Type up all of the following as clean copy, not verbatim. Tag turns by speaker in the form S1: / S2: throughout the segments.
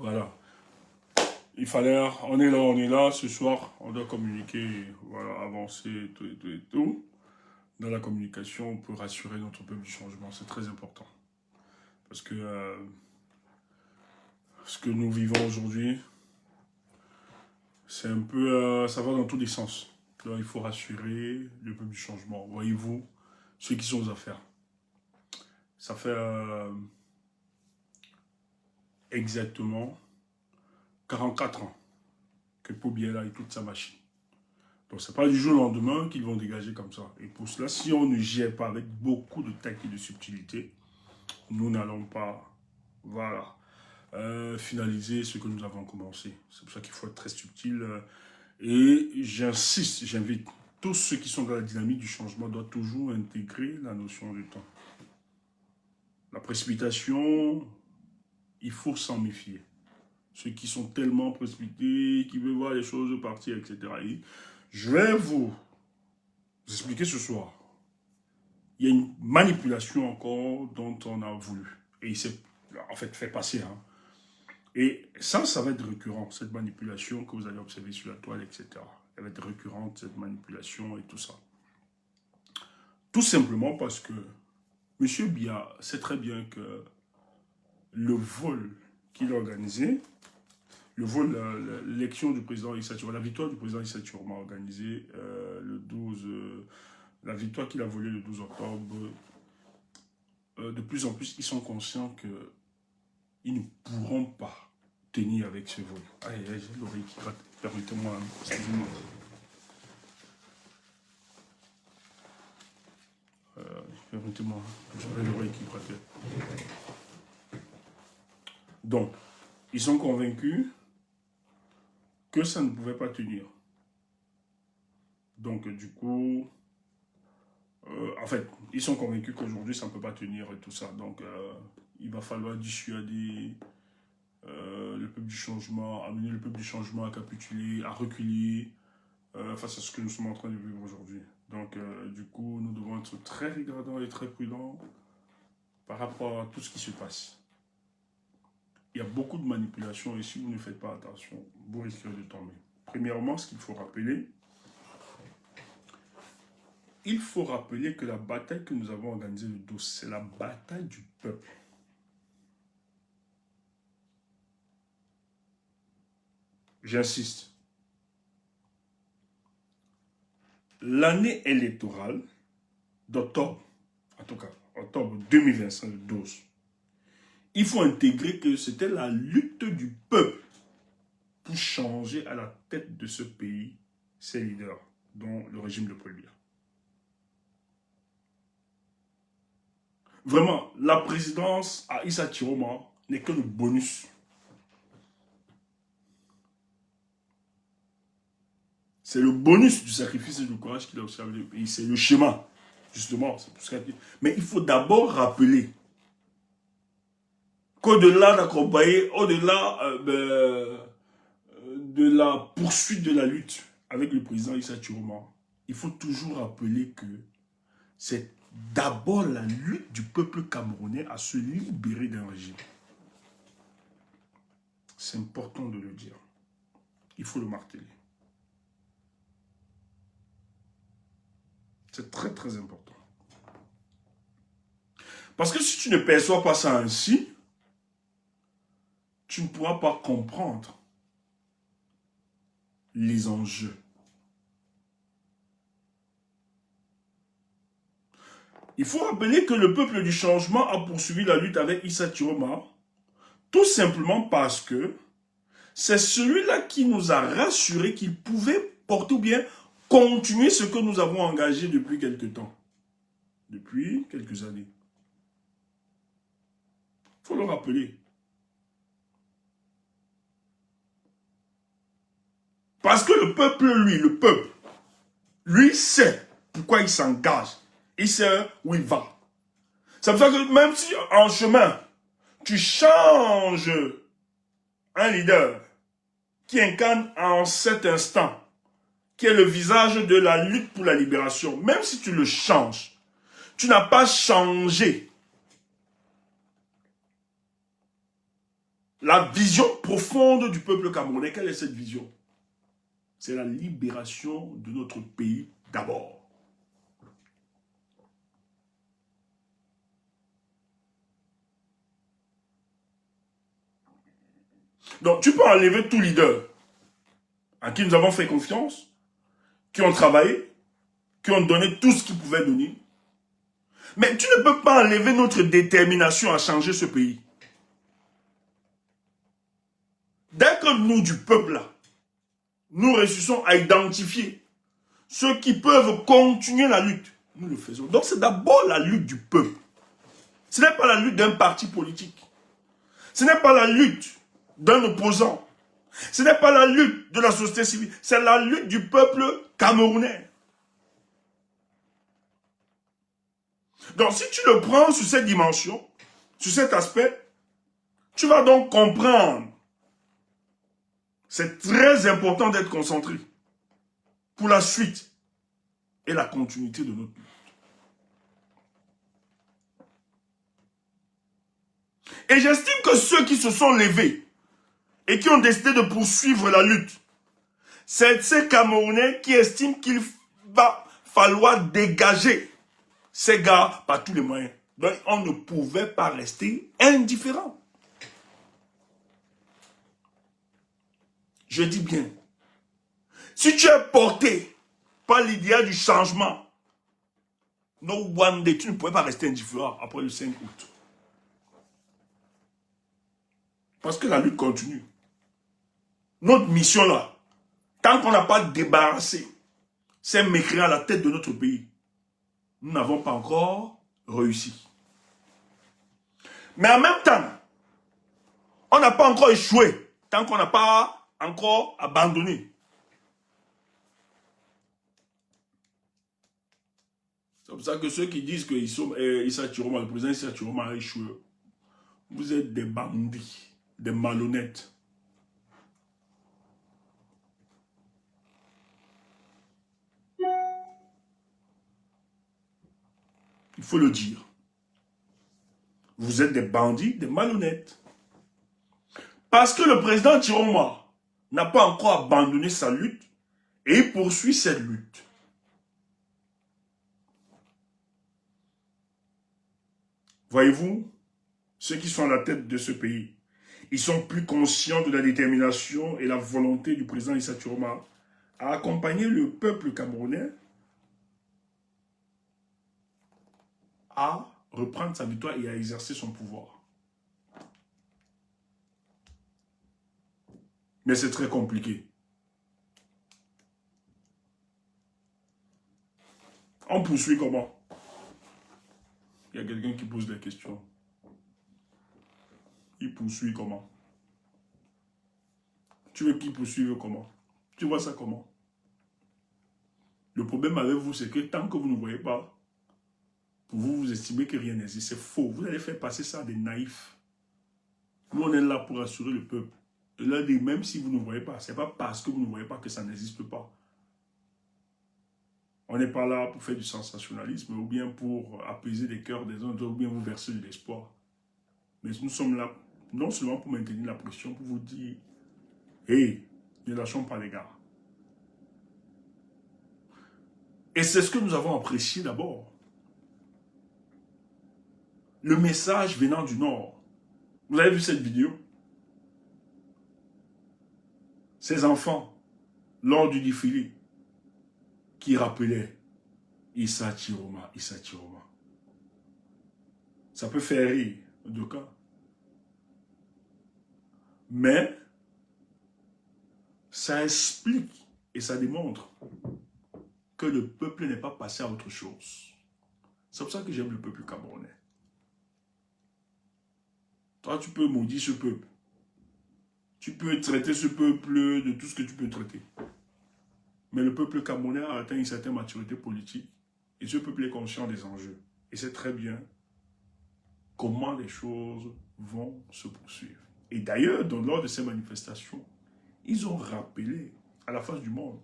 S1: Voilà. Il fallait, on est là, ce soir, on doit communiquer, voilà, avancer, tout et tout et tout. Dans la communication, on peut rassurer notre peuple du changement, c'est très important. Parce que ce que nous vivons aujourd'hui, c'est un peu, ça va dans tous les sens. Donc, il faut rassurer le peuple du changement. Voyez-vous, ceux qui sont aux affaires. Ça fait exactement 44 ans que Pobiela et toute sa machine. Donc, ce n'est pas du jour au lendemain qu'ils vont dégager comme ça. Et pour cela, si on ne gère pas avec beaucoup de tact et de subtilité, nous n'allons pas, voilà, finaliser ce que nous avons commencé. C'est pour ça qu'il faut être très subtil. Et j'insiste, j'invite, tous ceux qui sont dans la dynamique du changement doivent toujours intégrer la notion du temps. La précipitation, il faut s'en méfier. Ceux qui sont tellement précipités, qui veulent voir les choses partir, etc. Et je vais vous expliquer ce soir. Il y a une manipulation encore dont on a voulu. Et il s'est en fait fait passer. Hein. Et ça va être récurrent, cette manipulation que vous allez observer sur la toile, etc. Elle va être récurrente, cette manipulation et tout ça. Tout simplement parce que M. Biya sait très bien que le vol qu'il a organisé, le vol, l'élection du président Issa Chiroma, la victoire du président Issa Chiroma organisée le 12, la victoire qu'il a volée le 12 octobre, de plus en plus, ils sont conscients qu'ils ne pourront pas tenir avec ce vol. Aïe, aïe, j'ai l'oreille qui gratte. Permettez-moi, hein, excusez-moi. Permettez-moi, j'avais l'oreille qui grattait. Donc, ils sont convaincus que ça ne pouvait pas tenir. Donc, du coup, en fait, ils sont convaincus qu'aujourd'hui, ça ne peut pas tenir et tout ça. Donc, il va falloir dissuader le peuple du changement, amener le peuple du changement à capituler, à reculer face à ce que nous sommes en train de vivre aujourd'hui. Donc, du coup, nous devons être très regardants et très prudents par rapport à tout ce qui se passe. Il y a beaucoup de manipulations et si vous ne faites pas attention, vous risquerez de tomber. Premièrement, ce qu'il faut rappeler, il faut rappeler que la bataille que nous avons organisée le 12, c'est la bataille du peuple. J'insiste. L'année électorale d'octobre, en tout cas, octobre 2025, le 12, il faut intégrer que c'était la lutte du peuple pour changer à la tête de ce pays ses leaders, dont le régime de Paul Biya. Vraiment, la présidence à Issa Chiroma n'est que le bonus. C'est le bonus du sacrifice et du courage qu'il a observé le pays. C'est le schéma, justement. Mais il faut d'abord rappeler qu'au-delà d'accompagner, au-delà de la poursuite de la lutte avec le président Issa Chiroma, il faut toujours rappeler que c'est d'abord la lutte du peuple camerounais à se libérer d'un régime. C'est important de le dire. Il faut le marteler. C'est très très important. Parce que si tu ne perçois pas ça ainsi, tu ne pourras pas comprendre les enjeux. Il faut rappeler que le peuple du changement a poursuivi la lutte avec Issa Chiroma tout simplement parce que c'est celui-là qui nous a rassuré qu'il pouvait porter ou bien continuer ce que nous avons engagé depuis quelques temps, depuis quelques années. Il faut le rappeler. Parce que le peuple, lui sait pourquoi il s'engage. Il sait où il va. C'est pour ça que même si en chemin, tu changes un leader qui incarne en cet instant, qui est le visage de la lutte pour la libération, même si tu le changes, tu n'as pas changé La vision profonde du peuple camerounais, quelle est cette vision? C'est la libération de notre pays d'abord. Donc, tu peux enlever tout leader à qui nous avons fait confiance, qui ont travaillé, qui ont donné tout ce qu'ils pouvaient donner. Mais tu ne peux pas enlever notre détermination à changer ce pays. Dès que nous, du peuple, là, nous réussissons à identifier ceux qui peuvent continuer la lutte, nous le faisons. Donc c'est d'abord la lutte du peuple. Ce n'est pas la lutte d'un parti politique. Ce n'est pas la lutte d'un opposant. Ce n'est pas la lutte de la société civile. C'est la lutte du peuple camerounais. Donc si tu le prends sur cette dimension, sur cet aspect, tu vas donc comprendre. C'est très important d'être concentré pour la suite et la continuité de notre lutte. Et j'estime que ceux qui se sont levés et qui ont décidé de poursuivre la lutte, c'est ces Camerounais qui estiment qu'il va falloir dégager ces gars par tous les moyens. Donc on ne pouvait pas rester indifférent. Je dis bien, si tu es porté par l'idéal du changement, no one day, tu ne pouvais pas rester indifférent après le 5 août. Parce que la lutte continue. Notre mission là, tant qu'on n'a pas débarrassé ces mécréants à la tête de notre pays, nous n'avons pas encore réussi. Mais en même temps, on n'a pas encore échoué, tant qu'on n'a pas encore abandonné. C'est pour ça que ceux qui disent que Issa Chiroma, le président Issa Chiroma a échoué, vous êtes des bandits, des malhonnêtes. Il faut le dire. Vous êtes des bandits, des malhonnêtes. Parce que le président Chiroma n'a pas encore abandonné sa lutte et il poursuit cette lutte. Voyez-vous, ceux qui sont à la tête de ce pays, ils sont plus conscients de la détermination et la volonté du président Issa Chiroma à accompagner le peuple camerounais à reprendre sa victoire et à exercer son pouvoir. Mais c'est très compliqué. On poursuit comment? Il y a quelqu'un qui pose des questions. Il poursuit comment? Tu veux qu'il poursuive comment? Tu vois ça comment? Le problème avec vous, c'est que tant que vous ne voyez pas, vous estimez que rien n'existe. C'est faux. Vous allez faire passer ça à des naïfs. Nous, on est là pour assurer le peuple. Et là, même si vous ne voyez pas, ce n'est pas parce que vous ne voyez pas que ça n'existe pas. On n'est pas là pour faire du sensationnalisme ou bien pour apaiser les cœurs des uns ou bien vous verser de l'espoir. Mais nous sommes là non seulement pour maintenir la pression, pour vous dire « Hey, ne lâchons pas les gars ». Et c'est ce que nous avons apprécié d'abord. Le message venant du Nord. Vous avez vu cette vidéo? Ces enfants, lors du défilé, qui rappelaient Issa Chiroma, Issa Chiroma. Ça peut faire rire, de cas. Mais, ça explique et ça démontre que le peuple n'est pas passé à autre chose. C'est pour ça que j'aime le peuple camerounais. Toi, tu peux maudire ce peuple. Tu peux traiter ce peuple de tout ce que tu peux traiter. Mais le peuple camerounais a atteint une certaine maturité politique. Et ce peuple est conscient des enjeux. Et c'est très bien comment les choses vont se poursuivre. Et d'ailleurs, lors de ces manifestations, ils ont rappelé à la face du monde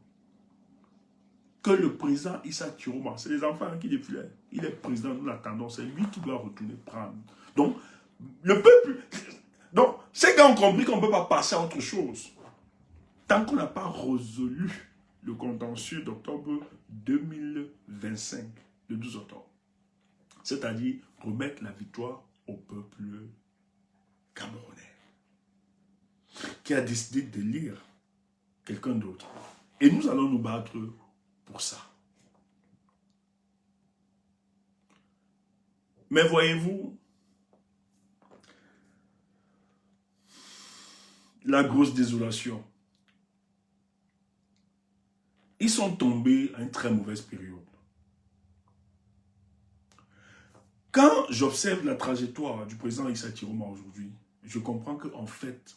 S1: que le président Issa Chiroma, c'est les enfants qui défilaient. Il est président, nous l'attendons, c'est lui qui doit retourner prendre. Donc, le peuple... Donc, Ces gars ont compris qu'on ne peut pas passer à autre chose. Tant qu'on n'a pas résolu le contentieux d'octobre 2025, le 12 octobre. C'est-à-dire remettre la victoire au peuple camerounais, qui a décidé d'élire quelqu'un d'autre. Et nous allons nous battre pour ça. Mais voyez-vous, la grosse désolation. Ils sont tombés à une très mauvaise période. Quand j'observe la trajectoire du président Issa Chiroma aujourd'hui, je comprends qu'en fait,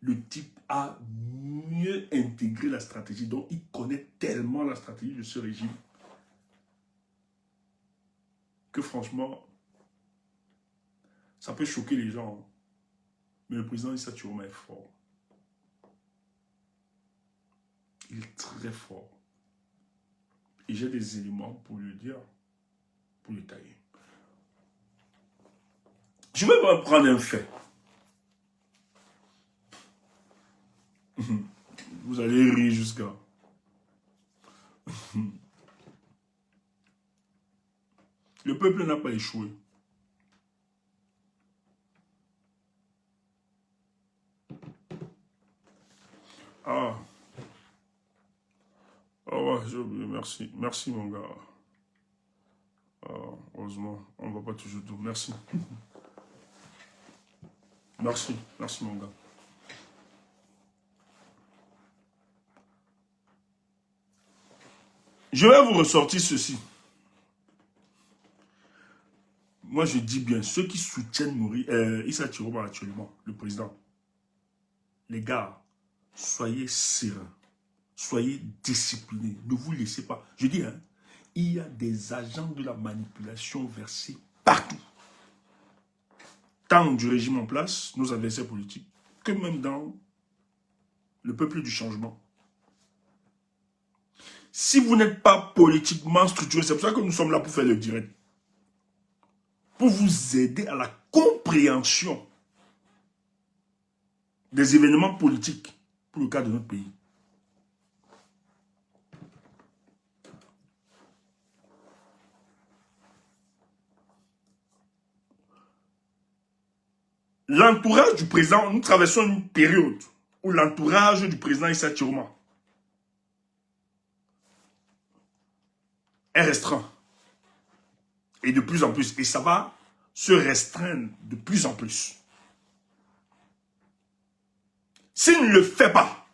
S1: le type a mieux intégré la stratégie, donc il connaît tellement la stratégie de ce régime que franchement, ça peut choquer les gens. Mais le président Issa Chiroma est fort. Il est très fort. Et j'ai des éléments pour lui dire, pour le tailler. Je vais vous prendre un fait. Vous allez rire jusqu'à... Le peuple n'a pas échoué. Ah. Oh ouais, j'ai oublié, merci. Merci mon gars. Ah, heureusement, on ne va pas toujours tout. Merci. Merci, merci mon gars. Je vais vous ressortir ceci. Moi, je dis bien, ceux qui soutiennent Issa Chiroma actuellement, le président, les gars, soyez sereins, soyez disciplinés, ne vous laissez pas. Je dis, hein, il y a des agents de la manipulation versés partout. Tant du régime en place, nos adversaires politiques, que même dans le peuple du changement. Si vous n'êtes pas politiquement structuré, c'est pour ça que nous sommes là pour faire le direct. Pour vous aider à la compréhension des événements politiques pour le cas de notre pays. L'entourage du président, nous traversons une période où l'entourage du président Issa Chiroma est restreint. Et de plus en plus. Et ça va se restreindre de plus en plus. S'il ne le fait pas,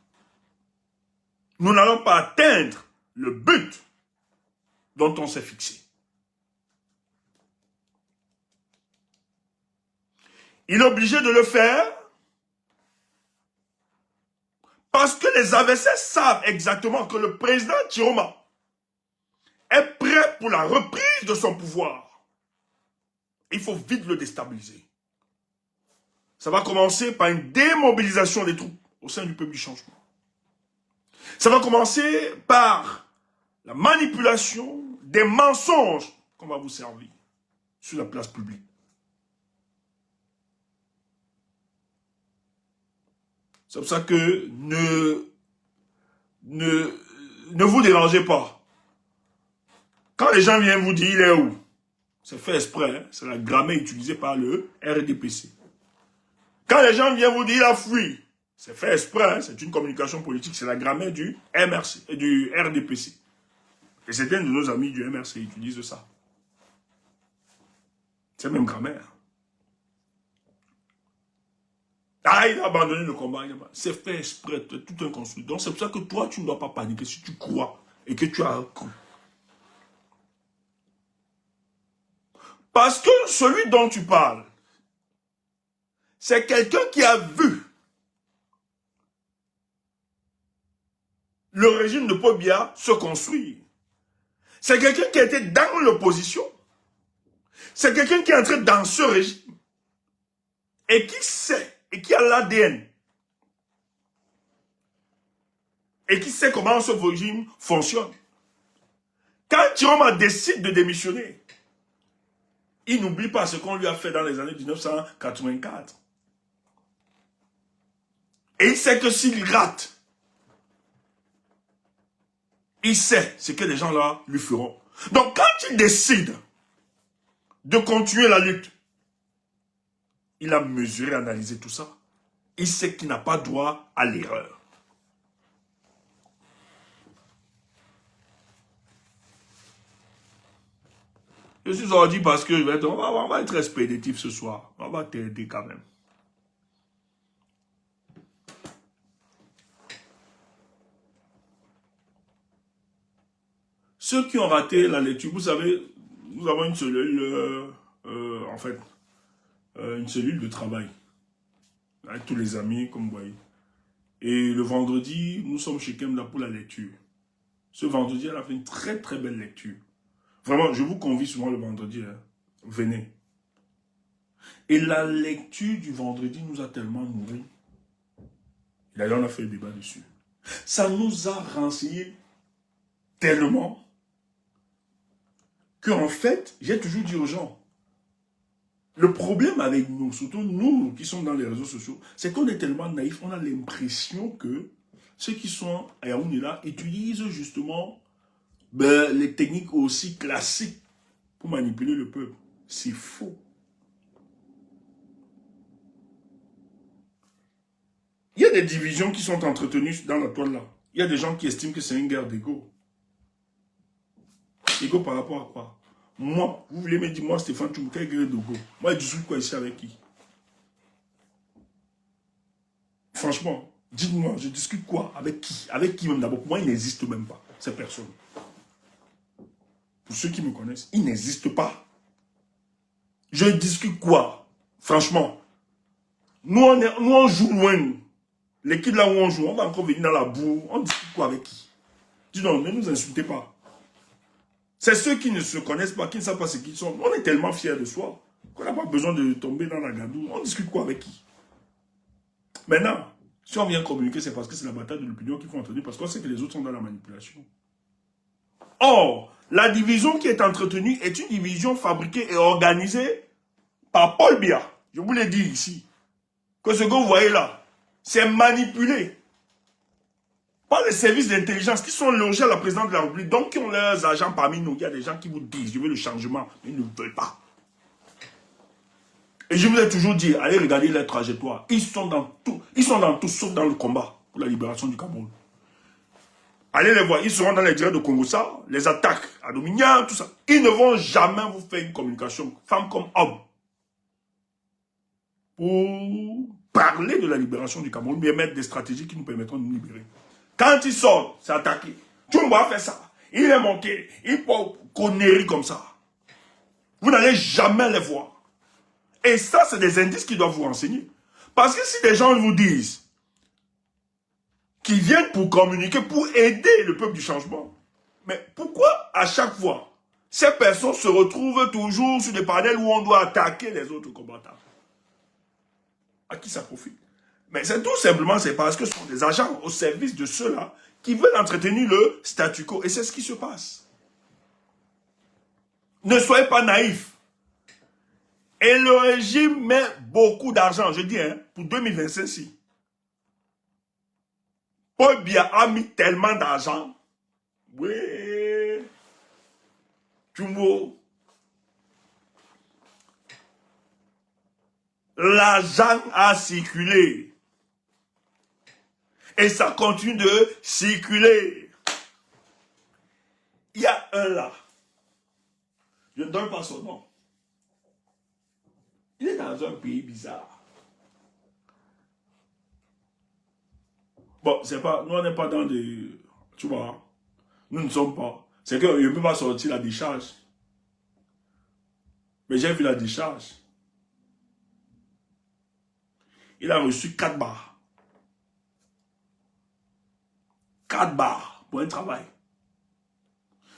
S1: nous n'allons pas atteindre le but dont on s'est fixé. Il est obligé de le faire parce que les adversaires savent exactement que le président Chiroma est prêt pour la reprise de son pouvoir. Il faut vite le déstabiliser. Ça va commencer par une démobilisation des troupes au sein du peuple du changement. Ça va commencer par la manipulation des mensonges qu'on va vous servir sur la place publique. C'est pour ça que ne vous dérangez pas. Quand les gens viennent vous dire il est où, c'est fait exprès, hein? C'est la grammaire utilisée par le RDPC. Quand les gens viennent vous dire il a fui, c'est fait exprès, hein? C'est une communication politique, c'est la grammaire du MRC, du RDPC. Et certains de nos amis du MRC utilisent ça. C'est la même grammaire. Ah, il a abandonné le combat. C'est fait exprès, tout un construit. Donc c'est pour ça que toi, tu ne dois pas paniquer si tu crois et que tu as cru. Parce que celui dont tu parles, c'est quelqu'un qui a vu le régime de Paul Biya se construire. C'est quelqu'un qui a été dans l'opposition. C'est quelqu'un qui est entré dans ce régime et qui sait et qui a l'ADN et qui sait comment ce régime fonctionne. Quand Chiroma décide de démissionner, il n'oublie pas ce qu'on lui a fait dans les années 1984. Et il sait que s'il rate, il sait ce que les gens là lui feront. Donc quand il décide de continuer la lutte, il a mesuré, analysé tout ça. Il sait qu'il n'a pas droit à l'erreur. Je suis sorti parce que on va être expéditif ce soir. On va t'aider quand même. Ceux qui ont raté la lecture, vous savez, nous avons une cellule, en fait, une cellule de travail. Avec tous les amis, comme vous voyez. Et le vendredi, nous sommes chez Kemla pour la lecture. Ce vendredi, elle a fait une très très belle lecture. Vraiment, je vous convie souvent le vendredi. Hein. Venez. Et la lecture du vendredi nous a tellement nourris. D'ailleurs, on a fait le débat dessus. Ça nous a renseigné tellement qu'en fait, j'ai toujours dit aux gens, le problème avec nous, surtout nous qui sommes dans les réseaux sociaux, c'est qu'on est tellement naïfs, on a l'impression que ceux qui sont à Yaoundé là utilisent justement les techniques aussi classiques pour manipuler le peuple. C'est faux. Il y a des divisions qui sont entretenues dans la toile là. Il y a des gens qui estiment que c'est une guerre d'ego. Ego par rapport à quoi? Moi, vous voulez me dire, moi, Stéphane, tu me fais guerre d'ego. Moi, je discute quoi ici avec qui? Franchement, dites-moi, je discute quoi? Avec qui? Avec qui même d'abord? Pour moi, il n'existe même pas, ces personnes. Pour ceux qui me connaissent, il n'existe pas. Je discute quoi? Franchement. Nous, on joue loin. L'équipe là où on joue, on va encore venir dans la boue. On discute quoi avec qui? Dis non, ne nous insultez pas. C'est ceux qui ne se connaissent pas, qui ne savent pas ce qu'ils sont. On est tellement fiers de soi qu'on n'a pas besoin de tomber dans la gadoue. On discute quoi avec qui? Maintenant, si on vient communiquer, c'est parce que c'est la bataille de l'opinion qu'il faut entretenir, parce qu'on sait que les autres sont dans la manipulation. Or, la division qui est entretenue est une division fabriquée et organisée par Paul Biya. Je vous l'ai dit ici. Que ce que vous voyez là, c'est manipulé par les services d'intelligence qui sont logés à la présidence de la République, donc qui ont leurs agents parmi nous. Il y a des gens qui vous disent, je veux le changement, mais ils ne veulent pas. Et je vous ai toujours dit, allez regarder leur trajectoire. Ils sont dans tout, sauf dans le combat pour la libération du Cameroun. Allez les voir, ils seront dans les directs de Congo-Ça, les attaques à Dominion, tout ça. Ils ne vont jamais vous faire une communication, femme comme homme, pour parler de la libération du Cameroun, mais mettre des stratégies qui nous permettront de nous libérer. Quand ils sortent, c'est attaqué. Tout le monde va faire ça. Il est monté, il peut conneries comme ça. Vous n'allez jamais les voir. Et ça, c'est des indices qui doivent vous renseigner. Parce que si des gens vous disent qu'ils viennent pour communiquer, pour aider le peuple du changement, mais pourquoi à chaque fois, ces personnes se retrouvent toujours sur des panels où on doit attaquer les autres combattants? À qui ça profite? Mais c'est tout simplement, c'est parce que ce sont des agents au service de ceux-là qui veulent entretenir le statu quo. Et c'est ce qui se passe. Ne soyez pas naïfs. Et le régime met beaucoup d'argent, je dis, hein, pour 2025. Paul Biya a mis tellement d'argent. Oui. Jumbo. L'argent a circulé. Et ça continue de circuler. Il y a un là. Je ne donne pas son nom. Il est dans un pays bizarre. Bon, c'est pas, nous on n'est pas dans des... Tu vois, nous ne sommes pas. C'est que je ne peux pas sortir la décharge. Mais j'ai vu la décharge. Il a reçu 4 bars. 4 bars pour un travail.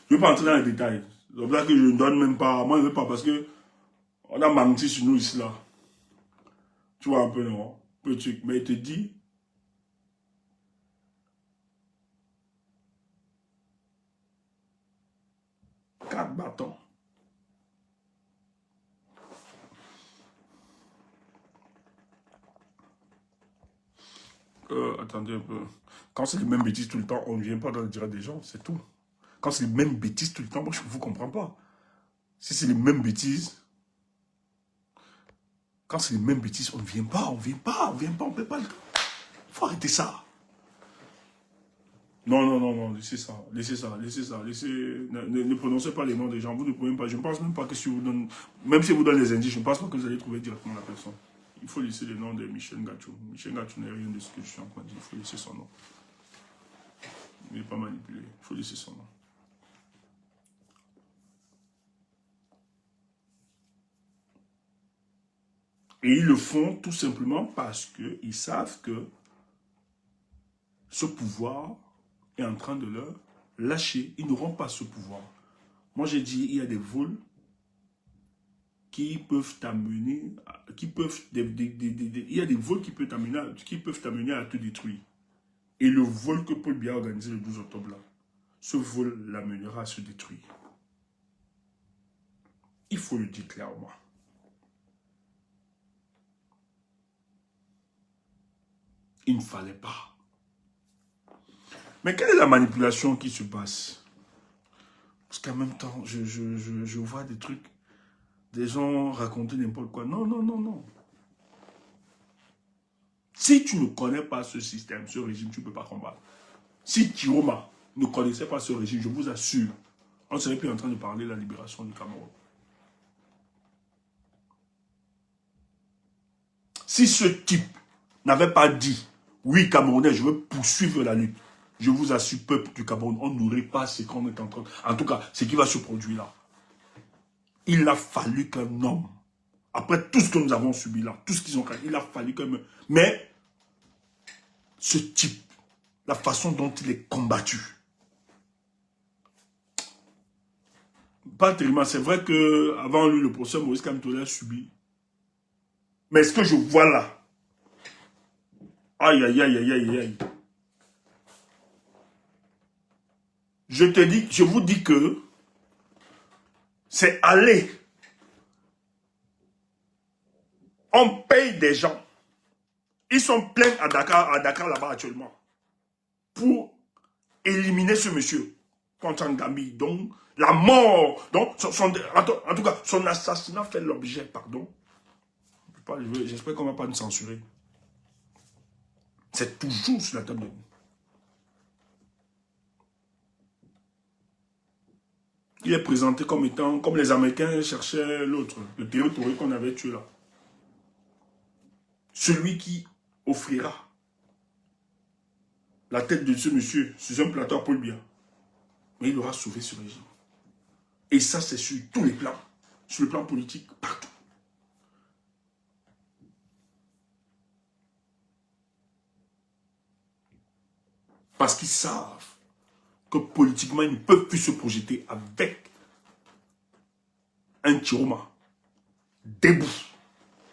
S1: Je ne vais pas entrer dans les détails. C'est pour ça que je ne donne même pas. Moi, je ne veux pas parce que on a menti sur nous ici, là. Tu vois un peu, non? Peu de trucs. Mais il te dit, quatre bâtons. attendez un peu. Quand c'est les mêmes bêtises tout le temps, on ne vient pas dans le direct des gens, c'est tout. Quand c'est les mêmes bêtises tout le temps, moi, je ne vous comprends pas. Si c'est les mêmes bêtises, quand c'est les mêmes bêtises, on ne vient pas, on ne vient pas, on ne vient pas, on ne peut pas. Il faut arrêter ça. Non, non, non, non, laissez ça, laissez ça, laissez ça, laissez... Ne prononcez pas les noms des gens, vous ne pouvez même pas, je ne pense même pas que si vous donnez... Même si vous donnez les indices, je ne pense pas que vous allez trouver directement la personne. Il faut laisser le nom de Michel Gachou. Michel Gachou n'est rien de ce que je suis en train de dire, il faut laisser son nom. Il n'est pas manipulé, il faut laisser son nom. Et ils le font tout simplement parce qu'ils savent que ce pouvoir est en train de leur lâcher. Ils n'auront pas ce pouvoir. Moi, j'ai dit, il y a des vols qui peuvent t'amener, il y a des vols qui peuvent t'amener à te détruire. Et le vol que Paul Biya a organisé le 12 octobre là, ce vol l'amènera à se détruire. Il faut le dire clairement. Il ne fallait pas. Mais quelle est la manipulation qui se passe? Parce qu'en même temps, je vois des trucs, des gens raconter n'importe quoi. Non, non, non, non. Si tu ne connais pas ce système, ce régime, tu ne peux pas combattre. Si Tiroma ne connaissait pas ce régime, je vous assure, on ne serait plus en train de parler de la libération du Cameroun. Si ce type n'avait pas dit, oui, Camerounais, je veux poursuivre la lutte, je vous assure, peuple du Cameroun, on n'aurait pas ce qu'on est en train... En tout cas, ce qui va se produire là. Il a fallu qu'un homme, après tout ce que nous avons subi là, tout ce qu'ils ont fait, il a fallu qu'un... Mais, ce type, la façon dont il est combattu, pas tellement, c'est vrai qu'avant lui, le professeur Maurice Kamto l'a subi. Mais ce que je vois là, aïe, aïe, aïe, aïe, aïe, aïe. Je vous dis que c'est aller. On paye des gens. Ils sont pleins à Dakar là-bas actuellement. Pour éliminer ce monsieur contre Ngami. Donc, la mort. Donc, en tout cas, son assassinat fait l'objet, pardon. J'espère qu'on ne va pas nous censurer. C'est toujours sur la table de nous. Il est présenté comme étant, comme les Américains cherchaient l'autre, le territoire qu'on avait tué là. Celui qui offrira la tête de ce monsieur sur un plateau à Paul Biya. Mais il aura sauvé ce régime. Et ça, c'est sur tous les plans. Sur le plan politique, partout. Parce qu'ils savent que politiquement, ils ne peuvent plus se projeter avec un Tiroma debout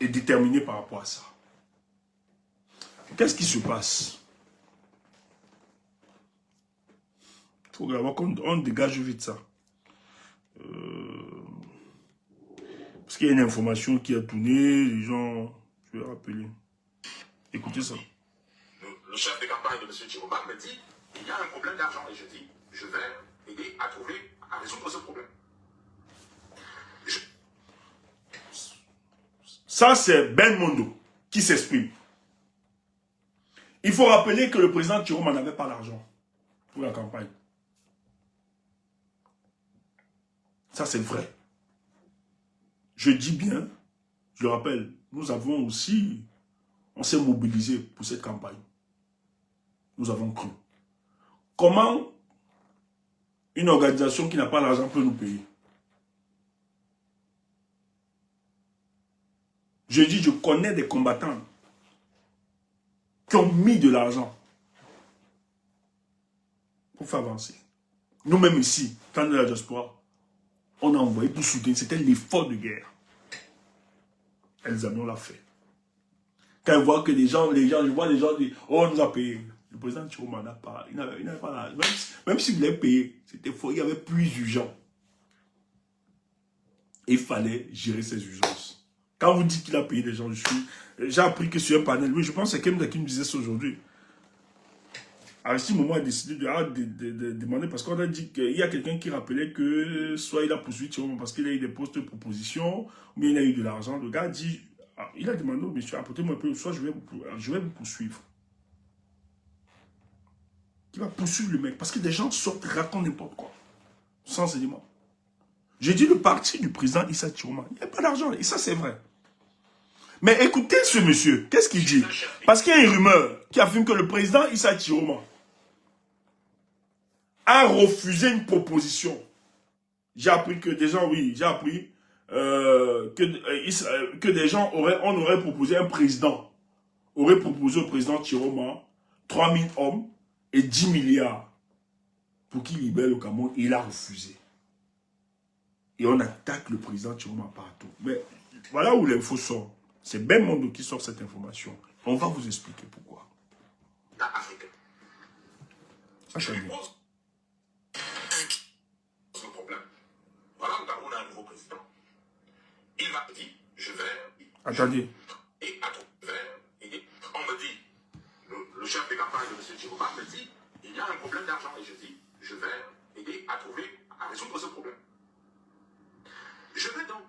S1: et déterminé par rapport à ça. Qu'est-ce qui se passe? Il faut vraiment qu'on dégage vite ça. Parce qu'il y a une information qui a tourné, les gens, je vais rappeler. Écoutez ça.
S2: Le chef de campagne de M. Tiroma me dit, il y a un problème d'argent. Et je dis, je vais aider à résoudre ce problème.
S1: Ça, c'est Ben Mondo qui s'exprime. Il faut rappeler que le président Tiroma n'avait pas l'argent pour la campagne. Ça, c'est vrai. Je dis bien, je le rappelle, nous avons aussi, on s'est mobilisé pour cette campagne. Nous avons cru. Comment une organisation qui n'a pas l'argent peut nous payer? Je dis, je connais des combattants qui ont mis de l'argent pour faire avancer. Nous-mêmes ici, tant de la diaspora, on a envoyé pour soutenir. C'était l'effort de guerre. Elzamion l'a fait. Quand ils voient que je vois les gens dire, oh, on nous a payé. Le président Tiroma n'a pas, il n'avait pas l'argent. Même s'il voulait payer, c'était faux. Il y avait plus urgent. Il fallait gérer ses urgences. Quand vous dites qu'il a payé des gens, j'ai appris que sur un panel, oui, je pense que c'est Kemda qui me disait ça aujourd'hui. Aristide Momo a décidé de demander, parce qu'on a dit qu'il y a quelqu'un qui rappelait que soit il a poursuivi Chiroma parce qu'il a eu des postes de proposition, ou bien il a eu de l'argent. Le gars dit, il a demandé au monsieur, apportez-moi un peu, soit je vais vous poursuivre. Qui va poursuivre le mec, parce que des gens sortent, racontent n'importe quoi, sans élément. J'ai dit le parti du président Issa Chiroma, il n'y a pas d'argent, et ça c'est vrai. Mais écoutez ce monsieur, qu'est-ce qu'il dit? Parce qu'il y a une rumeur qui affirme que le président Issa Chiroma a refusé une proposition. J'ai appris que des gens, oui, j'ai appris que des gens on aurait proposé un président, aurait proposé au président Chiroma 3000 hommes et 10 milliards pour qu'il libère le Cameroun. Il a refusé. Et on attaque le président Chiroma partout. Mais voilà où l'info sort. C'est Ben Mondo qui sort cette information. On va vous expliquer pourquoi.
S2: Africain.
S1: Attendez.
S2: Le problème. Voilà, le Cameroun a un nouveau président. Il m'a dit, je vais.
S1: Attendez.
S2: Et à tout et on me dit, le chef de campagne de M. Chiroma me dit, il y a un problème d'argent. Et je dis, je vais aider à trouver, à résoudre ce problème. Je vais donc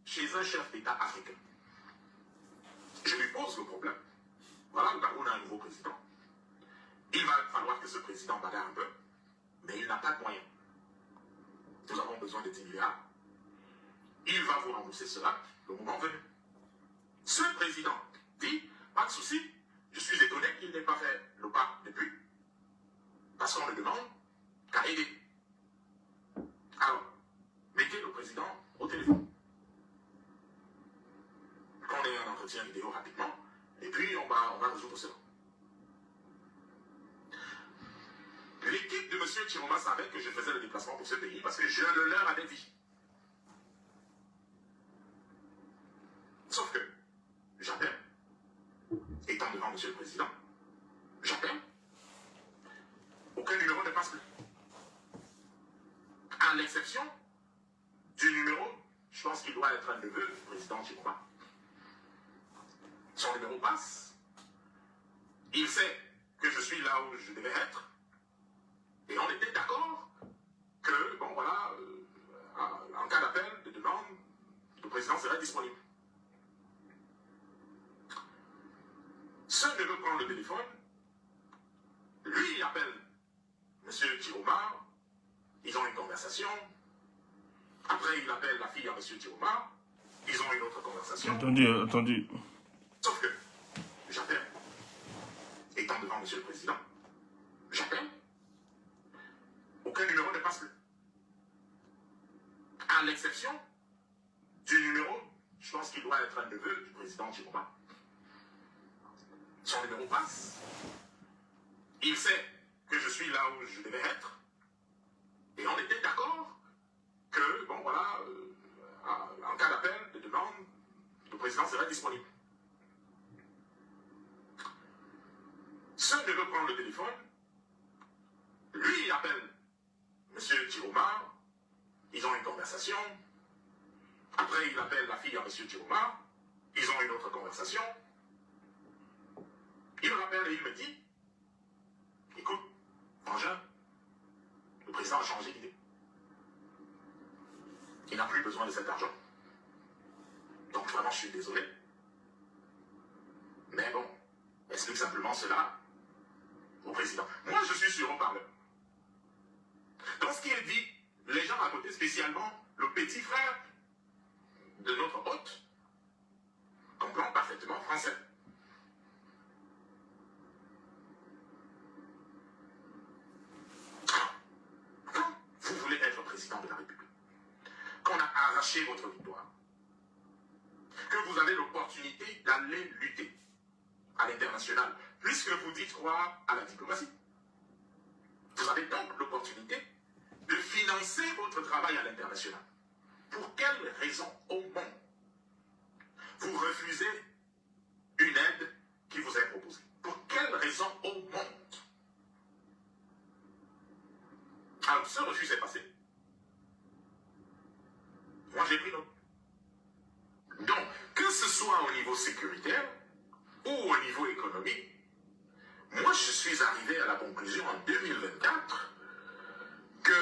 S2: chez un chef d'État africain. Je lui pose le problème. Voilà, le Cameroun a un nouveau président. Il va falloir que ce président bagarre un peu, mais il n'a pas de moyens. Nous avons besoin de 10 milliards. Il va vous rembourser cela le moment venu. Ce président dit, pas de souci, je suis étonné qu'il n'ait pas fait le pas depuis, parce qu'on ne demande qu'à aider. Alors, mettez le président au téléphone. Qu'on ait un entretien vidéo rapidement, et puis on va résoudre cela. L'équipe de M. Chiroma savait que je faisais le déplacement pour ce pays parce que je le leur avais dit. Sauf que j'appelle, étant devant M. le Président, j'appelle, aucun numéro ne passe plus. À l'exception du numéro, je pense qu'il doit être un neveu du président Chiroma. Son numéro passe, il sait que je suis là où je devais être, et on était d'accord que, bon voilà, en cas d'appel, de demande, le président serait disponible. Ce neveu prend le téléphone, lui il appelle M. Chiroma, ils ont une conversation, après il appelle la fille à M. Chiroma, ils ont une autre conversation.
S1: Attendez.
S2: Sauf que j'appelle, étant devant M. le Président, j'appelle, aucun numéro ne passe plus. À l'exception du numéro, je pense qu'il doit être un neveu du président Chiroma. Son numéro passe, il sait que je suis là où je devais être, et on était d'accord que, bon voilà, en cas d'appel, de demande, le président serait disponible. Ce neveu prend le téléphone, lui il appelle M. Chiroma, ils ont une conversation, après il appelle la fille à M. Chiroma, ils ont une autre conversation, il me rappelle et il me dit, écoute, Frangin, le président a changé d'idée. Il n'a plus besoin de cet argent. Donc vraiment, je suis désolé. Mais bon, explique simplement cela au président. Moi, je suis sur haut-parleur. Dans ce qu'il dit, les gens à côté, spécialement le petit frère de notre hôte, comprennent parfaitement français. Quand vous voulez être président de la République, qu'on a arraché votre victoire, que vous avez l'opportunité d'aller lutter à l'international, puisque vous dites croire à la diplomatie, vous avez donc l'opportunité de financer votre travail à l'international. Pour quelle raison au monde vous refusez une aide qui vous est proposée? Pour quelle raison au monde? Alors, ce refus s'est passé. Moi, j'ai pris note. Donc, que ce soit au niveau sécuritaire ou au niveau économique, moi je suis arrivé à la conclusion en 2024 que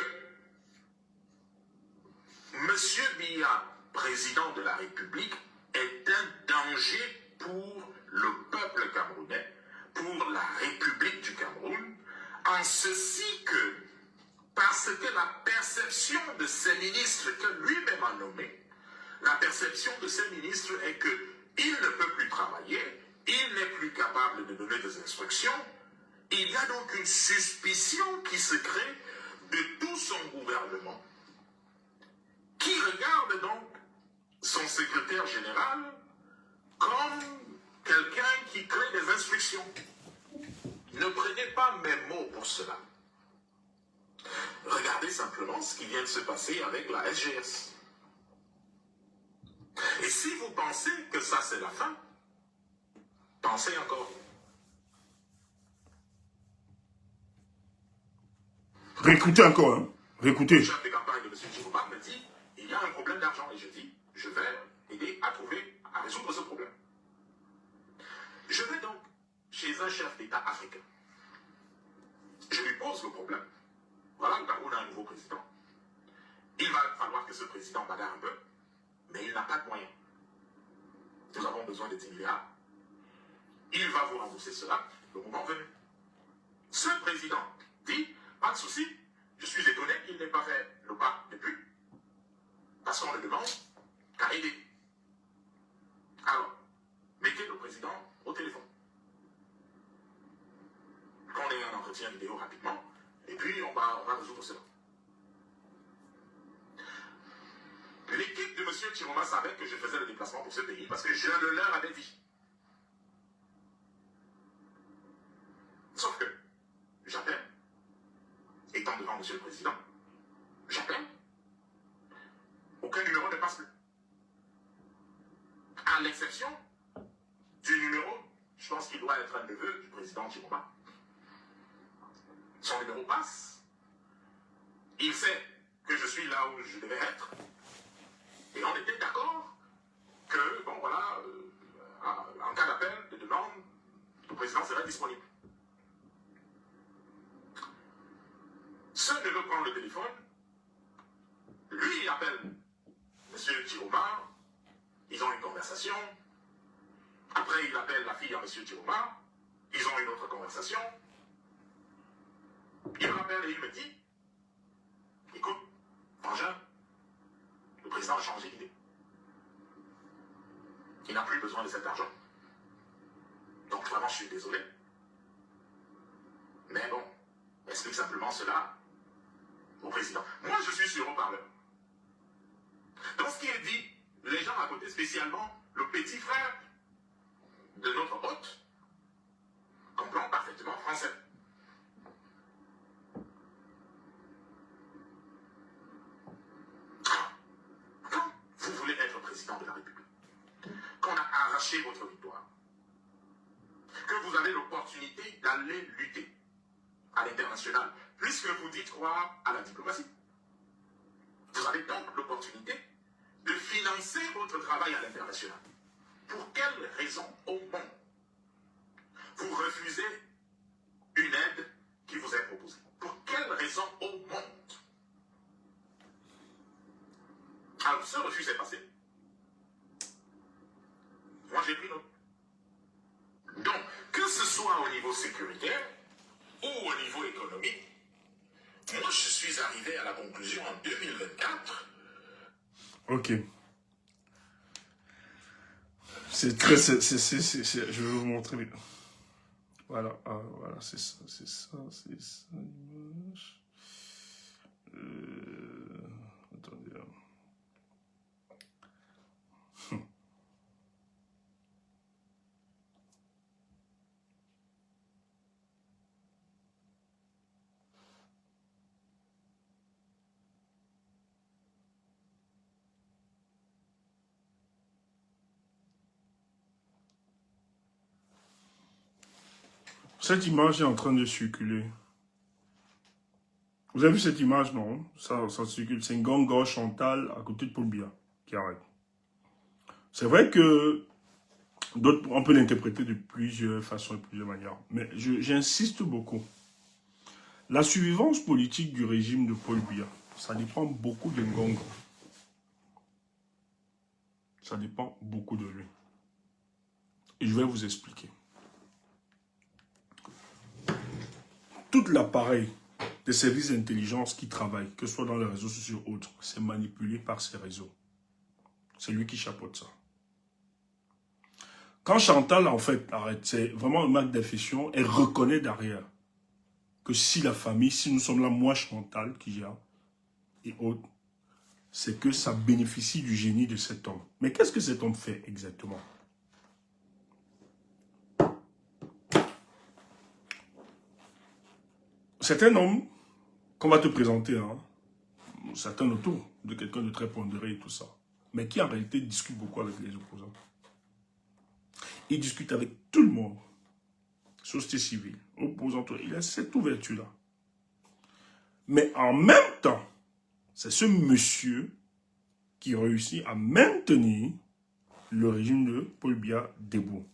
S2: M. Biya, président de la République, est un danger pour le peuple camerounais, pour la République du Cameroun, en ceci que, parce que la perception de ces ministres que lui-même a nommés, la perception de ces ministres est qu'il ne peut plus travailler, il n'est plus capable de donner des instructions. Il y a donc une suspicion qui se crée de tout son gouvernement, qui regarde donc son secrétaire général comme quelqu'un qui crée des instructions. Ne prenez pas mes mots pour cela. Regardez simplement ce qui vient de se passer avec la SGS. Et si vous pensez que ça c'est la fin, pensez encore.
S1: Réécoutez encore, hein. Réécoutez.
S2: Le chef de campagne de M. Djiroba me dit, il y a un problème d'argent. Et je dis, je vais aider à trouver, à résoudre ce problème. Je vais donc chez un chef d'État africain. Je lui pose le problème. Voilà, le Cameroun a un nouveau président. Il va falloir que ce président bagarre un peu, mais il n'a pas de moyens. Nous avons besoin de 10 milliards. Il va vous rembourser cela le moment venu. Ce président dit, pas de souci, je suis étonné qu'il n'ait pas fait le pas depuis, parce qu'on le demande qu'à aider. Alors, mettez le président au téléphone. Qu'on ait un entretien vidéo rapidement, et puis on va résoudre cela. L'équipe de M. Chiroma savait que je faisais le déplacement pour ce pays parce que je le leur avais dit. Sauf que j'appelle, étant devant M. le Président, j'appelle, aucun numéro ne passe plus. À l'exception du numéro, je pense qu'il doit être un neveu du président Chiroma. Son numéro passe, il sait que je suis là où je devais être, et on était d'accord que, bon voilà, en cas d'appel, de demande, le président serait disponible. Ce neveu prend le téléphone, lui il appelle M. Djiroma, ils ont une conversation, après il appelle la fille à M. Djiroma, ils ont une autre conversation, il m'appelle et il me dit, écoute, Frangin, le président a changé d'idée. Il n'a plus besoin de cet argent. Donc vraiment, je suis désolé. Mais bon, explique simplement cela au président. Moi, je suis sur haut-parleur. Dans ce qui est dit, les gens à côté, spécialement le petit frère de notre hôte, comprennent parfaitement français. Quand vous voulez être président de la République, qu'on a arraché votre victoire, que vous avez l'opportunité d'aller lutter à l'international, puisque vous dites croire à la diplomatie. Vous avez donc l'opportunité de financer votre travail à l'international. Pour quelle raison au monde vous refusez une aide qui vous est proposée? Pour quelle raison au monde? Alors, ce refus est passé. Moi, j'ai pris note. Donc, que ce soit au niveau sécuritaire ou au niveau économique, moi, je suis arrivé à la conclusion en 2024.
S1: Ok. C'est très... je vais vous montrer. Voilà, voilà, c'est ça, c'est ça, c'est ça, l'image. Attendez là. Cette image est en train de circuler. Vous avez vu cette image, non? Ça circule. C'est une ganga Chantal à côté de Paul Biya qui arrête. C'est vrai que On peut l'interpréter de plusieurs façons et plusieurs manières. Mais j'insiste beaucoup. La survivance politique du régime de Paul Biya, ça dépend beaucoup de Ngongo. Ça dépend beaucoup de lui. Et je vais vous expliquer. Tout l'appareil des services d'intelligence qui travaillent, que ce soit dans les réseaux sociaux ou autres, c'est manipulé par ces réseaux. C'est lui qui chapeaute ça. Quand Chantal, en fait, arrête, c'est vraiment un manque d'affection, elle reconnaît derrière que si la famille, si nous sommes là, moi Chantal qui gère, et autres, c'est que ça bénéficie du génie de cet homme. Mais qu'est-ce que cet homme fait exactement? C'est un homme qu'on va te présenter, hein, certains autour de quelqu'un de très pondéré et tout ça, mais qui en réalité discute beaucoup avec les opposants. Il discute avec tout le monde, société civile, opposants, il a cette ouverture-là. Mais en même temps, c'est ce monsieur qui réussit à maintenir le régime de Paul Biya debout.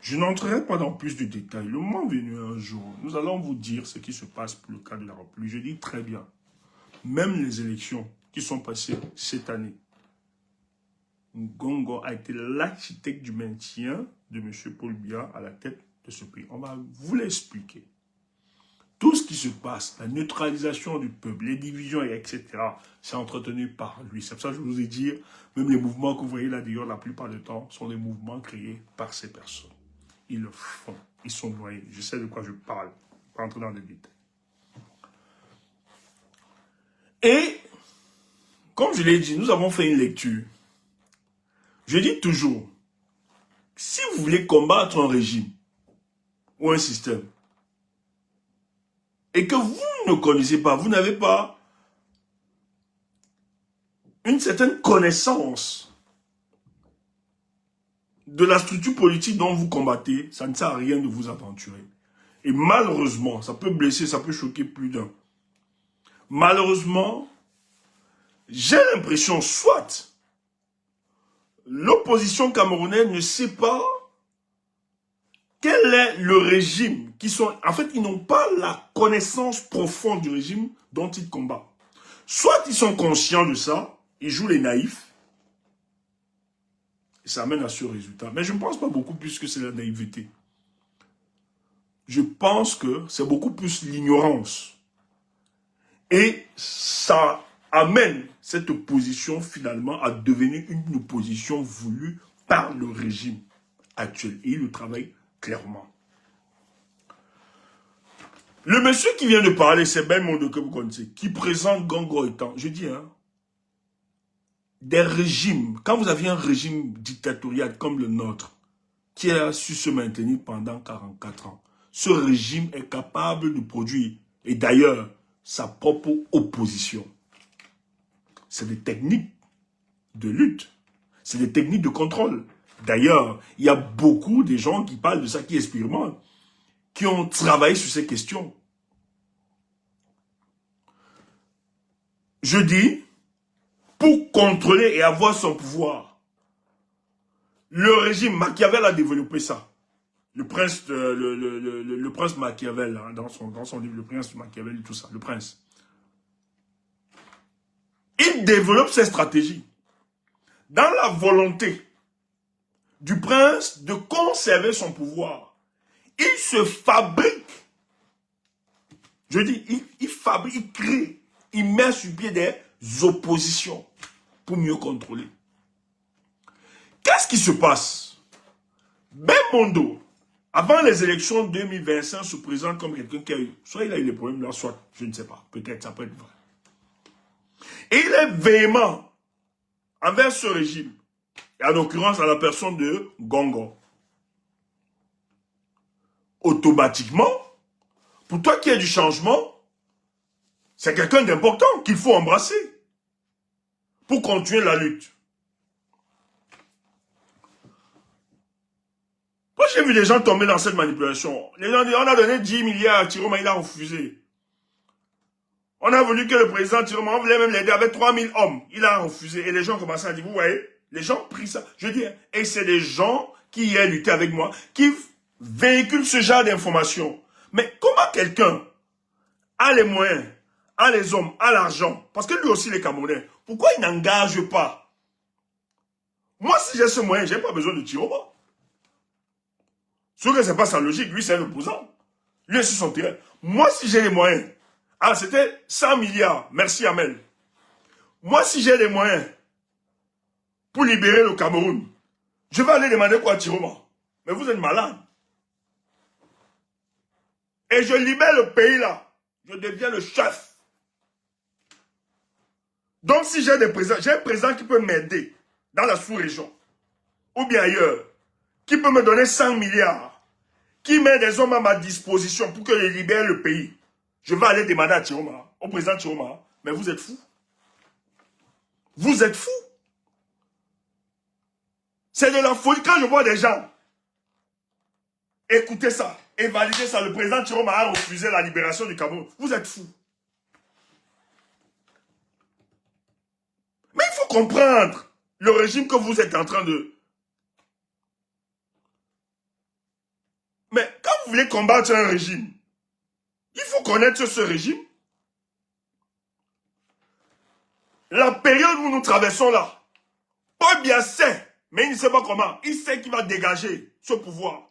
S1: Je n'entrerai pas dans plus de détails. Le moment venu un jour, nous allons vous dire ce qui se passe pour le cas de la République. Je dis très bien. Même les élections qui sont passées cette année, Ngongo a été l'architecte du maintien de M. Paul Biya à la tête de ce pays. On va vous l'expliquer. Tout ce qui se passe, la neutralisation du peuple, les divisions, etc., c'est entretenu par lui. C'est pour ça que je vous ai dit, même les mouvements que vous voyez là, d'ailleurs, la plupart du temps, sont des mouvements créés par ces personnes. Ils le font. Ils sont noyés. Je sais de quoi je parle. Je ne vais pas entrer dans les détails. Et, comme je l'ai dit, nous avons fait une lecture. Je dis toujours, si vous voulez combattre un régime ou un système, et que vous ne connaissez pas, vous n'avez pas une certaine connaissance de la structure politique dont vous combattez, ça ne sert à rien de vous aventurer. Et malheureusement, ça peut blesser, ça peut choquer plus d'un. Malheureusement, j'ai l'impression, soit l'opposition camerounaise ne sait pas quel est le régime qui sont... En fait, ils n'ont pas la connaissance profonde du régime dont ils combattent. Soit ils sont conscients de ça, ils jouent les naïfs, et ça amène à ce résultat. Mais je ne pense pas beaucoup plus que c'est la naïveté. Je pense que c'est beaucoup plus l'ignorance. Et ça amène cette opposition finalement à devenir une opposition voulue par le régime actuel. Et il le travaille clairement. Le monsieur qui vient de parler, c'est Ben Mondo que vous connaissez, qui présente Ngongo étant, je dis, hein, des régimes, quand vous aviez un régime dictatorial comme le nôtre, qui a su se maintenir pendant 44 ans, ce régime est capable de produire, et d'ailleurs, sa propre opposition. C'est des techniques de lutte, c'est des techniques de contrôle. D'ailleurs, il y a beaucoup de gens qui parlent de ça, qui expérimentent, qui ont travaillé sur ces questions. Je dis, pour contrôler et avoir son pouvoir, le régime Machiavel a développé ça. Le prince, le prince Machiavel, hein, dans son livre, le prince Machiavel, tout ça, le prince. Il développe ces stratégies dans la volonté du prince de conserver son pouvoir. Il se fabrique, je dis, il fabrique, il crée, il met sur pied des oppositions pour mieux contrôler. Qu'est-ce qui se passe? Ben Mondo, avant les élections 2025, se présente comme quelqu'un qui a eu, soit il a eu des problèmes là, soit, je ne sais pas, peut-être, ça peut être vrai. Et il est véhément envers ce régime, et en l'occurrence à la personne de Ngongo. Automatiquement, pour toi qui as du changement, c'est quelqu'un d'important qu'il faut embrasser pour continuer la lutte. Moi, j'ai vu des gens tomber dans cette manipulation. Les gens disent, on a donné 10 milliards à Tiroma, il a refusé. On a voulu que le président Tiroma, on voulait même l'aider avec 3000 hommes. Il a refusé. Et les gens commençaient à dire, vous voyez, les gens prient ça. Je dis, et c'est des gens qui y a lutté avec moi, qui véhicule ce genre d'informations. Mais comment quelqu'un a les moyens, a les hommes, a l'argent, parce que lui aussi les Camerounais, pourquoi il n'engage pas? Moi, si j'ai ce moyen, je n'ai pas besoin de Tiroma. Ce que c'est pas sa logique, lui c'est un opposant. Lui est sur son terrain. Moi, si j'ai les moyens, ah, c'était 100 milliards, merci Amel. Moi, si j'ai les moyens pour libérer le Cameroun, je vais aller demander quoi à Tiroma? Mais vous êtes malade. Et je libère le pays là. Je deviens le chef. Donc si j'ai des présidents, j'ai un président qui peut m'aider dans la sous-région, ou bien ailleurs, qui peut me donner 100 milliards, qui met des hommes à ma disposition pour que je libère le pays. Je vais aller demander à Tiroma, au président Tiroma, mais vous êtes fou. Vous êtes fou. C'est de la folie. Quand je vois des gens écouter ça et valider ça, le président Tiroma a refusé la libération du Cameroun. Vous êtes fou. Mais il faut comprendre le régime que vous êtes en train de... Mais quand vous voulez combattre un régime, il faut connaître ce régime. La période où nous traversons là, Paul Biya sait, mais il ne sait pas comment. Il sait qu'il va dégager ce pouvoir.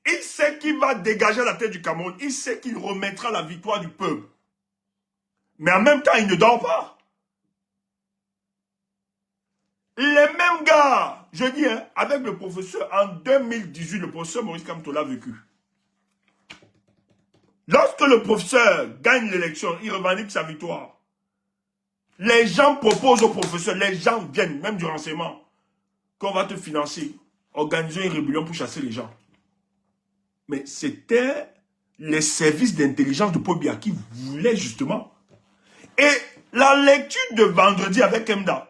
S1: Il sait qu'il va dégager la tête du Cameroun. Il sait qu'il remettra la victoire du peuple. Mais en même temps, il ne dort pas. Les mêmes gars, je dis, hein, avec le professeur, en 2018, le professeur Maurice Kamto l'a vécu. Lorsque le professeur gagne l'élection, il revendique sa victoire. Les gens proposent au professeur, les gens viennent, même du renseignement, qu'on va te financer, organiser une rébellion pour chasser les gens. Mais c'était les services d'intelligence de Paul Biya qui voulaient justement. Et la lecture de vendredi avec Emda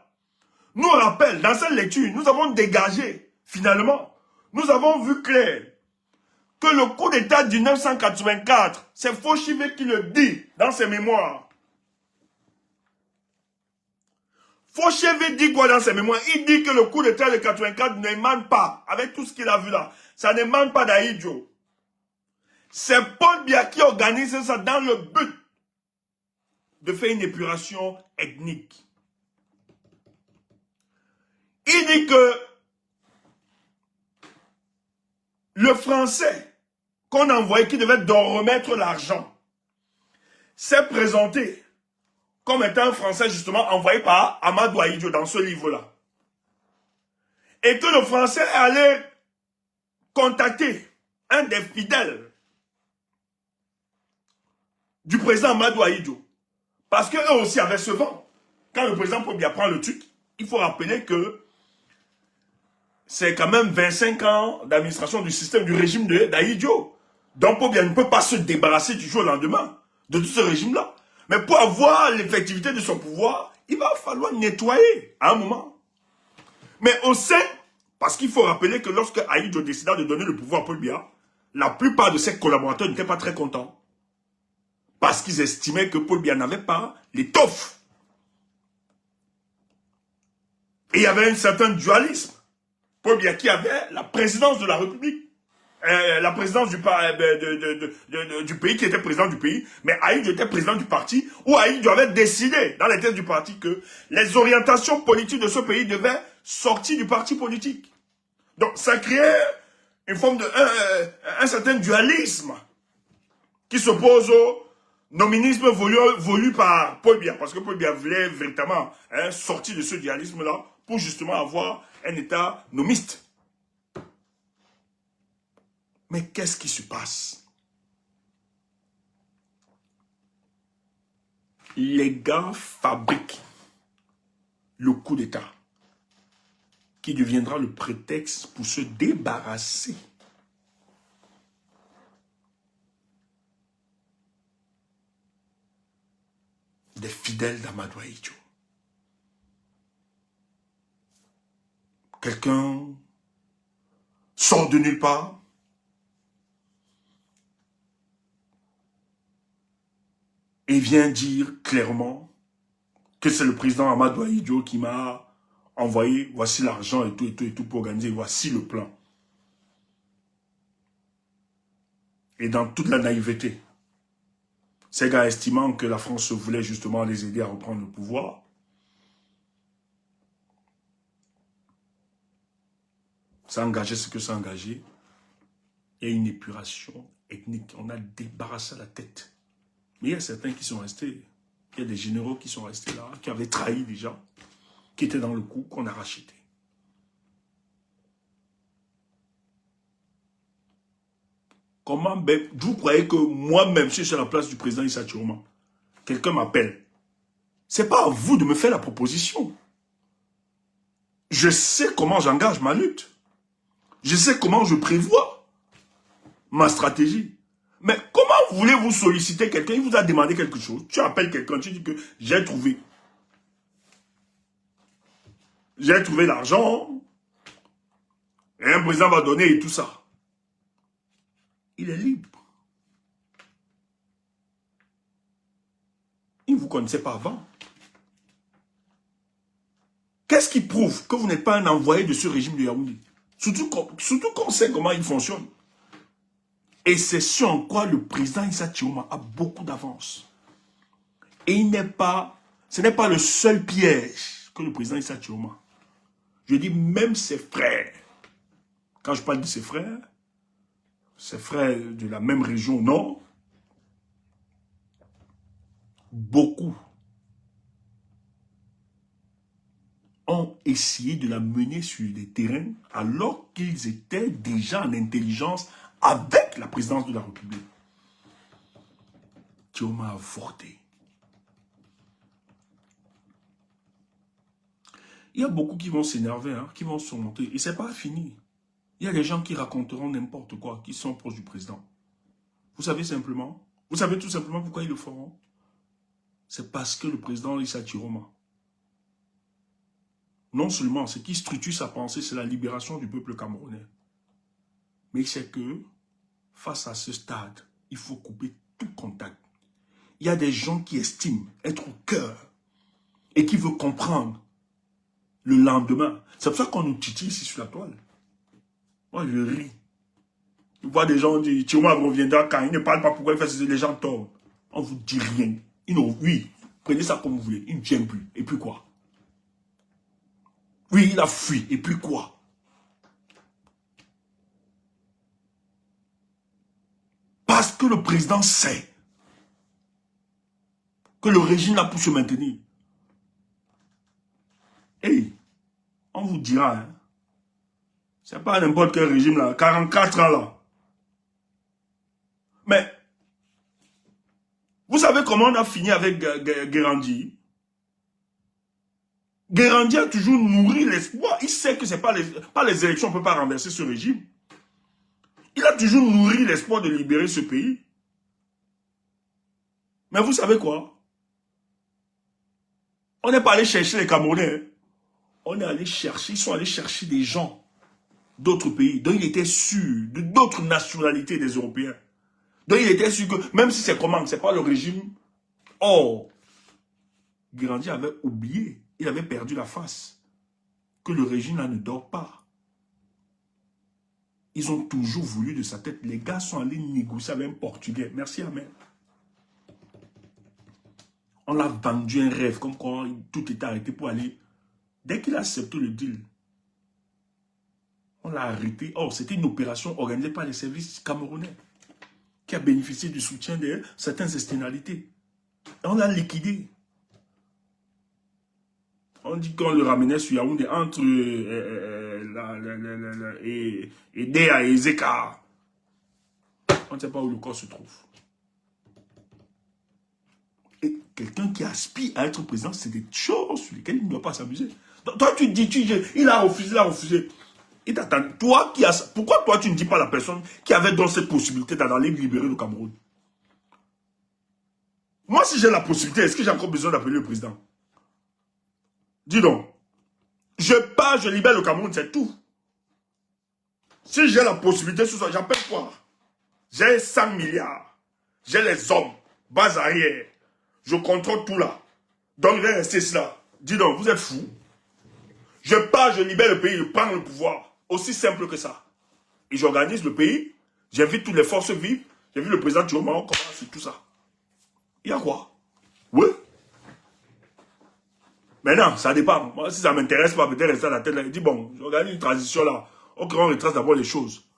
S1: nous rappelle, dans cette lecture, nous avons dégagé, finalement, nous avons vu clair que le coup d'État de 1984, c'est Fauchivé qui le dit dans ses mémoires. Fauchivé dit quoi dans ses mémoires? Il dit que le coup d'État de 84 n'émane pas, avec tout ce qu'il a vu là, ça n'émane pas d'Ahidjo. C'est Paul Biya qui organise ça dans le but de faire une épuration ethnique. Il dit que le Français qu'on a envoyé, qui devait remettre l'argent, s'est présenté comme étant un Français justement envoyé par Amadou Ahidjo dans ce livre-là. Et que le Français allait contacter un des fidèles du président Amadou Ahidjo. Parce qu'eux aussi avaient ce vent. Quand le président Paul Biya prend le truc, il faut rappeler que c'est quand même 25 ans d'administration du système, du régime d'Ahidjo. Donc Paul Biya ne peut pas se débarrasser du jour au lendemain de tout ce régime-là. Mais pour avoir l'effectivité de son pouvoir, il va falloir nettoyer à un moment. Mais au sein, parce qu'il faut rappeler que lorsque Ahidjo décida de donner le pouvoir à Paul Biya, la plupart de ses collaborateurs n'étaient pas très contents. Parce qu'ils estimaient que Paul Biya n'avait pas l'étoffe. Et il y avait un certain dualisme. Paul Biya qui avait la présidence de la République. La présidence du pays, qui était président du pays, mais Ahidjo était président du parti, où Ahidjo avait décidé, dans les thèses du parti, que les orientations politiques de ce pays devaient sortir du parti politique. Donc ça créait une forme de un certain dualisme qui s'oppose au nominisme voulu par Paul Biya, parce que Paul Biya voulait véritablement sortir de ce dualisme-là pour justement avoir un État nomiste. Mais qu'est-ce qui se passe? Les gars fabriquent le coup d'État qui deviendra le prétexte pour se débarrasser des fidèles d'Amadou Ahidjo. Quelqu'un sort de nulle part, et vient dire clairement que c'est le président Amadou Ahidjo qui m'a envoyé, voici l'argent et tout pour organiser, voici le plan. Et dans toute la naïveté, ces gars estimant que la France voulait justement les aider à reprendre le pouvoir, ça a engagé ce que ça a engagé. Il y a une épuration ethnique. On a débarrassé la tête. Mais il y a certains qui sont restés. Il y a des généraux qui sont restés là, qui avaient trahi des gens, qui étaient dans le coup, qu'on a racheté. Comment, ben, vous croyez que moi-même, si je suis à la place du président Issa Tchiroma, quelqu'un m'appelle. C'est pas à vous de me faire la proposition. Je sais comment j'engage ma lutte. Je sais comment je prévois ma stratégie. Mais comment voulez-vous solliciter quelqu'un? Il vous a demandé quelque chose. Tu appelles quelqu'un, tu dis que j'ai trouvé. J'ai trouvé l'argent. Et un président va donner et tout ça. Il est libre. Il ne vous connaissait pas avant. Qu'est-ce qui prouve que vous n'êtes pas un envoyé de ce régime de Yaoundé? Surtout qu'on sait comment il fonctionne. Et c'est ce en quoi le président Issa Tchiroma a beaucoup d'avance. Et ce n'est pas le seul piège que le président Issa Tchiroma. Je dis même ses frères. Quand je parle de ses frères de la même région nord, beaucoup ont essayé de la mener sur les terrains alors qu'ils étaient déjà en intelligence avec la présidence de la République. Tchiroma a avorté. Il y a beaucoup qui vont s'énerver, hein, qui vont se monter. Et ce n'est pas fini. Il y a des gens qui raconteront n'importe quoi, qui sont proches du président. Vous savez tout simplement pourquoi ils le feront? C'est parce que le président Issa Tchiroma, non seulement ce qui structure sa pensée, c'est la libération du peuple camerounais. Mais il sait que, face à ce stade, il faut couper tout contact. Il y a des gens qui estiment être au cœur et qui veulent comprendre le lendemain. C'est pour ça qu'on nous titille ici sur la toile. Moi, je ris. Je vois des gens dire, Tchiroma reviendra quand il ne parle pas pourquoi il fait les gens tort. On ne vous dit rien. Oui, prenez ça comme vous voulez. Il ne vient plus. Et puis quoi? Oui, il a fui. Et puis quoi? Parce que le président sait que le régime là pour se maintenir. Hey, on vous dira, hein, c'est pas n'importe quel régime là, 44 ans là. Mais, vous savez comment on a fini avec Guérandi? Guérandi a toujours nourri l'espoir. Il sait que c'est pas les élections, on ne peut pas renverser ce régime. Il a toujours nourri l'espoir de libérer ce pays. Mais vous savez quoi? On n'est pas allé chercher les Camerounais. On est allé chercher, ils sont allés chercher des gens d'autres pays, dont il était sûr, d'autres nationalités des Européens. Donc il était sûr que, même si c'est comment, c'est pas le régime. Or, Guérandi avait oublié, il avait perdu la face, que le régime là ne dort pas. Ils ont toujours voulu de sa tête. Les gars sont allés négocier avec un Portugais. Merci, Amen. On l'a vendu un rêve, comme quand tout était arrêté pour aller. Dès qu'il a accepté le deal, on l'a arrêté. Or, c'était une opération organisée par les services camerounais qui a bénéficié du soutien de certaines externalités. Et on l'a liquidé. On dit qu'on le ramenait sur Yaoundé entre Déa et Zeka. On ne sait pas où le corps se trouve. Et quelqu'un qui aspire à être président, c'est des choses sur lesquelles il ne doit pas s'amuser. Toi, tu dis, il a refusé, Il t'attend. Pourquoi toi, tu ne dis pas à la personne qui avait donc cette possibilité d'aller libérer le Cameroun? Moi, si j'ai la possibilité, est-ce que j'ai encore besoin d'appeler le président? Dis donc. Je pars, je libère le Cameroun, c'est tout. Si j'ai la possibilité, ce soir, j'appelle quoi? J'ai 100 milliards. J'ai les hommes, base arrière. Je contrôle tout là. Donc, il est resté cela. Dis donc, vous êtes fous. Je pars, je libère le pays, je prends le pouvoir. Aussi simple que ça. Et j'organise le pays, j'invite toutes les forces vives, j'invite le président Diomaye, on commence tout ça. Il y a quoi? Oui. Maintenant, ça dépend. Moi, si ça ne m'intéresse pas, peut-être rester à la tête là, je dis bon, j'organise une transition là. Ok, on retrace d'abord les choses.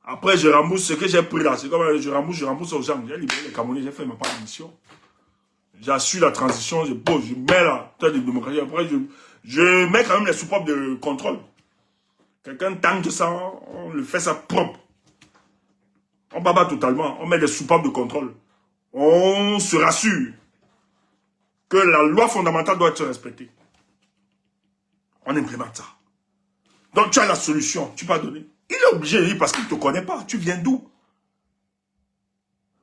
S1: Après, je rembourse ce que j'ai pris là. C'est comme je rembourse aux gens. J'ai libéré les Camerounais, j'ai fait ma part de mission. J'assure la transition, je pose, je mets la tête de démocratie. Après, je mets quand même les soupapes de contrôle. Quelqu'un tanque ça, on le fait ça propre. On ne bat pas totalement, on met des soupapes de contrôle. On se rassure que la loi fondamentale doit être respectée. On implémente ça. Donc tu as la solution, tu peux donner. Il est obligé de dire parce qu'il ne te connaît pas. Tu viens d'où?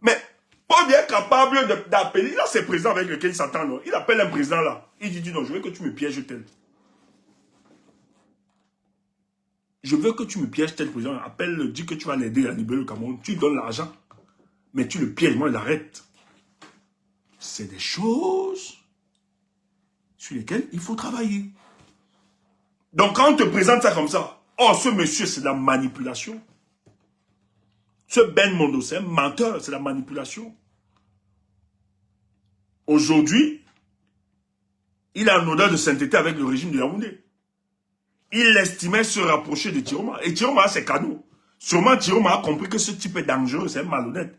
S1: Mais pas bien capable d'appeler. Là, c'est le président avec lequel il s'attend. Il appelle un président là. Il dit non, je veux que tu me pièges tel. Je veux que tu me pièges tel président. Appelle-le, dis que tu vas l'aider à libérer le Cameroun. Tu lui donnes l'argent. Mais tu le pièges, moi, il arrête. C'est des choses sur lesquelles il faut travailler. Donc, quand on te présente ça comme ça, oh, ce monsieur, c'est de la manipulation. Ce Ben Mondo, c'est un menteur, c'est de la manipulation. Aujourd'hui, il a une odeur de sainteté avec le régime de Yaoundé. Il estimait se rapprocher de Tiroma. Et Tiroma a ses cadeaux. Sûrement, Tiroma a compris que ce type est dangereux, c'est un malhonnête.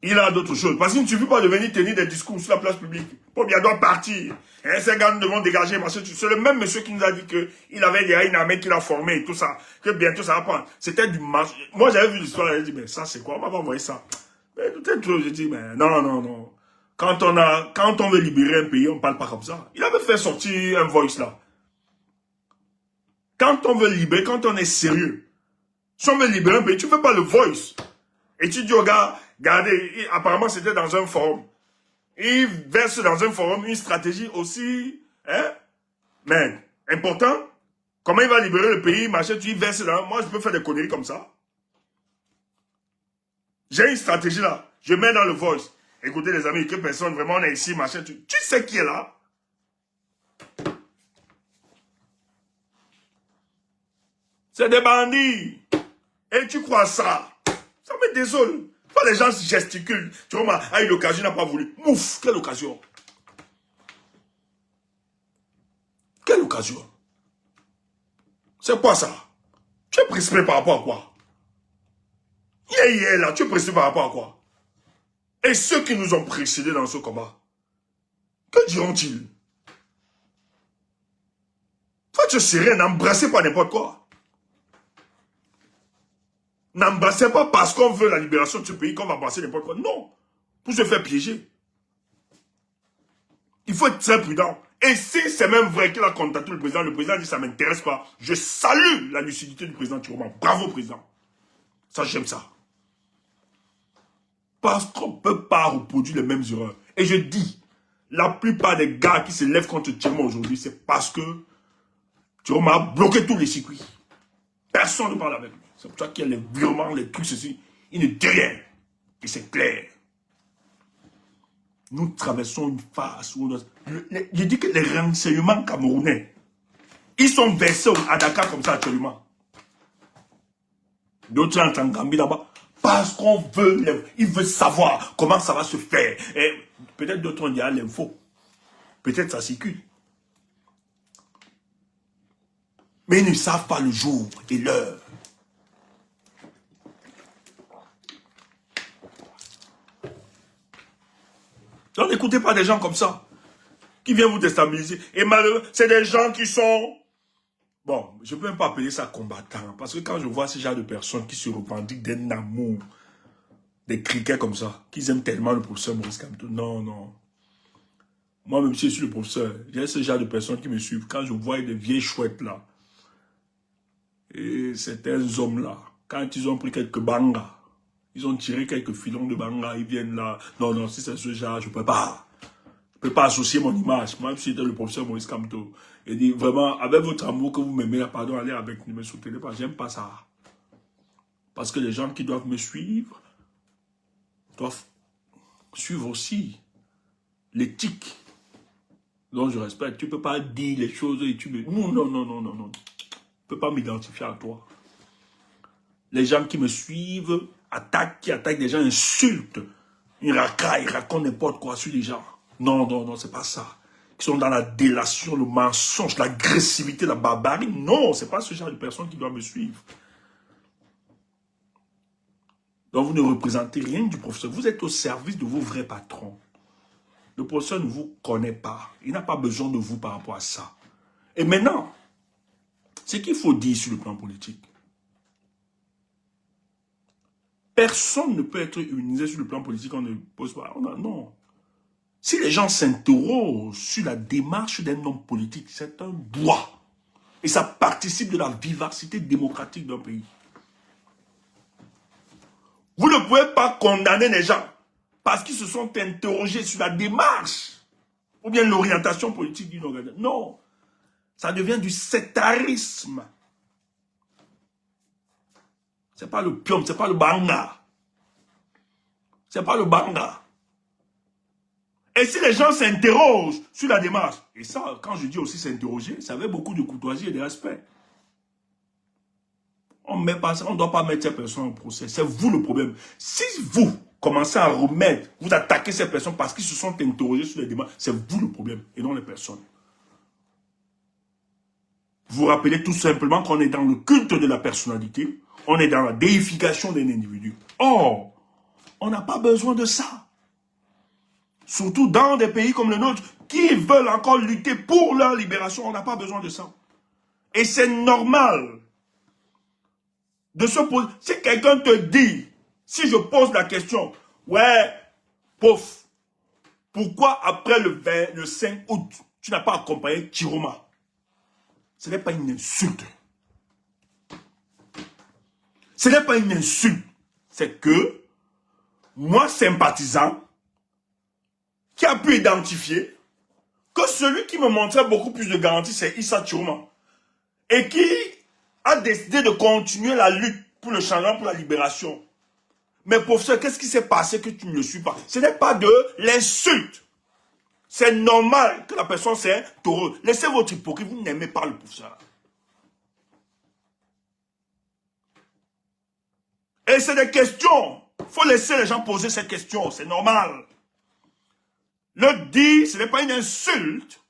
S1: Il a d'autres choses. Parce qu'il ne suffit pas de venir tenir des discours sur la place publique. Pobia doit partir. Et ces gars devront dégager. C'est le même monsieur qui nous a dit qu'il avait déjà une armée qu'il a formée et tout ça. Que bientôt ça va prendre. C'était du marché. Moi j'avais vu l'histoire, j'ai dit, mais ça c'est quoi? On va pas envoyer ça. Mais peut-être, j'ai dit, mais non. Quand on veut libérer un pays, on ne parle pas comme ça. Il avait fait sortir un voice là. Quand on veut libérer, quand on est sérieux, si on veut libérer un pays, tu ne fais pas le voice. Et tu dis au gars, regardez, apparemment c'était dans un forum. Il verse dans un forum une stratégie aussi, mais important. Comment il va libérer le pays, machin, tu y verses là. Moi, je peux faire des conneries comme ça. J'ai une stratégie là. Je mets dans le voice. Écoutez les amis, que personne, vraiment on est ici, machin. Tu sais qui est là? C'est des bandits. Et tu crois ça? Ça me désole. Quand les gens gesticulent, tu vois, à une occasion, il n'a pas voulu. Mouf, quelle occasion? Quelle occasion? C'est quoi ça? Tu es précipité par rapport à quoi? Là, tu es précipité par rapport à quoi? Et ceux qui nous ont précédés dans ce combat, que diront-ils? Faut être serein, n'embrassez pas n'importe quoi. N'embrassez pas parce qu'on veut la libération de ce pays qu'on va embrasser n'importe quoi. Non. Pour se faire piéger. Il faut être très prudent. Et si c'est même vrai qu'il a contacté le président dit ça ne m'intéresse pas. Je salue la lucidité du président Tiroma. Bravo président. Ça j'aime ça. Parce qu'on ne peut pas reproduire les mêmes erreurs. Et je dis, la plupart des gars qui se lèvent contre Tiroma aujourd'hui, c'est parce que Tiroma a bloqué tous les circuits. Personne ne parle avec lui. C'est pour ça qu'il y a les virements, les trucs, ceci. Il ne dit rien. Et c'est clair. Nous traversons une phase où... Je dis que les renseignements camerounais, ils sont versés à Dakar comme ça actuellement. D'autres sont en Gambie là-bas. Parce qu'on veut... Ils veulent savoir comment ça va se faire. Peut-être d'autres ont dit à l'info. Peut-être ça circule. Mais ils ne savent pas le jour et l'heure. Donc n'écoutez pas des gens comme ça, qui viennent vous déstabiliser. Et malheureux, c'est des gens qui sont... Bon, je ne peux même pas appeler ça combattant, parce que quand je vois ce genre de personnes qui se revendiquent d'un amour, des criquets comme ça, qu'ils aiment tellement le professeur Maurice Kamto, non. Moi, même si je suis le professeur, j'ai ce genre de personnes qui me suivent. Quand je vois des vieilles chouettes là, et certains hommes là, quand ils ont pris quelques bangas, ils ont tiré quelques filons de banga, ils viennent là. Non, si c'est ce genre, je ne peux pas. Je ne peux pas associer mon image. Moi, si j'étais le professeur Maurice Kamto, et dit vraiment, avec votre amour que vous m'aimez, pardon, allez avec, ne me soutenez pas, j'aime pas ça. Parce que les gens qui doivent me suivre, doivent suivre aussi l'éthique dont je respecte. Tu ne peux pas dire les choses et tu me... Non, non, non, non, non, non. Tu ne peux pas m'identifier à toi. Les gens qui me suivent qui attaquent des gens, insultent. Ils racaillent, ils racontent n'importe quoi sur les gens. Non, non, non, c'est pas ça. Ils sont dans la délation, le mensonge, l'agressivité, la barbarie. Non, c'est pas ce genre de personnes qui doivent me suivre. Donc vous ne représentez rien du professeur. Vous êtes au service de vos vrais patrons. Le professeur ne vous connaît pas. Il n'a pas besoin de vous par rapport à ça. Et maintenant, ce qu'il faut dire sur le plan politique. Personne ne peut être immunisé sur le plan politique. On ne pose pas. Non. Si les gens s'interrogent sur la démarche d'un homme politique, c'est un droit. Et ça participe de la vivacité démocratique d'un pays. Vous ne pouvez pas condamner les gens parce qu'ils se sont interrogés sur la démarche ou bien l'orientation politique d'une organisation. Non. Ça devient du sectarisme. C'est pas le pium, c'est pas le banga. C'est pas le banga. Et si les gens s'interrogent sur la démarche, et ça, quand je dis aussi s'interroger, ça veut beaucoup de courtoisie et de respect. On ne doit pas mettre ces personnes en procès. C'est vous le problème. Si vous commencez à remettre, vous attaquez ces personnes parce qu'ils se sont interrogés sur les démarches, c'est vous le problème et non les personnes. Vous rappelez tout simplement qu'on est dans le culte de la personnalité, on est dans la déification d'un individu. Or, on n'a pas besoin de ça. Surtout dans des pays comme le nôtre, qui veulent encore lutter pour leur libération, on n'a pas besoin de ça. Et c'est normal de se poser. Si quelqu'un te dit, si je pose la question, ouais, pauvre, pourquoi après le 5 août, tu n'as pas accompagné Chiroma? Ce n'est pas une insulte. Ce n'est pas une insulte. C'est que, moi, sympathisant, qui a pu identifier que celui qui me montrait beaucoup plus de garanties, c'est Issa Chiroma. Et qui a décidé de continuer la lutte pour le changement, pour la libération. Mais professeur, qu'est-ce qui s'est passé que tu ne le suis pas? Ce n'est pas de l'insulte. C'est normal que la personne c'est un taureau. Laissez votre hypocrisie, vous n'aimez pas le professeur. Et c'est des questions. Il faut laisser les gens poser ces questions, c'est normal. Le dire, ce n'est pas une insulte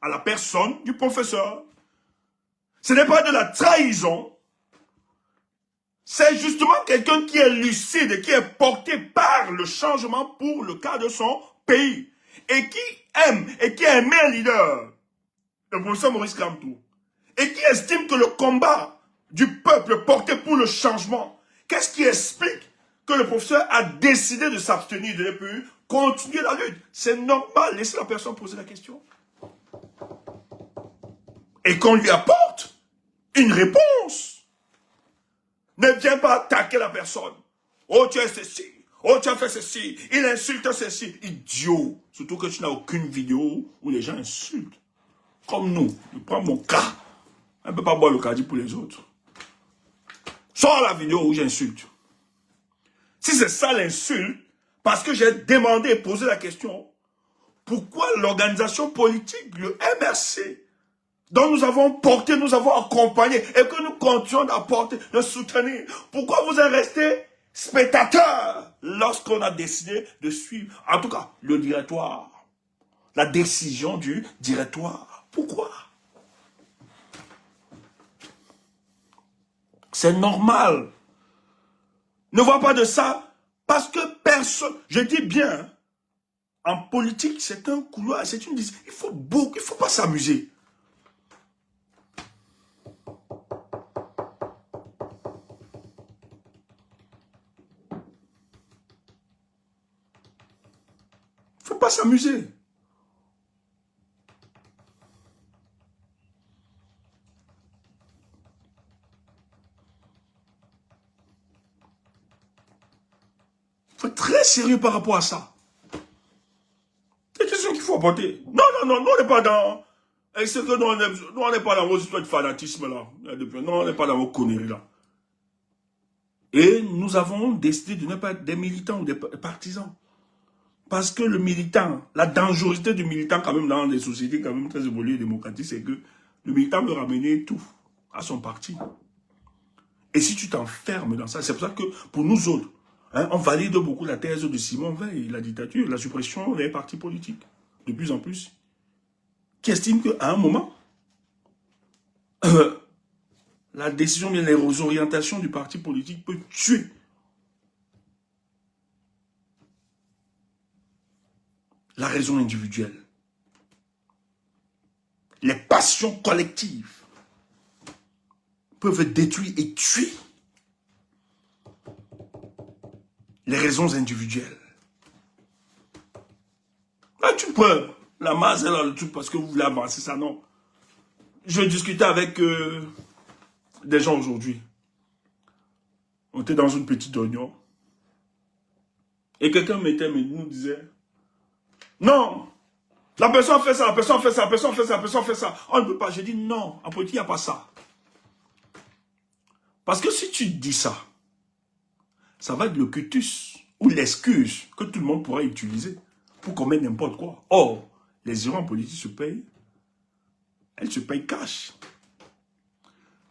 S1: à la personne du professeur. Ce n'est pas de la trahison. C'est justement quelqu'un qui est lucide et qui est porté par le changement pour le cas de son pays. Et qui aime et qui a aimé un leader, le professeur Maurice Kamto. Et qui estime que le combat du peuple porté pour le changement, qu'est-ce qui explique que le professeur a décidé de s'abstenir de l'EPU, continuer la lutte? C'est normal, laissez la personne poser la question. Et qu'on lui apporte une réponse. Ne viens pas attaquer la personne. Oh, tu es ceci. Oh, tu as fait ceci. Il insulte ceci. Idiot. Surtout que tu n'as aucune vidéo où les gens insultent. Comme nous. Je prends mon cas. On ne peut pas boire le caddie pour les autres. Sors la vidéo où j'insulte. Si c'est ça l'insulte, parce que j'ai demandé et posé la question, pourquoi l'organisation politique, le MRC, dont nous avons porté, nous avons accompagné, et que nous continuons d'apporter, de soutenir, pourquoi vous êtes restés spectateurs lorsqu'on a décidé de suivre, en tout cas, le directoire, la décision du directoire? Pourquoi? C'est normal. Ne vois pas de ça, parce que personne, je dis bien, en politique, c'est un couloir, c'est une... Il faut pas s'amuser. Il faut pas s'amuser. Il faut être très sérieux par rapport à ça. C'est des questions qu'il faut apporter. Non, non, non, nous on n'est pas dans... Nous on n'est pas dans vos histoires de fanatisme là. Non, on n'est pas dans vos conneries là. Et nous avons décidé de ne pas être des militants ou des partisans. Parce que le militant, la dangerosité du militant quand même dans les sociétés quand même très évoluées et démocratiques, c'est que le militant veut ramener tout à son parti. Et si tu t'enfermes dans ça, c'est pour ça que pour nous autres, hein, on valide beaucoup la thèse de Simon Veil, la dictature, la suppression des partis politiques, de plus en plus, qui estime qu'à un moment, la décision, les orientations du parti politique peut tuer la raison individuelle. Les passions collectives peuvent détruire et tuer les raisons individuelles. Là, tu peux, la masse est là, le truc, parce que vous voulez avancer ça, non. Je discutais avec des gens aujourd'hui. On était dans une petite réunion. Et quelqu'un nous disait, non, la personne fait ça, la personne fait ça, la personne fait ça, la personne fait ça. On ne peut pas. Je dis non, en politique, il n'y a pas ça. Parce que si tu dis ça, ça va être le cutus ou l'excuse que tout le monde pourra utiliser pour commettre n'importe quoi. Or, les erreurs en politique se payent. Elles se payent cash.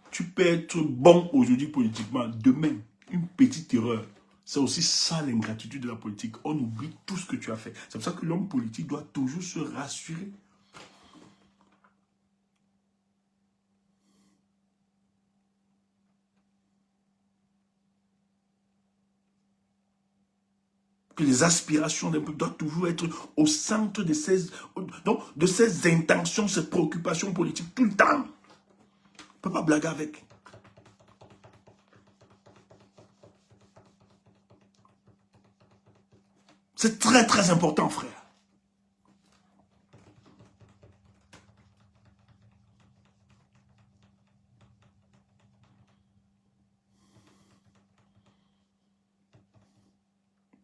S1: Tu peux être bon aujourd'hui politiquement. Demain, une petite erreur. C'est aussi ça l'ingratitude de la politique. On oublie tout ce que tu as fait. C'est pour ça que l'homme politique doit toujours se rassurer. Que les aspirations d'un peuple doivent toujours être au centre de ces intentions, ces préoccupations politiques tout le temps. On ne peut pas blaguer avec. C'est très très important, frère.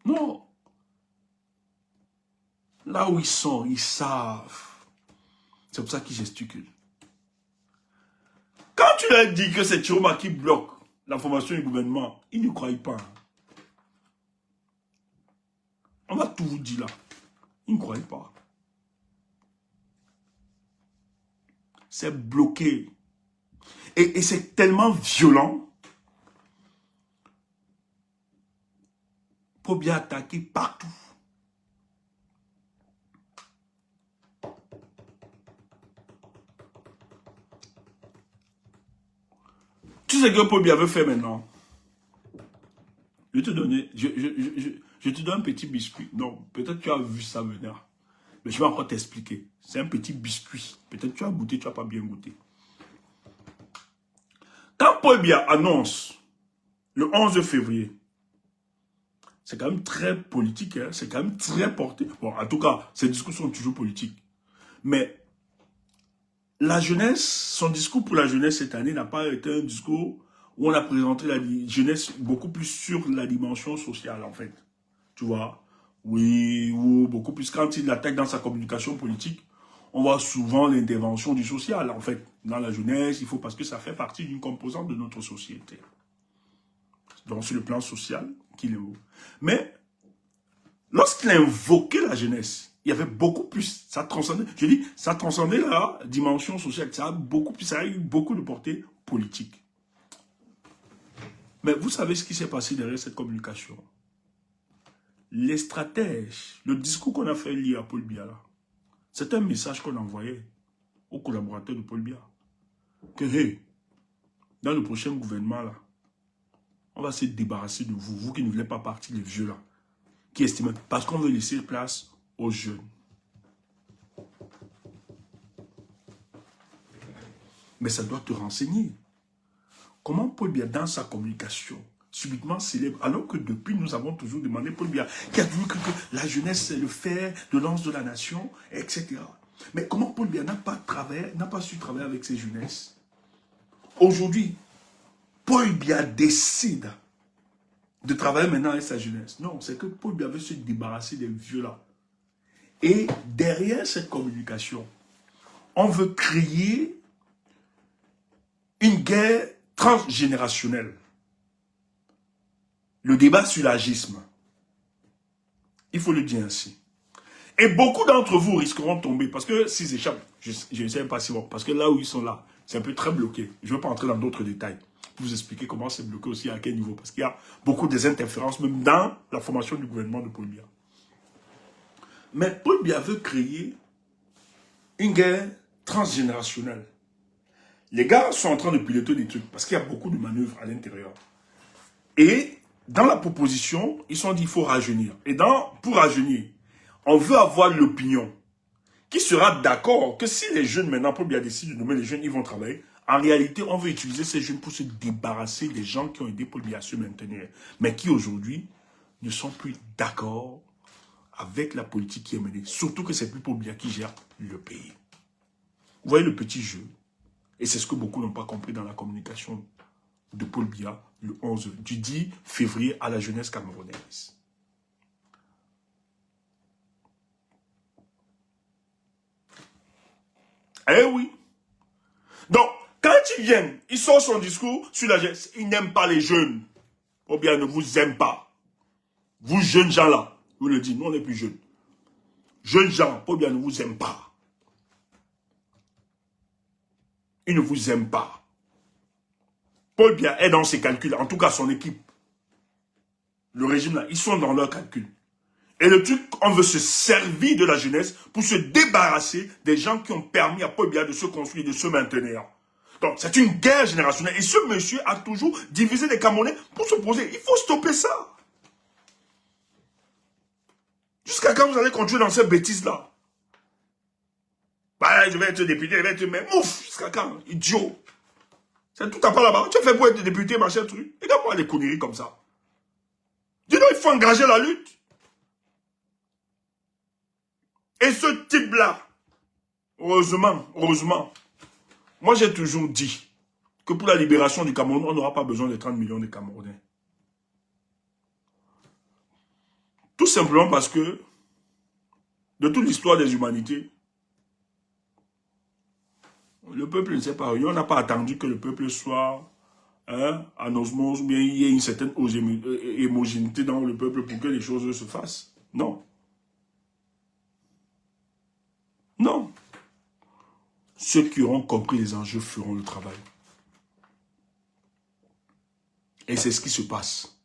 S1: Non. Là où ils sont, ils savent. C'est pour ça qu'ils gesticulent. Quand tu leur dis que c'est Chiroma qui bloque la formation du gouvernement, ils ne croient pas. On va tout vous dire là. Ils ne croient pas. C'est bloqué. Et c'est tellement violent pour bien attaquer partout. Tu sais que Paul Biya veut faire maintenant. Je te donne un petit biscuit. Non, peut-être tu as vu ça venir. Mais je vais encore t'expliquer. C'est un petit biscuit. Peut-être tu as goûté, tu n'as pas bien goûté. Quand Paul Biya annonce le 11 février, c'est quand même très politique, hein? C'est quand même très porté. Bon, en tout cas, ces discours sont toujours politiques. Mais la jeunesse, son discours pour la jeunesse cette année n'a pas été un discours où on a présenté la jeunesse beaucoup plus sur la dimension sociale, en fait. Tu vois? Oui, ou beaucoup plus quand il attaque dans sa communication politique, on voit souvent l'intervention du social, en fait. Dans la jeunesse, il faut parce que ça fait partie d'une composante de notre société. Donc, sur le plan social, qu'il est haut. Mais, lorsqu'il a invoqué la jeunesse, il y avait beaucoup plus, ça transcendait, je dis, ça transcendait la dimension sociale, ça a beaucoup plus, ça a eu beaucoup de portée politique. Mais vous savez ce qui s'est passé derrière cette communication? Les stratèges, le discours qu'on a fait lire à Paul Biya, c'est un message qu'on envoyait aux collaborateurs de Paul Biya. Que, hey, dans le prochain gouvernement, là, on va se débarrasser de vous, vous qui ne voulez pas partir, les vieux là, qui estiment, parce qu'on veut laisser place aux jeunes. Mais ça doit te renseigner. Comment Paul Biya, dans sa communication, subitement célèbre, alors que depuis nous avons toujours demandé Paul Biya, qui a toujours cru que la jeunesse c'est le fer de lance de la nation, etc. Mais comment Paul Biya n'a pas su travailler avec ses jeunesses? Aujourd'hui, Paul Biya décide de travailler maintenant avec sa jeunesse. Non, c'est que Paul Biya veut se débarrasser des vieux là. Et derrière cette communication, on veut créer une guerre transgénérationnelle. Le débat sur l'agisme, il faut le dire ainsi. Et beaucoup d'entre vous risqueront de tomber, parce que s'ils échappent, je ne sais pas si bon, parce que là où ils sont là, c'est un peu très bloqué. Je ne vais pas entrer dans d'autres détails pour vous expliquer comment c'est bloqué aussi, à quel niveau, parce qu'il y a beaucoup d'interférences, même dans la formation du gouvernement de Paul Biya. Mais Paul Biya veut créer une guerre transgénérationnelle. Les gars sont en train de piloter des trucs, parce qu'il y a beaucoup de manœuvres à l'intérieur. Et dans la proposition, ils sont dit qu'il faut rajeunir. Et pour rajeunir, on veut avoir l'opinion qui sera d'accord que si les jeunes, maintenant, Paul Biya décide de nommer les jeunes, ils vont travailler. En réalité, on veut utiliser ces jeunes pour se débarrasser des gens qui ont aidé Paul Biya à se maintenir, mais qui aujourd'hui ne sont plus d'accord avec la politique qui est menée. Surtout que c'est plus Paul Biya qui gère le pays. Vous voyez le petit jeu? Et c'est ce que beaucoup n'ont pas compris dans la communication de Paul Biya du 10 février à la jeunesse camerounaise. Eh oui. Donc, quand il vient, il sort son discours sur la jeunesse. Il n'aime pas les jeunes. Ou bien ne vous aime pas. Vous jeunes gens là, vous le dites, nous on n'est plus jeunes. Jeunes gens, ou bien ne vous aime pas. Il ne vous aime pas. Paul Biya est dans ses calculs, en tout cas son équipe. Le régime là, ils sont dans leurs calculs. Et le truc, on veut se servir de la jeunesse pour se débarrasser des gens qui ont permis à Paul Biya de se construire, de se maintenir. Donc, c'est une guerre générationnelle. Et ce monsieur a toujours divisé les Camerounais pour se poser. Il faut stopper ça. Jusqu'à quand vous allez continuer dans cette bêtise-là? Bah, je vais être député, je vais être... Mais ouf, jusqu'à quand? Idiot. C'est tout à part là-bas. Tu as fait pour être député, machin, truc. Regarde-moi les conneries comme ça. Dis-donc, il faut engager la lutte. Et ce type-là, heureusement, moi j'ai toujours dit que pour la libération du Cameroun, on n'aura pas besoin de 30 millions de Camerounais. Tout simplement parce que, de toute l'histoire des humanités, le peuple ne s'est pas réuni. On n'a pas attendu que le peuple soit en osmose, ou bien il y ait une certaine homogénéité dans le peuple pour que les choses se fassent. Non. Non. Ceux qui auront compris les enjeux feront le travail. Et c'est ce qui se passe.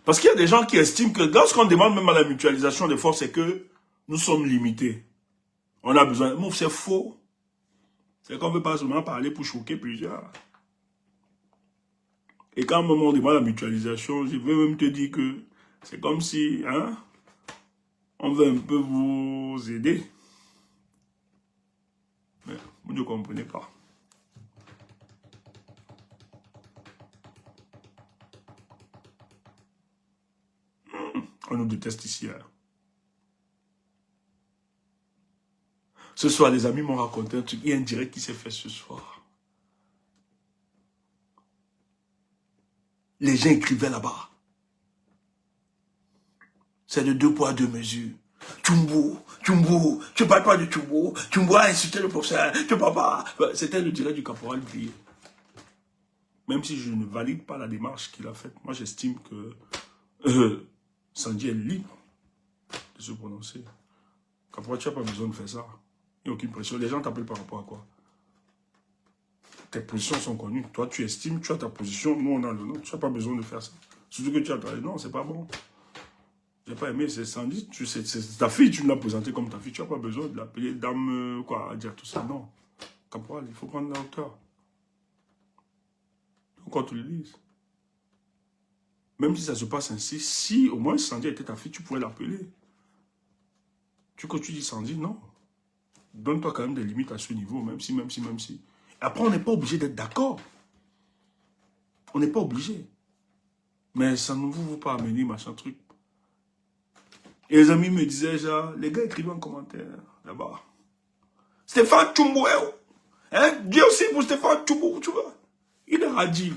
S1: Parce qu'il y a des gens qui estiment que lorsqu'on demande même à la mutualisation des forces, c'est que nous sommes limités. On a besoin... Mouf, c'est faux. C'est qu'on ne veut pas seulement parler pour choquer plusieurs. Et quand on demande la mutualisation, je veux même te dire que c'est comme si on veut un peu vous aider. Mais vous ne comprenez pas. On nous déteste ici. Ce soir, les amis m'ont raconté un truc. Il y a un direct qui s'est fait ce soir. Les gens écrivaient là-bas. C'est de 2 poids 2 mesures. Tchumbo, tu parles pas de Tchumbo. Tchumbo a insulté le professeur. Tu parles pas. C'était le direct du caporal Grier. Même si je ne valide pas la démarche qu'il a faite, moi j'estime que Sandy est libre de se prononcer. Caporal, tu n'as pas besoin de faire ça. Il n'y a aucune pression. Les gens t'appellent par rapport à quoi? Tes positions sont connues. Toi, tu estimes, tu as ta position. Nous, on a le nôtre. Tu n'as pas besoin de faire ça. Surtout que tu as travaillé. Non, c'est pas bon. J'ai pas aimé, c'est Sandy. C'est ta fille, tu me l'as présentée comme ta fille. Tu n'as pas besoin de l'appeler dame, quoi, à dire tout ça. Non. Caporal, il faut prendre la hauteur. Quand tu le lises. Même si ça se passe ainsi, si au moins Sandy était ta fille, tu pourrais l'appeler. Quand tu dis Sandy, non. Donne-toi quand même des limites à ce niveau, même si. Après, on n'est pas obligé d'être d'accord. On n'est pas obligé. Mais ça ne vous pas amener, machin truc. Et les amis me disaient, genre, les gars écrivaient en commentaire, là-bas. Stéphane Tchumbo, Dieu aussi pour Stéphane Tchumbo, tu vois. Il a dit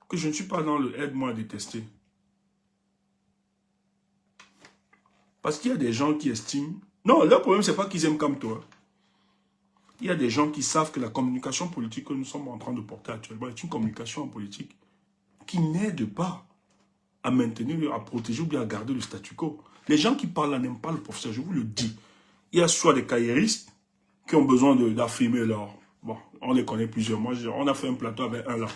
S1: que je ne suis pas dans le aide-moi à détester. Parce qu'il y a des gens qui estiment... Non, leur problème, c'est pas qu'ils aiment comme toi. Il y a des gens qui savent que la communication politique que nous sommes en train de porter actuellement est une communication en politique qui n'aide pas à maintenir, à protéger ou bien à garder le statu quo. Les gens qui parlent là n'aiment pas le professeur, je vous le dis. Il y a soit des carriéristes qui ont besoin d'affirmer leur... Bon, on les connaît plusieurs. Moi, on a fait un plateau avec un là.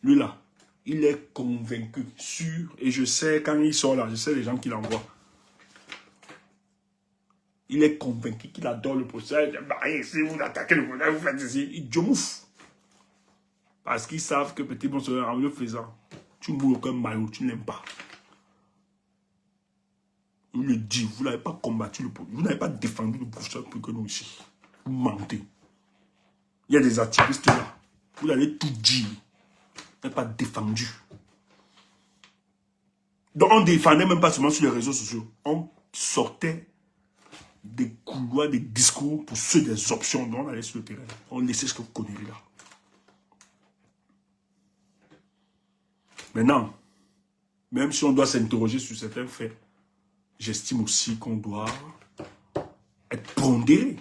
S1: Lui là, il est convaincu, sûr, et je sais quand il sort là, je sais les gens qui l'envoient. Il est convaincu qu'il adore le professeur. Bah, si vous attaquez le professeur, vous faites ceci. Il djomouf. Parce qu'ils savent que petit bonsoir, en le faisant, tu mourras comme maillot, tu ne l'aimes pas. Il le dit, vous n'avez pas combattu le professeur, vous n'avez pas défendu le professeur plus que nous ici. Vous mentez. Il y a des activistes là. Vous allez tout dire. Vous n'avez pas défendu. Donc on ne défendait même pas seulement sur les réseaux sociaux. On sortait des couloirs, des discours pour ceux des options dont on allait sur le terrain. On laissait ce que vous connaissez là. Maintenant, même si on doit s'interroger sur certains faits, j'estime aussi qu'on doit être pondéré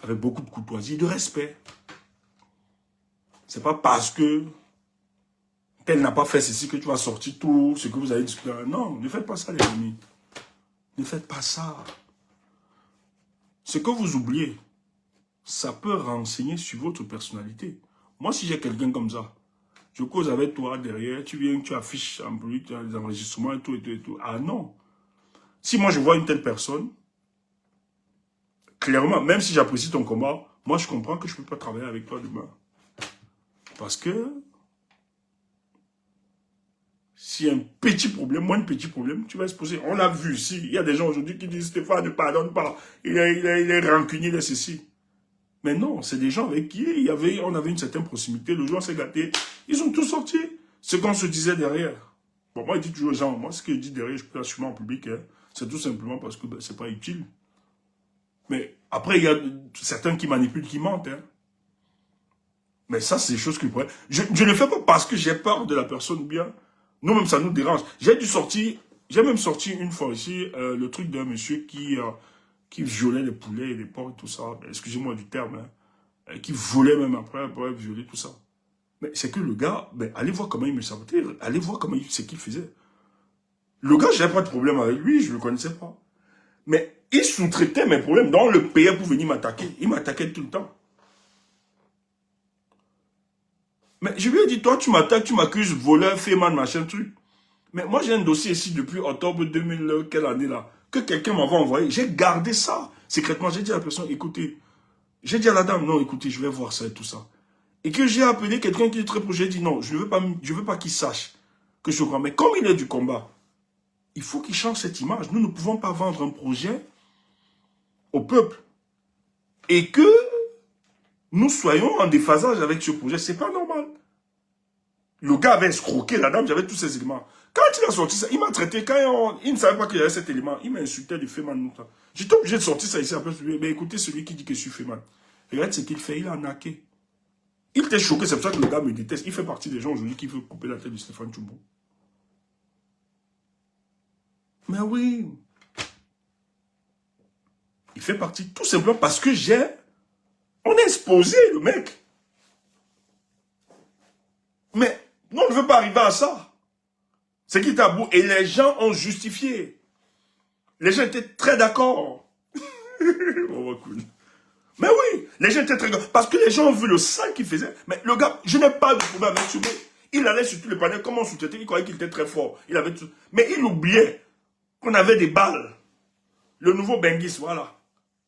S1: avec beaucoup de courtoisie et de respect. C'est pas parce que tel n'a pas fait ceci que tu vas sortir tout ce que vous avez discuté. Non, ne faites pas ça les amis. Ne faites pas ça. Ce que vous oubliez, ça peut renseigner sur votre personnalité. Moi, si j'ai quelqu'un comme ça, je cause avec toi derrière, tu viens, tu affiches en plus, tu as des enregistrements et tout, et tout, et tout. Ah non. Si moi je vois une telle personne, clairement, même si j'apprécie ton combat, moi je comprends que je ne peux pas travailler avec toi demain. Parce que s'il y a un petit problème, moins de petit problème, tu vas exposer. On l'a vu ici. Il y a des gens aujourd'hui qui disent Stéphane ne pardonne pas. Il est rancunier, il est ceci. Mais non, c'est des gens avec qui on avait une certaine proximité. Le jour, on s'est gâté. Ils ont tous sorti. Ce qu'on se disait derrière. Bon, moi, je dis toujours aux gens, moi, ce que je dis derrière, je peux l'assumer en public. Hein, c'est tout simplement parce que c'est pas utile. Mais après, il y a certains qui manipulent, qui mentent. Hein. Mais ça, c'est des choses que je ne le fais pas parce que j'ai peur de la personne bien. Nous-mêmes, ça nous dérange. J'ai même sorti une fois ici le truc d'un monsieur qui violait les poulets et les porcs et tout ça. Excusez-moi du terme. Hein, qui volait même après violer tout ça. Mais c'est que le gars, allez voir comment il me sabotait. Allez voir comment ce qu'il faisait. Le gars, j'avais pas de problème avec lui, je ne le connaissais pas. Mais il sous-traitait mes problèmes. Donc, le payait pour venir m'attaquer. Il m'attaquait tout le temps. Mais je lui ai dit, toi, tu m'attaques, tu m'accuses, voleur, féman, machin, truc. Mais moi, j'ai un dossier ici depuis octobre 2000, quelle année là, que quelqu'un m'avait envoyé. J'ai gardé ça. Secrètement, j'ai dit à la personne, écoutez, j'ai dit à la dame, non, écoutez, je vais voir ça et tout ça. Et que j'ai appelé quelqu'un qui est très proche, j'ai dit, non, je ne veux pas qu'il sache que je crois. Mais comme il est du combat, il faut qu'il change cette image. Nous ne pouvons pas vendre un projet au peuple. Et que nous soyons en déphasage avec ce projet. C'est pas normal. Le gars avait escroqué la dame, j'avais tous ces éléments. Quand il a sorti ça, il m'a traité, il ne savait pas qu'il y avait cet élément, il m'a insulté de Féman. J'étais obligé de sortir ça ici après. Mais écoutez, celui qui dit que je suis Féman. Regarde ce qu'il fait, il a naqué. Il était choqué, c'est pour ça que le gars me déteste. Il fait partie des gens aujourd'hui qui veulent couper la tête de Stéphane Tchoumbou. Mais oui. Il fait partie tout simplement parce que on a exposé le mec. Mais nous, on ne veut pas arriver à ça. C'est qui tabou. Et les gens ont justifié. Les gens étaient très d'accord. Oh, cool. Mais oui, les gens étaient très d'accord. Parce que les gens ont vu le sang qu'il faisait. Mais le gars, je n'ai pas de problème avec ce mec. Il allait sur tous les panels, comment on sous-traitait. Il croyait qu'il était très fort. Il avait tout. Mais il oubliait qu'on avait des balles. Le nouveau Benguis, voilà.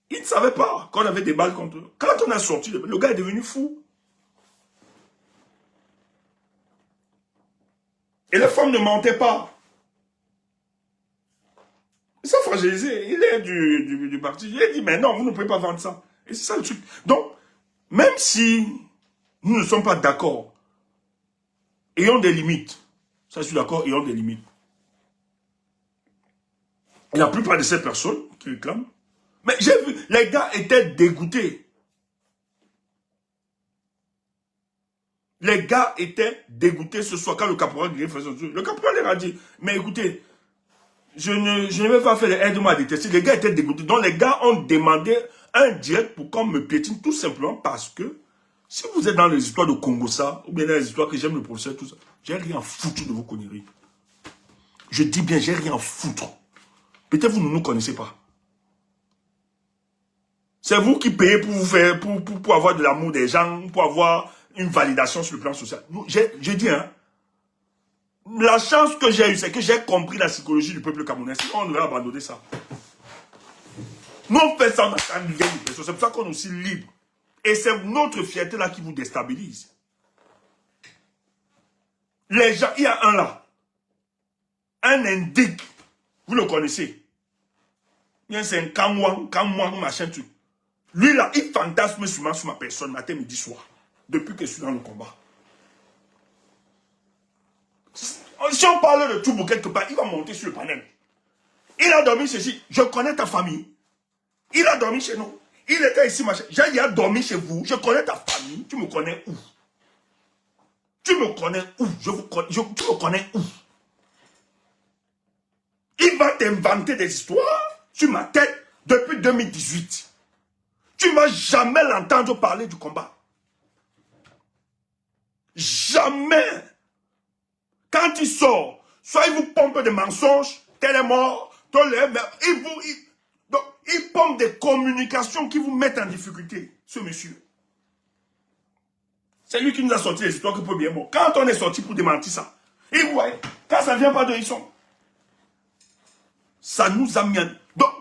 S1: Il ne savait pas qu'on avait des balles contre eux. Quand on a sorti, le gars est devenu fou. Et les femmes ne mentaient pas. Ils sont fragilisés. Il est du parti. Il a dit, mais non, vous ne pouvez pas vendre ça. Et c'est ça le truc. Donc, même si nous ne sommes pas d'accord, ayons des limites. Ça, je suis d'accord, ayons des limites. Et la plupart de ces personnes qui réclament, mais j'ai vu, les gars étaient dégoûtés. Les gars étaient dégoûtés ce soir quand le caporal faisait son truc. Le caporal leur a dit, mais écoutez, je ne vais pas faire les aide-moi à détester. Les gars étaient dégoûtés. Donc les gars ont demandé un direct pour qu'on me piétine tout simplement parce que si vous êtes dans les histoires de Congo ça, ou bien dans les histoires que j'aime le professeur, tout ça, j'ai rien foutu de vos conneries. Je dis bien, j'ai rien à foutre. Peut-être vous ne nous connaissez pas. C'est vous qui payez pour vous faire, pour avoir de l'amour des gens, pour avoir une validation sur le plan social. Je dis, hein, la chance que j'ai eue, c'est que j'ai compris la psychologie du peuple camerounais. Sinon, on aurait abandonné ça. Nous, on fait ça, on a une vieille personne. C'est pour ça qu'on est aussi libre. Et c'est notre fierté là qui vous déstabilise. Les gens, il y a un là. Un indique. Vous le connaissez. C'est un Kamwang, machin truc. Lui là, il fantasme souvent sur ma personne, matin, midi, soir. Depuis que je suis dans le combat. Si on parle de tout quelque part, il va monter sur le panel. Il a dormi chez. Je connais ta famille. Il a dormi chez nous. Il était ici, machin. Il a dormi chez vous. Je connais ta famille. Tu me connais où? Tu me connais où? Tu me connais où? Il va t'inventer des histoires sur ma tête depuis 2018. Tu ne vas jamais l'entendre parler du combat. Jamais. Quand il sort, soit il vous pompe des mensonges, tel est mort, il pompe des communications qui vous mettent en difficulté, ce monsieur. C'est lui qui nous a sorti les histoires que peut bien mort. Quand on est sorti pour démentir ça, et vous voyez, quand ça ne vient pas de Hisson, ça nous a mis en... Donc,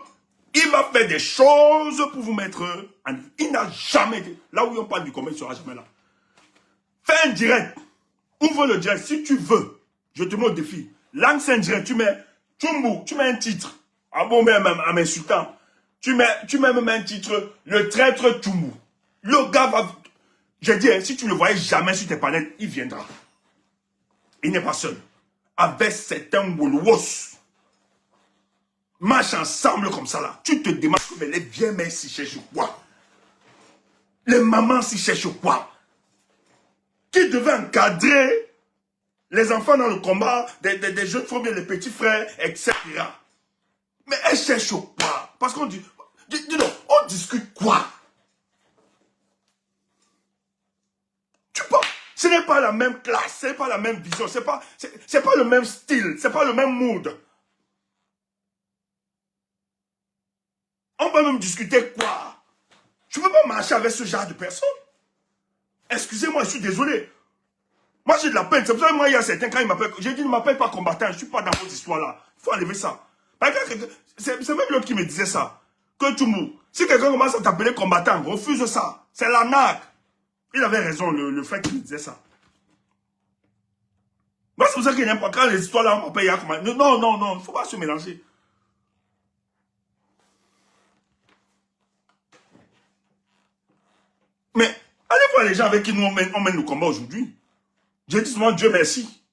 S1: il va faire des choses pour vous mettre en... Il n'a jamais été... Là où on parle du combat, il ne sera jamais là. Fais un direct. Ouvre le direct. Si tu veux, je te mets au défi. Lance un direct. Tu mets Tchumbu, tu mets un titre. Ah bon, même en m'insultant. Tu mets même un titre. Le traître Tchumbu. Le gars va... J'ai dit, si tu ne le voyais jamais sur tes palettes, il viendra. Il n'est pas seul. Avec certains Wolwos. Marche ensemble comme ça là. Tu te demandes, mais les vieux mères s'y cherchent quoi? Les mamans s'y cherchent quoi? Qui devait encadrer les enfants dans le combat, des jeunes femmes, les petits frères, etc. Mais elles cherchent quoi? Parce qu'on dit, dis donc, on discute quoi? Tu penses, ce n'est pas la même classe, ce n'est pas la même vision, c'est pas le même style, c'est pas le même mood. On peut même discuter quoi? Je ne peux pas marcher avec ce genre de personnes. Excusez-moi, je suis désolé. Moi, j'ai de la peine. C'est pour ça que moi, il y a certains, quand ils m'appellent, j'ai dit, ne m'appelle pas combattant, je ne suis pas dans votre histoire-là. Il faut enlever ça. C'est même l'autre qui me disait ça. Que tout le monde, si quelqu'un commence à t'appeler combattant, refuse ça. C'est l'arnaque. Il avait raison, le frère qui me disait ça. Moi, c'est pour ça qu'il n'aime pas. Quand les histoires-là, on m'appelle, non, il ne faut pas se mélanger. Mais, allez voir les gens avec qui nous on mène le combat aujourd'hui. J'ai dit souvent Dieu merci.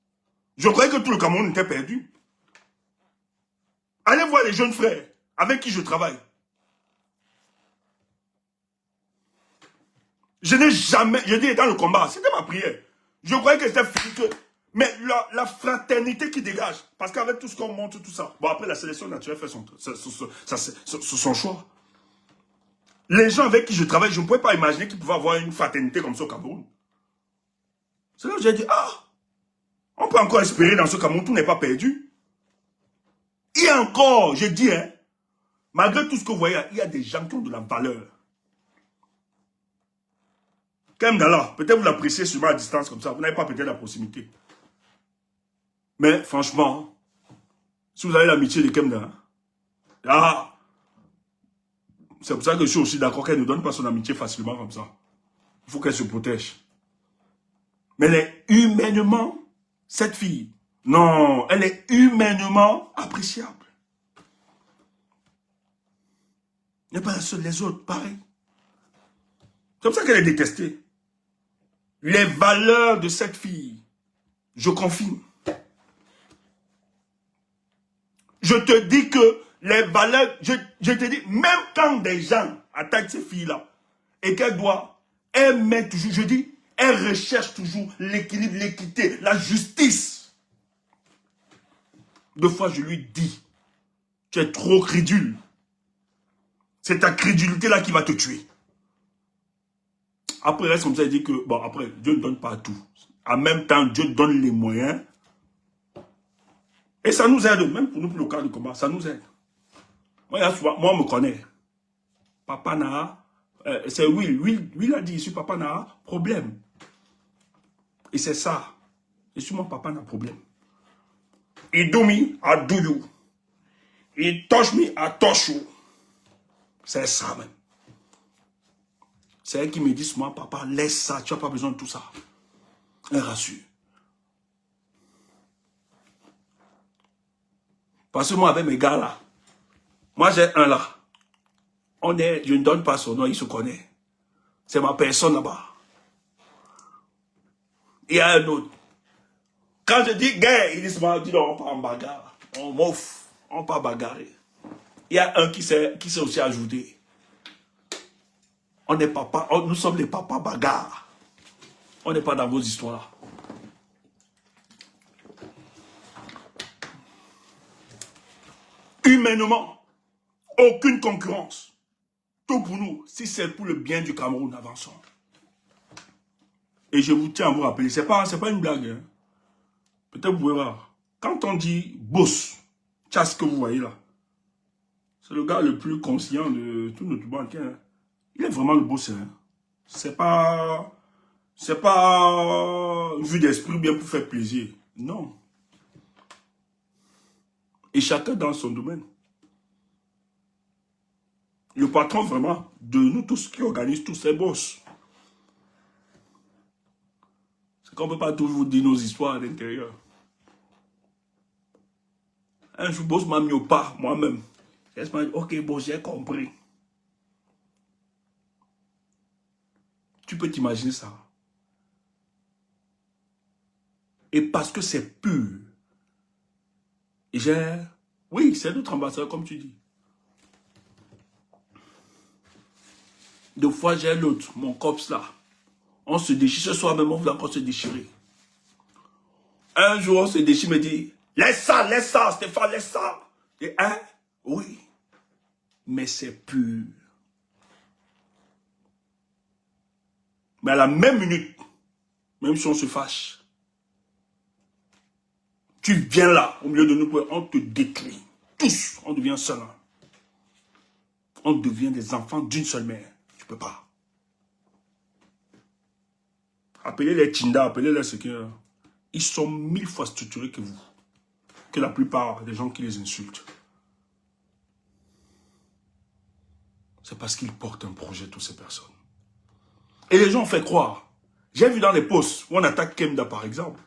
S1: Je croyais que tout le Cameroun était perdu. Allez voir les jeunes frères avec qui je travaille. Je n'ai jamais, je dis dans le combat, c'était ma prière. Je croyais que c'était fini. Mais la fraternité qui dégage, parce qu'avec tout ce qu'on montre, tout ça, bon après la sélection naturelle fait son choix. Les gens avec qui je travaille, je ne pouvais pas imaginer qu'ils pouvaient avoir une fraternité comme ça au Cameroun. C'est là que j'ai dit, on peut encore espérer dans ce Cameroun, tout n'est pas perdu. Et encore, je dis, malgré tout ce que vous voyez, il y a des gens qui ont de la valeur. Kemdala, peut-être vous l'appréciez sûrement à distance comme ça, vous n'avez pas peut-être la proximité. Mais franchement, si vous avez l'amitié de Kemdala, c'est pour ça que je suis aussi d'accord qu'elle ne donne pas son amitié facilement comme ça. Il faut qu'elle se protège. Mais elle est humainement, cette fille, non, elle est humainement appréciable. Il n'y a pas la seule, les autres, pareil. C'est comme ça qu'elle est détestée. Les valeurs de cette fille, je confirme. Je te dis que les valeurs, je te dis, même quand des gens attaquent ces filles-là, et qu'elles doivent, elles mettent toujours, je dis, elles recherchent toujours l'équilibre, l'équité, la justice. Deux fois, je lui dis, tu es trop crédule. C'est ta crédulité-là qui va te tuer. Après, reste comme ça, il dit que, bon, après, Dieu ne donne pas tout. En même temps, Dieu donne les moyens. Et ça nous aide, même pour nous, pour le cas de combat, ça nous aide. Moi, on me connaît. Papa n'a, c'est Will a dit ici, papa n'a problème. Et c'est ça. Et sur mon papa n'a problème. Il do me, I do you. Il touch me, I touch you. C'est ça même. C'est elle qui me dit souvent, papa, laisse ça, tu n'as pas besoin de tout ça. Elle rassure. Parce que moi, avec mes gars là, moi j'ai un là. Je ne donne pas son nom, il se connaît. C'est ma personne là-bas. Il y a un autre. Quand je dis gars, il dit non, on pas en bagarre. On m'offre, on pas bagarrer. Il y a un qui s'est aussi ajouté. On est papa, nous sommes les papas bagarres. On n'est pas dans vos histoires. Humainement, aucune concurrence. Tout pour nous. Si c'est pour le bien du Cameroun, avançons. Et je vous tiens à vous rappeler, c'est pas une blague. Hein. Peut-être vous pouvez voir. Quand on dit boss, tu as ce que vous voyez là. C'est le gars le plus conscient de tout notre banque. Hein. Il est vraiment le boss. Hein. C'est pas une vue d'esprit bien pour faire plaisir. Non. Et chacun dans son domaine. Le patron vraiment de nous tous qui organise tous ces boss. C'est qu'on ne peut pas toujours dire nos histoires à l'intérieur. Un jour, boss m'a mis au pas, moi-même. J'ai dit, ok, bon, j'ai compris. Tu peux t'imaginer ça. Et parce que c'est pur. Et oui, c'est notre ambassadeur, comme tu dis. Deux fois, j'ai l'autre, mon cops là. On se déchire. Ce soir même, on voulait encore se déchirer. Un jour, on se déchire, me dit, laisse ça, Stéphane, laisse ça. Et hein? Oui. Mais c'est pur. Mais à la même minute, même si on se fâche, tu viens là, au milieu de nous, on te détruit. Tous, on devient seul. On devient des enfants d'une seule mère. Tu peux pas. Appelez les Tinda, appelez les secrétaires. Ils sont 1000 fois structurés que vous. Que la plupart des gens qui les insultent. C'est parce qu'ils portent un projet, toutes ces personnes. Et les gens ont fait croire. J'ai vu dans les posts où on attaque Kemda, par exemple.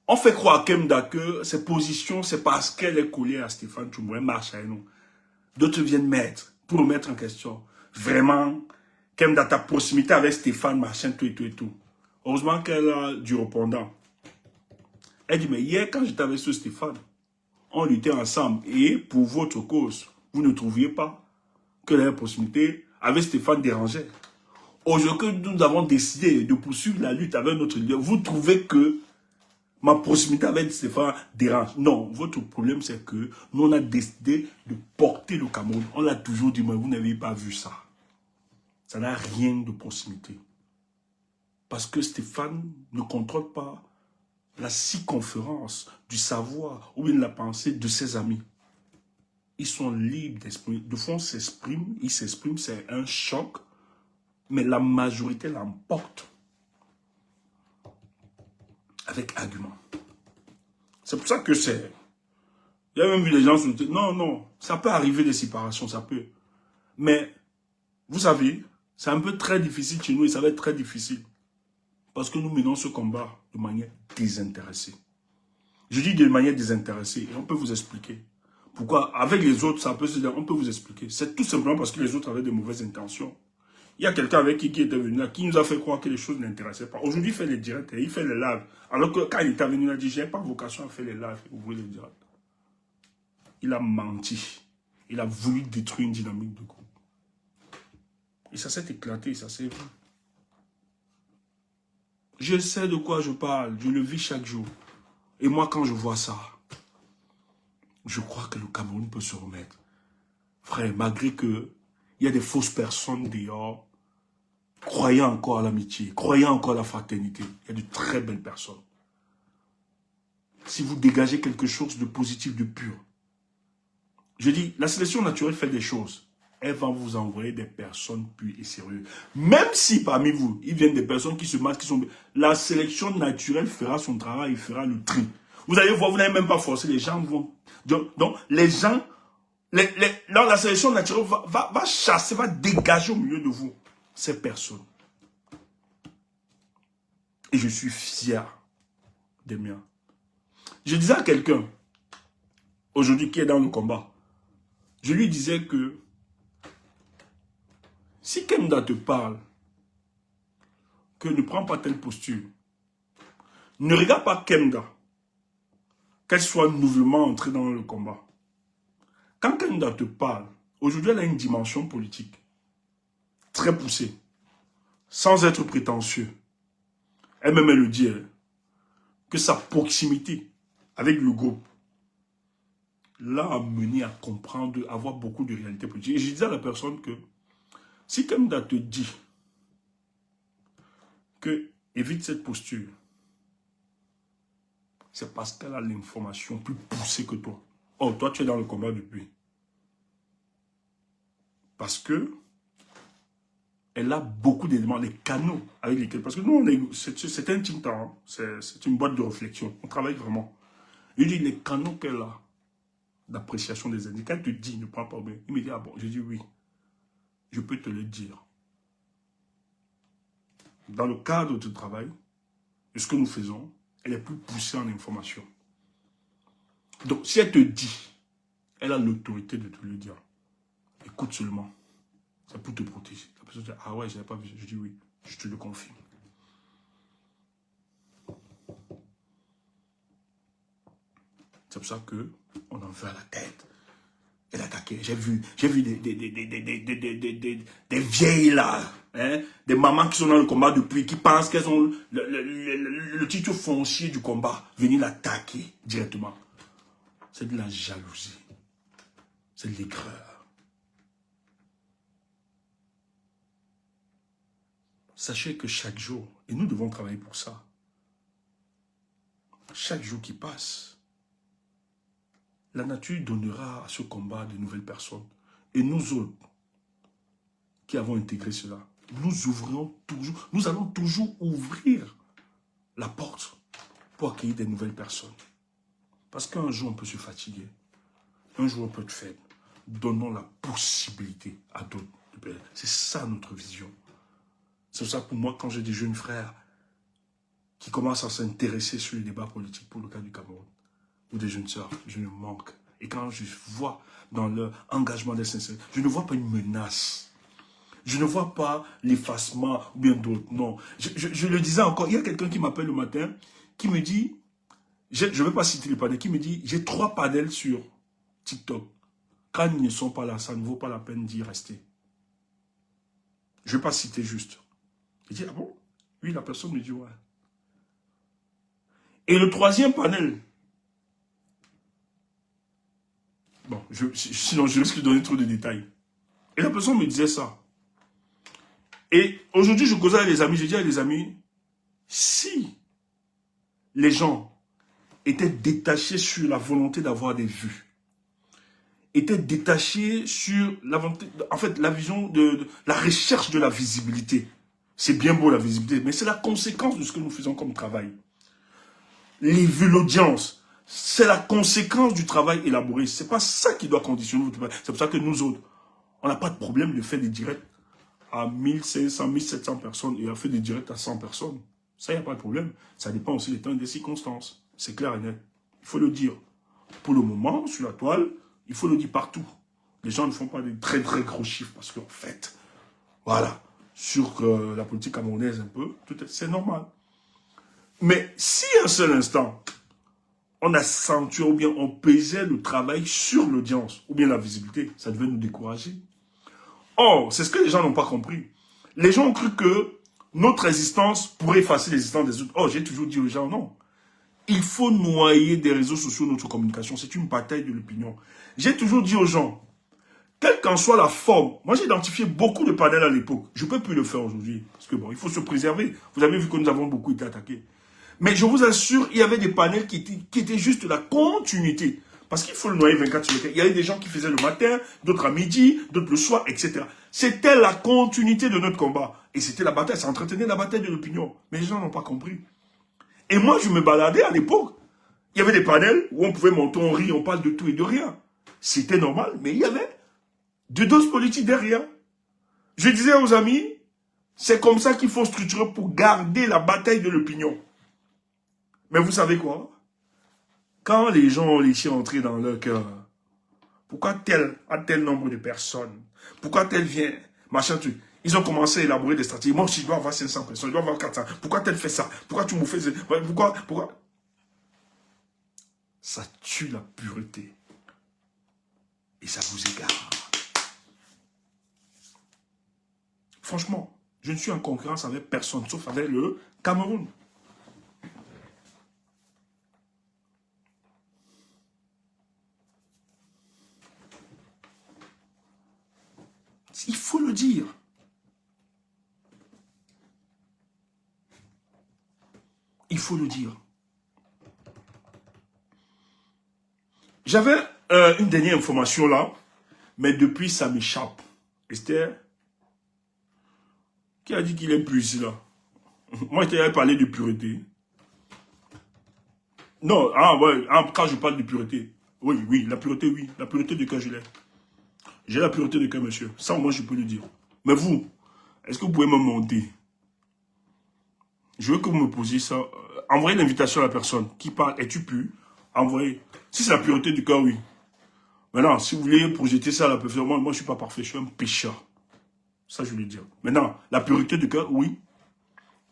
S1: On fait croire à Kemda que ses positions, c'est parce qu'elle est collée à Stéphane Tchoumboué, marche avec nous. D'autres viennent mettre, pour remettre en question. Vraiment, Kemda, ta proximité avec Stéphane, machin, tout et tout et tout. Heureusement qu'elle a du répondant. Elle dit, mais hier, quand j'étais avec ce Stéphane, on luttait ensemble. Et pour votre cause, vous ne trouviez pas que la proximité avec Stéphane dérangeait. Aujourd'hui, nous avons décidé de poursuivre la lutte avec notre leader. Vous trouvez que ma proximité avec Stéphane dérange? Non, votre problème, c'est que nous, on a décidé de porter le Cameroun. On l'a toujours dit, mais vous n'avez pas vu ça. Ça n'a rien de proximité. Parce que Stéphane ne contrôle pas la circonférence du savoir ou bien la pensée de ses amis. Ils sont libres d'exprimer. De fond, ils s'expriment, c'est un choc, mais la majorité l'emporte avec argument. C'est pour ça que c'est... Il y a même vu les gens se dire, non, ça peut arriver des séparations, ça peut. Mais, vous savez, c'est un peu très difficile chez nous et ça va être très difficile. Parce que nous menons ce combat de manière désintéressée. Je dis de manière désintéressée et on peut vous expliquer. Pourquoi? Avec les autres, ça peut se dire, on peut vous expliquer. C'est tout simplement parce que les autres avaient de mauvaises intentions. Il y a quelqu'un avec qui était venu là, qui nous a fait croire que les choses n'intéressaient pas. Aujourd'hui, il fait les directs et il fait les lives. Alors que quand il était venu, il a dit, j'ai pas vocation à faire les lives. Vous voulez les directs. Il a menti. Il a voulu détruire une dynamique de groupe. Et ça s'est éclaté, ça s'est vu. Je sais de quoi je parle, je le vis chaque jour. Et moi, quand je vois ça, je crois que le Cameroun peut se remettre. Frère, malgré que il y a des fausses personnes dehors, croyant encore à l'amitié, croyant encore à la fraternité, il y a de très belles personnes. si vous dégagez quelque chose de positif, de pur. Je dis, la sélection naturelle fait des choses. Elle va vous envoyer des personnes pures et sérieuses. Même si parmi vous, il viennent des personnes qui se masquent, qui sont... La sélection naturelle fera son travail, il fera le tri. Vous allez voir, vous n'avez même pas forcé, les gens vont... Donc, les gens... Là, la sélection naturelle va chasser, va dégager au milieu de vous ces personnes. Et je suis fier des miens. Je disais à quelqu'un, aujourd'hui, qui est dans le combat, je lui disais que si Kemda te parle, que ne prends pas telle posture, ne regarde pas Kemda, qu'elle soit nouvellement entrée dans le combat. Quand Kemda te parle, aujourd'hui elle a une dimension politique très poussée, sans être prétentieux. Elle-même elle le dit, que sa proximité avec le groupe l'a amené à comprendre, à avoir beaucoup de réalité politique. Et je disais à la personne que si Kemda te dit que évite cette posture, c'est parce qu'elle a l'information plus poussée que toi. Oh, toi tu es dans le combat depuis. Parce que elle a beaucoup d'éléments, les canaux avec lesquels... Parce que nous, c'est un team temps, c'est une boîte de réflexion. On travaille vraiment. Il dit les canaux qu'elle a d'appréciation des indices. Quand elle te dit, ne prends pas bien, il me dit, ah bon, je dis oui. Je peux te le dire. Dans le cadre du travail, de ce que nous faisons, elle est plus poussée en information. Donc, si elle te dit, elle a l'autorité de te le dire. Écoute seulement. C'est pour te protéger. La personne dit, ah ouais, je n'avais pas vu. Je dis oui, je te le confirme. C'est pour ça qu'on en veut à la tête. Elle attaquait. J'ai vu des vieilles là, hein, des mamans qui sont dans le combat depuis, qui pensent qu'elles ont le titre foncier du combat, venir l'attaquer directement. C'est de la jalousie. C'est de l'aigreur. Sachez que chaque jour, et nous devons travailler pour ça, chaque jour qui passe, la nature donnera à ce combat de nouvelles personnes. Et nous autres, qui avons intégré cela, nous allons toujours ouvrir la porte pour accueillir des nouvelles personnes. Parce qu'un jour, on peut se fatiguer. Un jour, on peut être faible. Donnons la possibilité à d'autres. C'est ça notre vision. C'est pour ça que pour moi, quand j'ai des jeunes frères qui commencent à s'intéresser sur les débats politiques pour le cas du Cameroun, ou des jeunes sœurs, je me manque. Et quand je vois dans leur engagement des sincères, je ne vois pas une menace. Je ne vois pas l'effacement ou bien d'autres. Non. Je le disais encore, il y a quelqu'un qui m'appelle le matin, qui me dit, je ne vais pas citer les panels, qui me dit, j'ai 3 panels sur TikTok. Quand ils ne sont pas là, ça ne vaut pas la peine d'y rester. Je ne vais pas citer juste. Je dis, ah bon? Oui, la personne me dit, ouais. Et le 3e panel, bon, sinon je risque de donner trop de détails. Et la personne me disait ça. Et aujourd'hui, je causais avec les amis, je dis à les amis, si les gens étaient détachés sur la volonté d'avoir des vues, étaient détachés sur la volonté, en fait, la vision de la recherche de la visibilité. C'est bien beau la visibilité, mais c'est la conséquence de ce que nous faisons comme travail. Les vues, l'audience, c'est la conséquence du travail élaboré. C'est pas ça qui doit conditionner votre travail. C'est pour ça que nous autres, on n'a pas de problème de faire des directs à 1500, 1700 personnes et à faire des directs à 100 personnes. Ça, il n'y a pas de problème. Ça dépend aussi des temps et des circonstances. C'est clair et net. Il faut le dire. Pour le moment, sur la toile, il faut le dire partout. Les gens ne font pas des très très gros chiffres parce qu'en fait, voilà, sur la politique camerounaise un peu, c'est normal. Mais si un seul instant, on accentuait ou bien on pesait le travail sur l'audience ou bien la visibilité, ça devait nous décourager. Or, c'est ce que les gens n'ont pas compris. Les gens ont cru que notre résistance pourrait effacer l'existence des autres. Oh, j'ai toujours dit aux gens, non. Il faut noyer des réseaux sociaux notre communication. C'est une bataille de l'opinion. J'ai toujours dit aux gens, quelle qu'en soit la forme, moi j'ai identifié beaucoup de panels à l'époque. Je ne peux plus le faire aujourd'hui. Parce que bon, il faut se préserver. Vous avez vu que nous avons beaucoup été attaqués. Mais je vous assure, il y avait des panels qui étaient juste la continuité. Parce qu'il faut le noyer 24 sur 24. Il y avait des gens qui faisaient le matin, d'autres à midi, d'autres le soir, etc. C'était la continuité de notre combat. Et c'était la bataille, ça entretenait la bataille de l'opinion. Mais les gens n'ont pas compris. Et moi, je me baladais à l'époque. Il y avait des panels où on pouvait monter, on rit, on parle de tout et de rien. C'était normal, mais il y avait de doses politiques derrière. Je disais aux amis, c'est comme ça qu'il faut structurer pour garder la bataille de l'opinion. Mais vous savez quoi? Quand les gens ont laissé entrer dans leur cœur, pourquoi tel a tel nombre de personnes? Pourquoi tel vient? Machin truc. Ils ont commencé à élaborer des stratégies. Moi, si je dois avoir 500 personnes, je dois avoir 400. Pourquoi tel fait ça? Pourquoi tu me fais ça? Pourquoi? Ça tue la pureté. Et ça vous égare. Franchement, je ne suis en concurrence avec personne, sauf avec le Cameroun. Il faut le dire. Il faut le dire. J'avais une dernière information là, mais depuis ça m'échappe. Esther, qui a dit qu'il est plus ici là? Moi, je t'avais parlé de pureté. Non, ouais, quand je parle de pureté. Oui, la pureté, oui. La pureté de cœur, je l'ai. J'ai la pureté de cœur, monsieur. Ça, moi, je peux le dire. Mais vous, est-ce que vous pouvez me monter? Je veux que vous me posiez ça. Envoyez l'invitation à la personne qui parle. Es-tu pur? Envoyez. Si c'est la pureté du cœur, oui. Maintenant, si vous voulez projeter ça à la perfection, moi, je ne suis pas parfait. Je suis un pécheur. Ça, je veux le dire. Maintenant, la pureté du cœur, oui.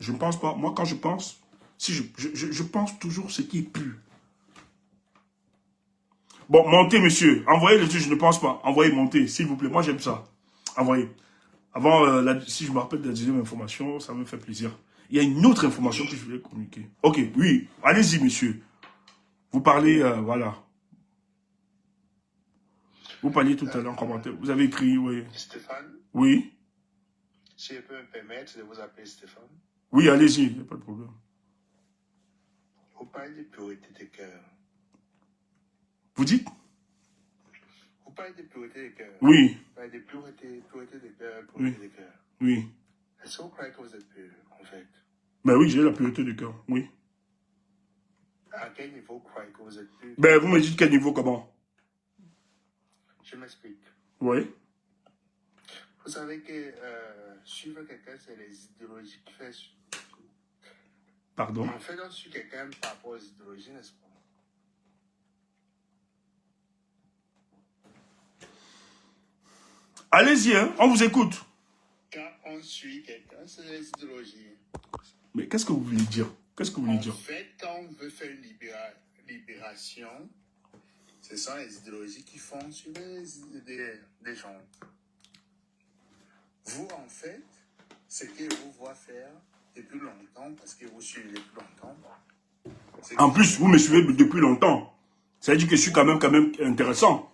S1: Je ne pense pas. Moi, quand je pense, si je pense toujours ce qui est pur. Bon, montez, monsieur. Envoyez le truc, je ne pense pas. Envoyez, montez, s'il vous plaît. Moi, j'aime ça. Envoyez. Avant, si je me rappelle de la deuxième information, ça me fait plaisir. Il y a une autre information que je voulais communiquer. Ok, oui. Allez-y, monsieur. Vous parlez, voilà. Vous parliez tout à l'heure en commentaire. Vous avez écrit, oui.
S3: Stéphane,
S1: Oui.
S3: si je peux me permettre de vous appeler Stéphane.
S1: Oui, allez-y, il n'y a pas de problème.
S3: Vous parlez de pureté de cœur.
S1: Vous dites?
S3: Vous parlez de pureté de cœur.
S1: Oui.
S3: Vous parlez de pureté de cœur,
S1: Oui.
S3: pureté de cœur.
S1: Oui.
S3: Est-ce que vous croyez que vous êtes pur, en fait?
S1: Ben oui, j'ai la pureté du cœur, oui.
S3: À quel niveau vous croyez que vous êtes pur?
S1: Ben, vous me dites quel niveau, comment?
S3: Je m'explique.
S1: Oui.
S3: Vous savez que suivre quelqu'un, c'est les idéologies qui fait.
S1: Pardon.
S3: En fait, on suit quelqu'un par rapport aux idéologies, n'est-ce pas?
S1: Allez-y, hein, on vous écoute.
S3: Quand on suit quelqu'un, c'est les idéologies.
S1: Mais qu'est-ce que vous voulez dire? Qu'est-ce que vous voulez dire?
S3: En fait, quand on veut faire une libération, ce sont les idéologies qui font suivre des gens. Vous, en fait, ce que vous voyez faire depuis longtemps, parce que vous suivez depuis longtemps.
S1: En plus, vous me suivez depuis longtemps. Ça veut dire que je suis quand même intéressant.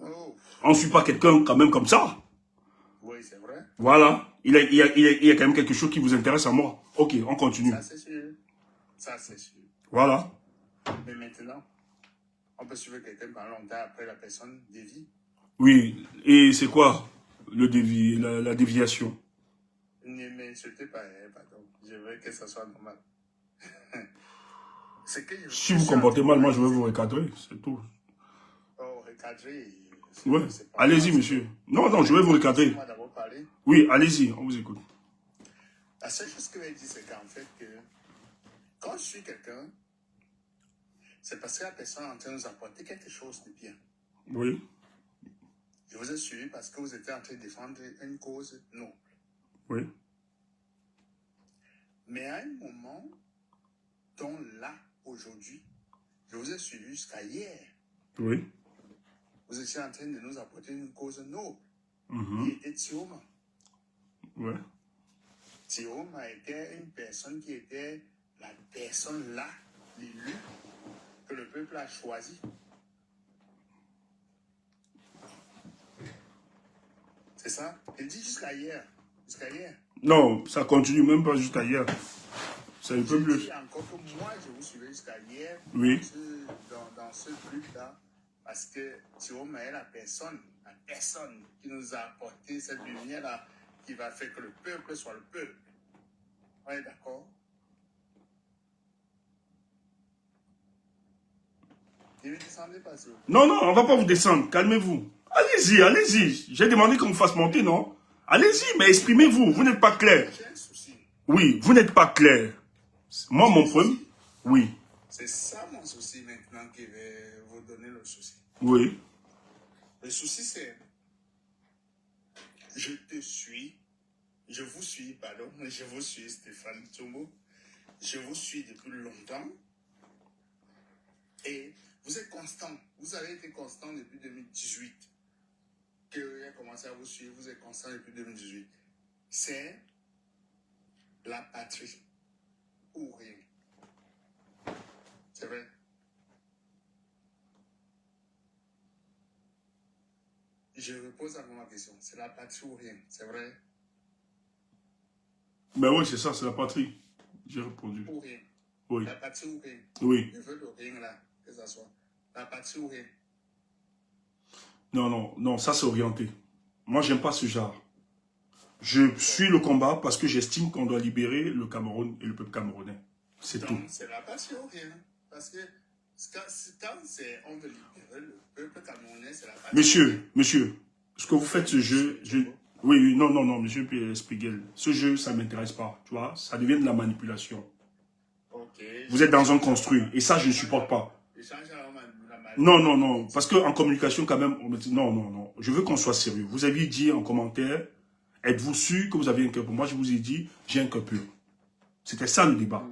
S3: Oh,
S1: On ne suit pas quelqu'un quand même comme ça.
S3: oui, c'est vrai.
S1: Voilà. Il y a quand même quelque chose qui vous intéresse à moi. Ok, on continue.
S3: Ça, c'est sûr. Ça, c'est sûr.
S1: Voilà.
S3: Mais maintenant, on peut suivre quelqu'un pendant longtemps après la personne dévie.
S1: Oui. Et c'est quoi le la déviation?
S3: Ne m'insultez pas, hein, pardon. Je veux que ça soit normal.
S1: Si vous comportez mal, moi je vais vous recadrer, c'est tout.
S3: Oh, recadrer.
S1: Ouais. Allez-y, monsieur. Non, je vais vous recadrer.
S3: Moi d'abord parler.
S1: Oui, allez-y, on vous écoute.
S3: La seule chose que je vais dire, c'est qu'en fait, que quand je suis quelqu'un, c'est parce que la personne est en train de nous apporter quelque chose de bien.
S1: Oui.
S3: Je vous ai suivi parce que vous étiez en train de défendre une cause noble.
S1: Oui.
S3: Mais à un moment, dont là, aujourd'hui, je vous ai suivi jusqu'à hier.
S1: Oui.
S3: Vous étiez en train de nous apporter une cause noble.
S1: Mhm.
S3: Qui était Thioma.
S1: Ouais.
S3: Thioma était une personne qui était la personne là, l'élu, que le peuple a choisi. C'est ça? Il dit jusqu'à hier. Jusqu'à hier.
S1: Non, ça continue même pas jusqu'à hier. Ça ne peut plus.
S3: dis encore que moi, je vous suivais jusqu'à hier
S1: Oui.
S3: dans ce truc-là, parce que Jérôme est la personne qui nous a apporté cette lumière-là, qui va faire que le peuple soit le peuple. On est d'accord? Ne me descendez pas, s'il vous plaît.
S1: Non, non, on ne va pas vous descendre. Calmez-vous. Allez-y, allez-y. J'ai demandé qu'on vous fasse monter, non? Allez-y, mais exprimez-vous. Vous n'êtes pas clair.
S3: J'ai un souci.
S1: Oui, vous n'êtes pas clair. Moi, mon problème... Oui,
S3: C'est ça mon souci maintenant qui va vous donner le souci.
S1: oui.
S3: Le souci, c'est je vous suis, pardon, je vous suis Stéphane Tsombo, je vous suis depuis longtemps et vous êtes constant. Vous avez été constant depuis 2018. Que j'ai commencé à vous suivre, vous êtes constant depuis 2018. C'est la patrie ou rien. C'est vrai. Je repose encore ma question. C'est la patrie ou rien, c'est vrai?
S1: Ben oui, c'est ça, c'est la patrie. J'ai répondu.
S3: Ou rien.
S1: Oui,
S3: La patrie ou rien.
S1: oui.
S3: Je veux le rien là, que ça soit. La patrie ou rien.
S1: Non, non, non, ça c'est orienté. Moi, j'aime pas ce genre. Je suis le combat parce que j'estime qu'on doit libérer le Cameroun et le peuple camerounais. C'est tout.
S3: Donc, c'est la patrie ou rien. Parce que quand on veut libérer le peuple camerounais, c'est la patrie.
S1: Monsieur, ce que vous faites, ce jeu... Oui, oui, non, non, non, monsieur Pierre Spiegel. Ce jeu, ça ne m'intéresse pas. Tu vois, ça devient de la manipulation.
S3: Ok.
S1: Vous êtes dans un construit. Et ça, je ne supporte pas.
S3: La
S1: Non, non, non. Parce qu'en communication, quand même, on me dit non, non, non. Je veux qu'on soit sérieux. Vous aviez dit en commentaire, êtes-vous sûr que vous avez un cœur pur? Moi, je vous ai dit, j'ai un cœur pur. C'était ça le débat.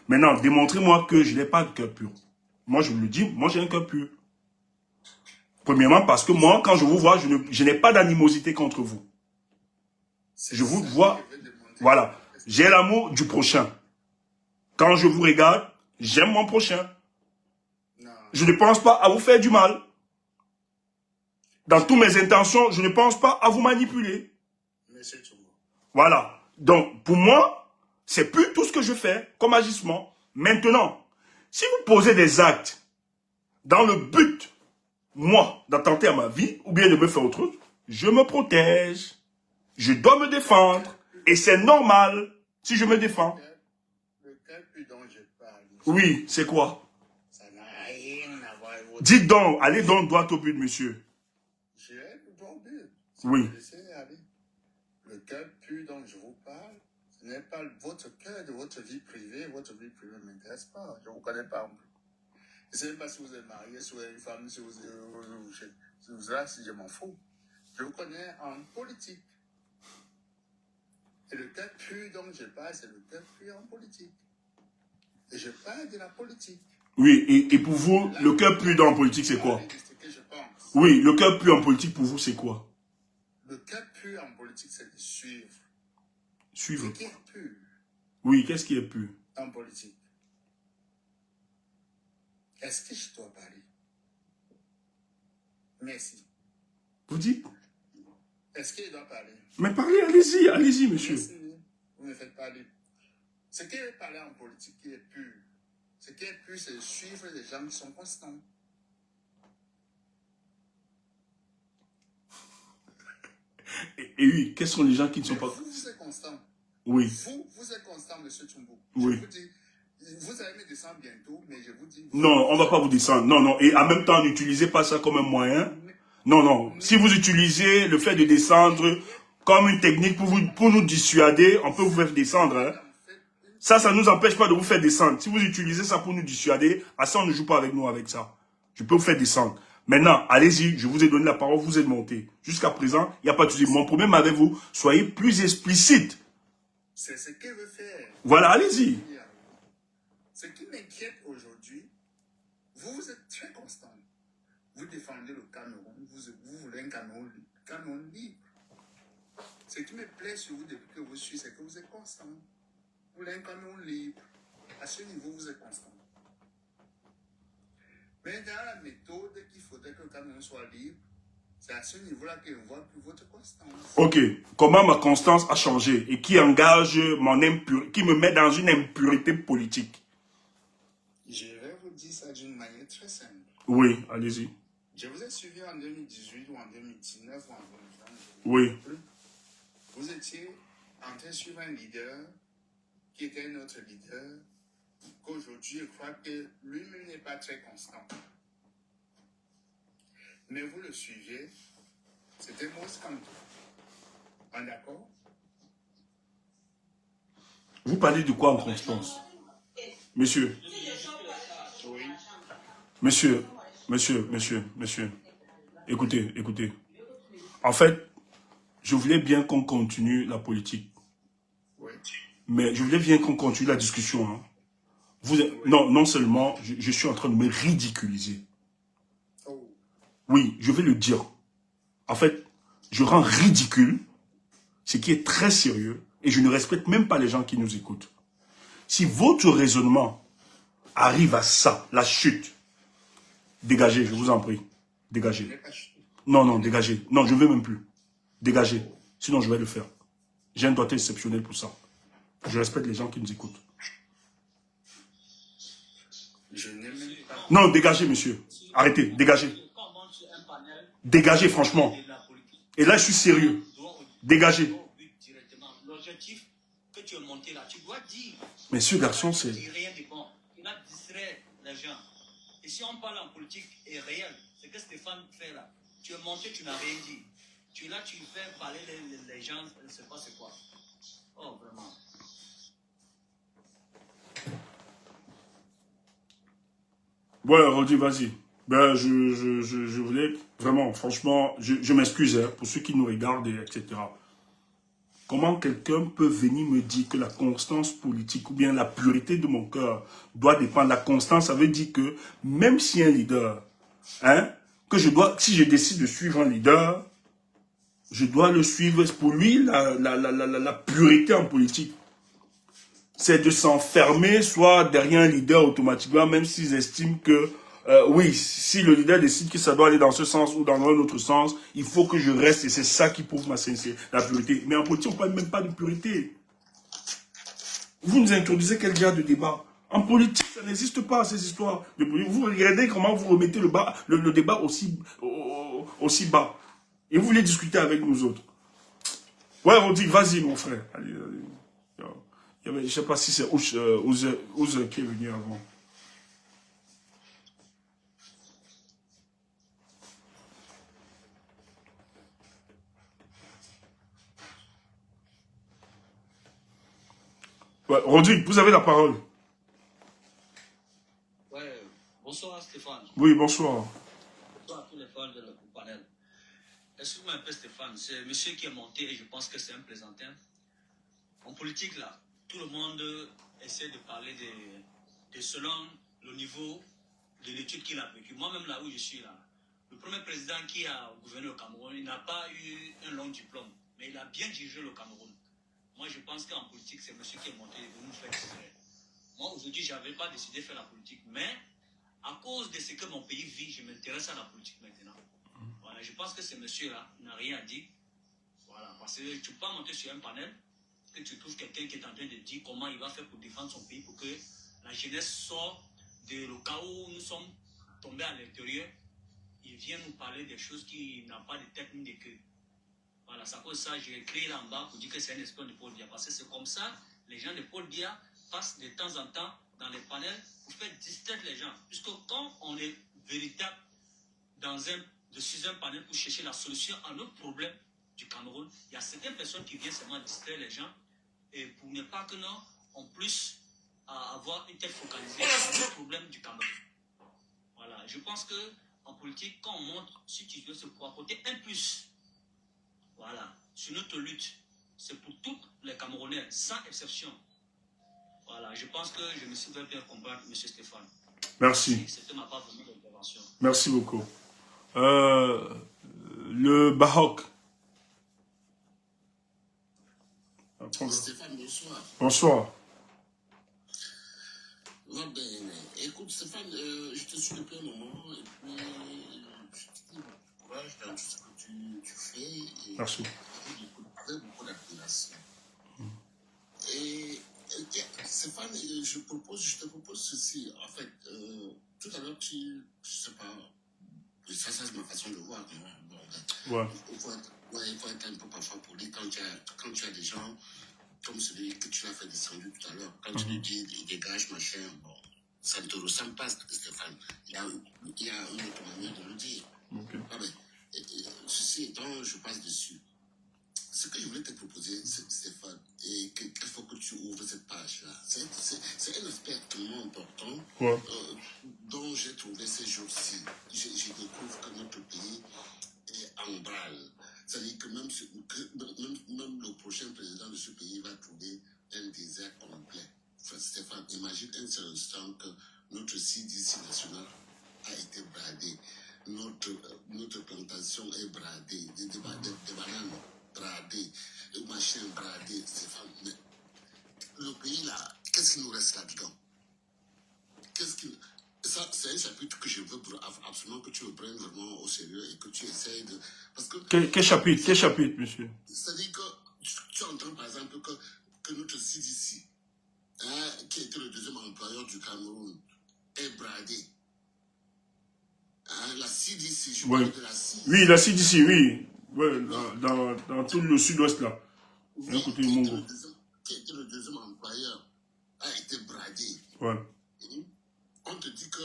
S1: Maintenant, démontrez-moi que je n'ai pas de cœur pur. Moi, je vous le dis, moi, j'ai un cœur pur. Premièrement, parce que moi, quand je vous vois, je n'ai pas d'animosité contre vous. Je vous vois, voilà. J'ai l'amour du prochain. Quand je vous regarde, j'aime mon prochain.
S3: Non.
S1: Je ne pense pas à vous faire du mal. Dans toutes mes intentions, je ne pense pas à vous manipuler.
S3: Monsieur Tsombo.
S1: Voilà. Donc, pour moi, c'est plus tout ce que je fais comme agissement. Maintenant, si vous posez des actes dans le but, moi, d'attenter à ma vie, ou bien de me faire autre chose, je me protège. Je dois me défendre. Et c'est normal si je me défends.
S3: Le cœur pur dont je parle,
S1: Oui, c'est quoi?
S3: ça n'a rien à voir avec votre...
S1: Dites donc, allez donc droit au but, monsieur.
S3: J'ai le bon but.
S1: Oui.
S3: Laissez aller. Le cœur pur dont je vous parle, ce n'est pas votre cœur de votre vie privée. Votre vie privée ne m'intéresse pas. Je ne vous connais pas en plus. Je ne sais même pas si vous êtes marié, si vous êtes une femme, si vous êtes là, si je m'en fous. Je vous connais en politique. Et le cœur pur dont je parle, c'est le cœur pur en politique. Et je parle de la politique.
S1: Oui, et pour vous, le cœur pur dans la politique, c'est quoi?
S3: C'est ce que je pense.
S1: Oui, le cœur pur en politique, pour vous, c'est quoi?
S3: Le cœur pur en politique, c'est de suivre.
S1: Suivre.
S3: Ce qui est pur
S1: Oui, qu'est-ce qui est pur?
S3: en politique. Est-ce que je dois parler? Merci.
S1: Vous dites?
S3: Est-ce qu'il doit parler?
S1: Mais parlez, allez-y, allez-y, monsieur.
S3: Merci. Vous me faites parler. Ce qui est parler en politique qui est pur. Ce qui est pur, c'est de suivre les gens qui sont constants.
S1: Et oui, quels sont les gens qui ne sont
S3: Mais
S1: pas...
S3: vous êtes constant.
S1: Oui,
S3: Vous êtes constant, monsieur Tsombo.
S1: Oui.
S3: Je vous dis, vous allez me descendre bientôt, mais je vous dis...
S1: non, on ne va pas vous descendre. Non, non, et en même temps, n'utilisez pas ça comme un moyen. Non, non, si vous utilisez le fait de descendre comme une technique pour nous dissuader, on peut vous faire descendre. Hein. Ça ne nous empêche pas de vous faire descendre. Si vous utilisez ça pour nous dissuader, à ça, on ne joue pas avec nous avec ça. Je peux vous faire descendre. Maintenant, allez-y, je vous ai donné la parole, vous êtes monté. Jusqu'à présent, il n'y a pas de souci. Mon problème avec vous, soyez plus explicite.
S3: C'est ce qu'il veut faire.
S1: Voilà, allez-y.
S3: Ce qui m'inquiète aujourd'hui, vous êtes très constant. Vous défendez le Cameroun, vous voulez un Cameroun libre. Ce qui me plaît sur vous depuis que vous suivez, c'est que vous êtes constant. Vous voulez un Cameroun libre. À ce niveau, vous êtes constant. Mais dans la méthode qu'il faudrait que le Cameroun soit libre, C'est à ce niveau-là que je ne vois plus votre constance.
S1: Ok. Comment ma constance a changé et qui engage mon impurité, qui me met dans une impureté politique?
S3: Je vais vous dire ça d'une manière très simple.
S1: Oui, allez-y.
S3: Je vous ai suivi en 2018 ou en 2019 ou en 2020.
S1: Oui.
S3: Vous étiez en train de suivre un leader qui était notre leader, qu'aujourd'hui, je crois que lui-même n'est pas très constant. Mais vous le suivez, c'était Moïse Kamto. On est d'accord?
S1: Vous parlez de quoi en constance? Monsieur.
S3: Oui.
S1: Monsieur. Écoutez. En fait, je voulais bien qu'on continue la politique.
S3: Oui.
S1: Mais je voulais bien qu'on continue la discussion. Hein. Non seulement, je suis en train de me ridiculiser.
S3: Oh.
S1: Oui, je vais le dire. En fait, je rends ridicule ce qui est très sérieux et je ne respecte même pas les gens qui nous écoutent. Si votre raisonnement arrive à ça, la chute, dégagez, je vous en prie. Dégagez. Non, dégagez. Non, je ne veux même plus. Dégagez. Sinon, je vais le faire. J'ai un droit exceptionnel pour ça. Je respecte les gens qui nous écoutent.
S3: Je n'ai même pas...
S1: Non, dégagez, monsieur. Arrêtez, dégagez. Dégagez, franchement. Et là, je suis sérieux. Dégagez.
S4: L'objectif que tu as monté là, tu dois dire.
S1: Mais ce garçon, c'est...
S4: Rien de bon. Il a distrait les gens. Et si on parle en politique et réel, c'est que Stéphane fait là. Tu es monté, tu n'as rien dit. Tu fais parler les gens, je ne sais pas c'est quoi. Oh, vraiment.
S1: Ouais, Rodi, vas-y. Ben, je voulais vraiment, franchement, je m'excuse hein, pour ceux qui nous regardent, etc. Comment quelqu'un peut venir me dire que la constance politique ou bien la pureté de mon cœur doit dépendre? La constance, ça veut dire que même si un leader, hein, si je décide de suivre un leader, je dois le suivre. Pour lui, la pureté en politique, c'est de s'enfermer soit derrière un leader automatiquement, même s'ils estiment que, oui, si le leader décide que ça doit aller dans ce sens ou dans un autre sens, il faut que je reste et c'est ça qui prouve ma sincérité, la pureté. Mais en politique, on ne parle même pas de pureté. Vous nous introduisez quel genre de débat? En politique, ça n'existe pas, ces histoires de politique. Vous regardez comment vous remettez le débat aussi bas. Et vous voulez discuter avec nous autres. Ouais, on dit, vas-y, mon frère. Allez. Je ne sais pas si c'est Ouze qui est venu avant. Ouais, Rodrigue, vous avez la parole.
S4: Ouais, bonsoir Stéphane.
S1: Oui, bonsoir.
S4: Bonsoir à tous les fans de le panel. Excuse-moi un peu Stéphane, c'est monsieur qui est monté et je pense que c'est un plaisantin. En politique là, tout le monde essaie de parler de selon le niveau de l'étude qu'il a vécue. Moi-même là où je suis là, le premier président qui a gouverné le Cameroun, il n'a pas eu un long diplôme, mais il a bien dirigé le Cameroun. Moi je pense qu'en politique, c'est monsieur qui est monté et venu nous faire distrait. Moi aujourd'hui, je n'avais pas décidé de faire la politique, mais à cause de ce que mon pays vit, je m'intéresse à la politique maintenant. Voilà, je pense que ce monsieur-là n'a rien à dire. Voilà, parce que tu peux pas monter sur un panel que tu trouves quelqu'un qui est en train de dire comment il va faire pour défendre son pays, pour que la jeunesse sorte de le chaos où nous sommes tombés à l'intérieur. Il vient nous parler des choses qui n'ont pas de tête ni de queue. Voilà, c'est à cause de ça j'ai écrit là en bas pour dire que c'est un espion de Paul Biya. Parce que c'est comme ça, les gens de Paul Biya passent de temps en temps dans les panels pour faire distraire les gens. Puisque quand on est véritable sur un panel pour chercher la solution à nos problèmes du Cameroun, il y a certaines personnes qui viennent seulement distraire les gens et pour ne pas que nous, on puisse avoir une tête focalisée sur le problème du Cameroun. Voilà, je pense que en politique, quand on montre, si tu veux, c'est pour apporter un plus. Voilà, sur notre lutte, c'est pour tous les Camerounais, sans exception. Voilà, je pense que je me suis bien comprendre, M. Stéphane.
S1: Merci.
S4: C'était ma part vraiment d'intervention.
S1: Merci beaucoup. Le Bahok.
S5: Stéphane, bonsoir.
S1: Bonsoir.
S5: Va bien. Écoute, Stéphane, je te suis depuis un moment et puis je te dis bon courage dans tout ce que tu fais et
S1: Merci.
S5: avec beaucoup d'admiration. Et Stéphane, je te propose ceci. En fait, tout à l'heure, je sais pas, ça c'est ma façon de voir. Bon,
S1: Ouais.
S5: il faut être un peu parfois poli quand tu as des gens comme celui que tu as fait descendre tout à l'heure. Quand tu lui dis, il dégage, machin, bon, ça ne te ressemble pas, Stéphane. Il y a une autre manière de le dire.
S1: Okay.
S5: Ah ben, ceci étant, je passe dessus. Ce que je voulais te proposer, Stéphane, et qu'il faut que tu ouvres cette page-là, c'est un aspect tellement important
S1: Ouais.
S5: dont j'ai trouvé ces jours-ci. Je découvre que notre pays est en branle. C'est-à-dire que même le prochain président de ce pays va trouver un désert complet. Enfin, Stéphane, imagine un seul instant que notre CDC national a été bradé. Notre plantation est bradée. Des bananes bradées. Le machin bradé. Stéphane, mais le pays là, qu'est-ce qui nous reste là-dedans? Ça, c'est un chapitre que je veux absolument que tu le prennes vraiment au sérieux et que tu essayes de... Parce que...
S1: Quel chapitre, monsieur?
S5: C'est-à-dire que tu entends par exemple que notre CDC, qui était le deuxième employeur du Cameroun, est bradé. La CDC, je parle de la CDC.
S1: Oui, la CDC, oui. Ouais, dans tout le sud-ouest là.
S5: Oui,
S1: côté du Mongo.
S5: Qui était le deuxième employeur, a été bradé.
S1: Ouais.
S5: On te dit que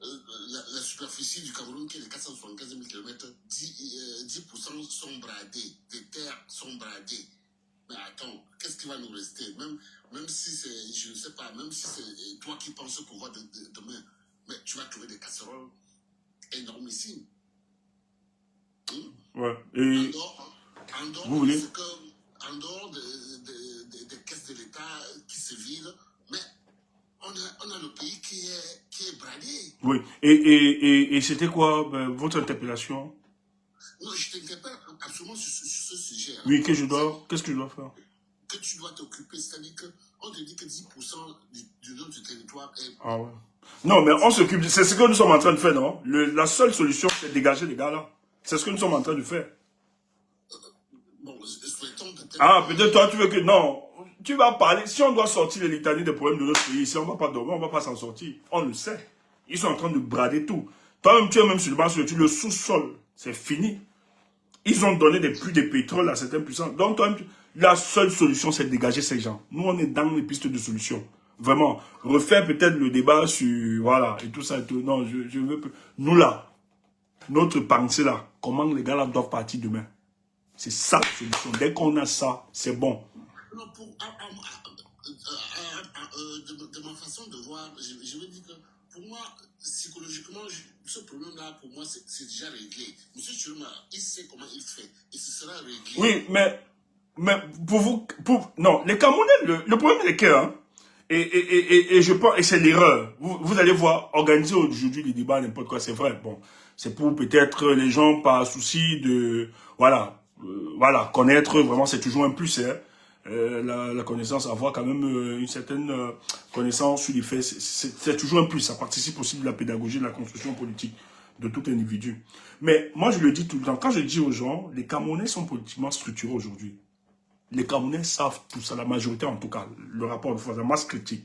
S5: la superficie du Cameroun, qui est de 475 000 km, 10% sont bradés, des terres sont bradées. Mais attends, qu'est-ce qui va nous rester? Même si c'est, je ne sais pas, même si c'est toi qui penses pouvoir demain, mais tu vas trouver des casseroles énormissimes.
S1: Ouais. Et
S5: en dehors
S1: vous voulez?
S5: En dehors des caisses de l'État qui se vident, mais on a le pays qui est bradé.
S1: Oui. Et c'était quoi votre interpellation?
S5: Non, je t'interpelle absolument sur ce sujet.
S1: Oui, qu'est-ce que je dois faire?
S5: Que tu dois t'occuper, c'est-à-dire qu'on te dit que 10% du notre territoire est...
S1: Ah ouais. Non, mais on s'occupe, c'est ce que nous sommes en train de faire, non? La seule solution, c'est de dégager les gars là. C'est ce que nous sommes en train de faire.
S5: Bon, souhaitons peut-être...
S1: Ah, peut-être toi, tu veux que... Non, tu vas parler... Si on doit sortir les litanies des problèmes de notre pays, si on ne va pas dormir, on ne va pas s'en sortir. On le sait. Ils sont en train de brader tout. Toi-même, tu es même sur le sous-sol. C'est fini. Ils ont donné des puits de pétrole à certaines puissances. Donc, toi-même, la seule solution, c'est de dégager ces gens. Nous, on est dans les pistes de solution. Vraiment. Refaire peut-être le débat sur... Voilà, et tout ça et tout. Non, je veux... Nous, là, notre pensée, là, comment les gars, là, doivent partir demain. C'est ça la solution. Dès qu'on a ça, c'est bon.
S5: Non, de ma façon de voir, je veux dire que pour moi, psychologiquement, ce problème-là, pour moi, c'est déjà réglé. Monsieur Chiruma, il sait comment il fait. Et ce sera réglé.
S1: Oui, mais pour vous... non, les Camerounais, le problème est que... Hein, et je pense, et c'est l'erreur. Vous allez voir, organiser aujourd'hui les débats, n'importe quoi, c'est vrai. Bon, c'est pour peut-être les gens par souci de... Voilà, voilà, connaître, vraiment, c'est toujours un plus. Hein. La connaissance, avoir quand même une certaine connaissance sur les faits, c'est toujours un plus. Ça participe aussi de la pédagogie, de la construction politique de tout individu. Mais moi, je le dis tout le temps, quand je dis aux gens, les Camerounais sont politiquement structurés aujourd'hui. Les Camerounais savent tout ça, la majorité en tout cas, le rapport de force, la masse critique.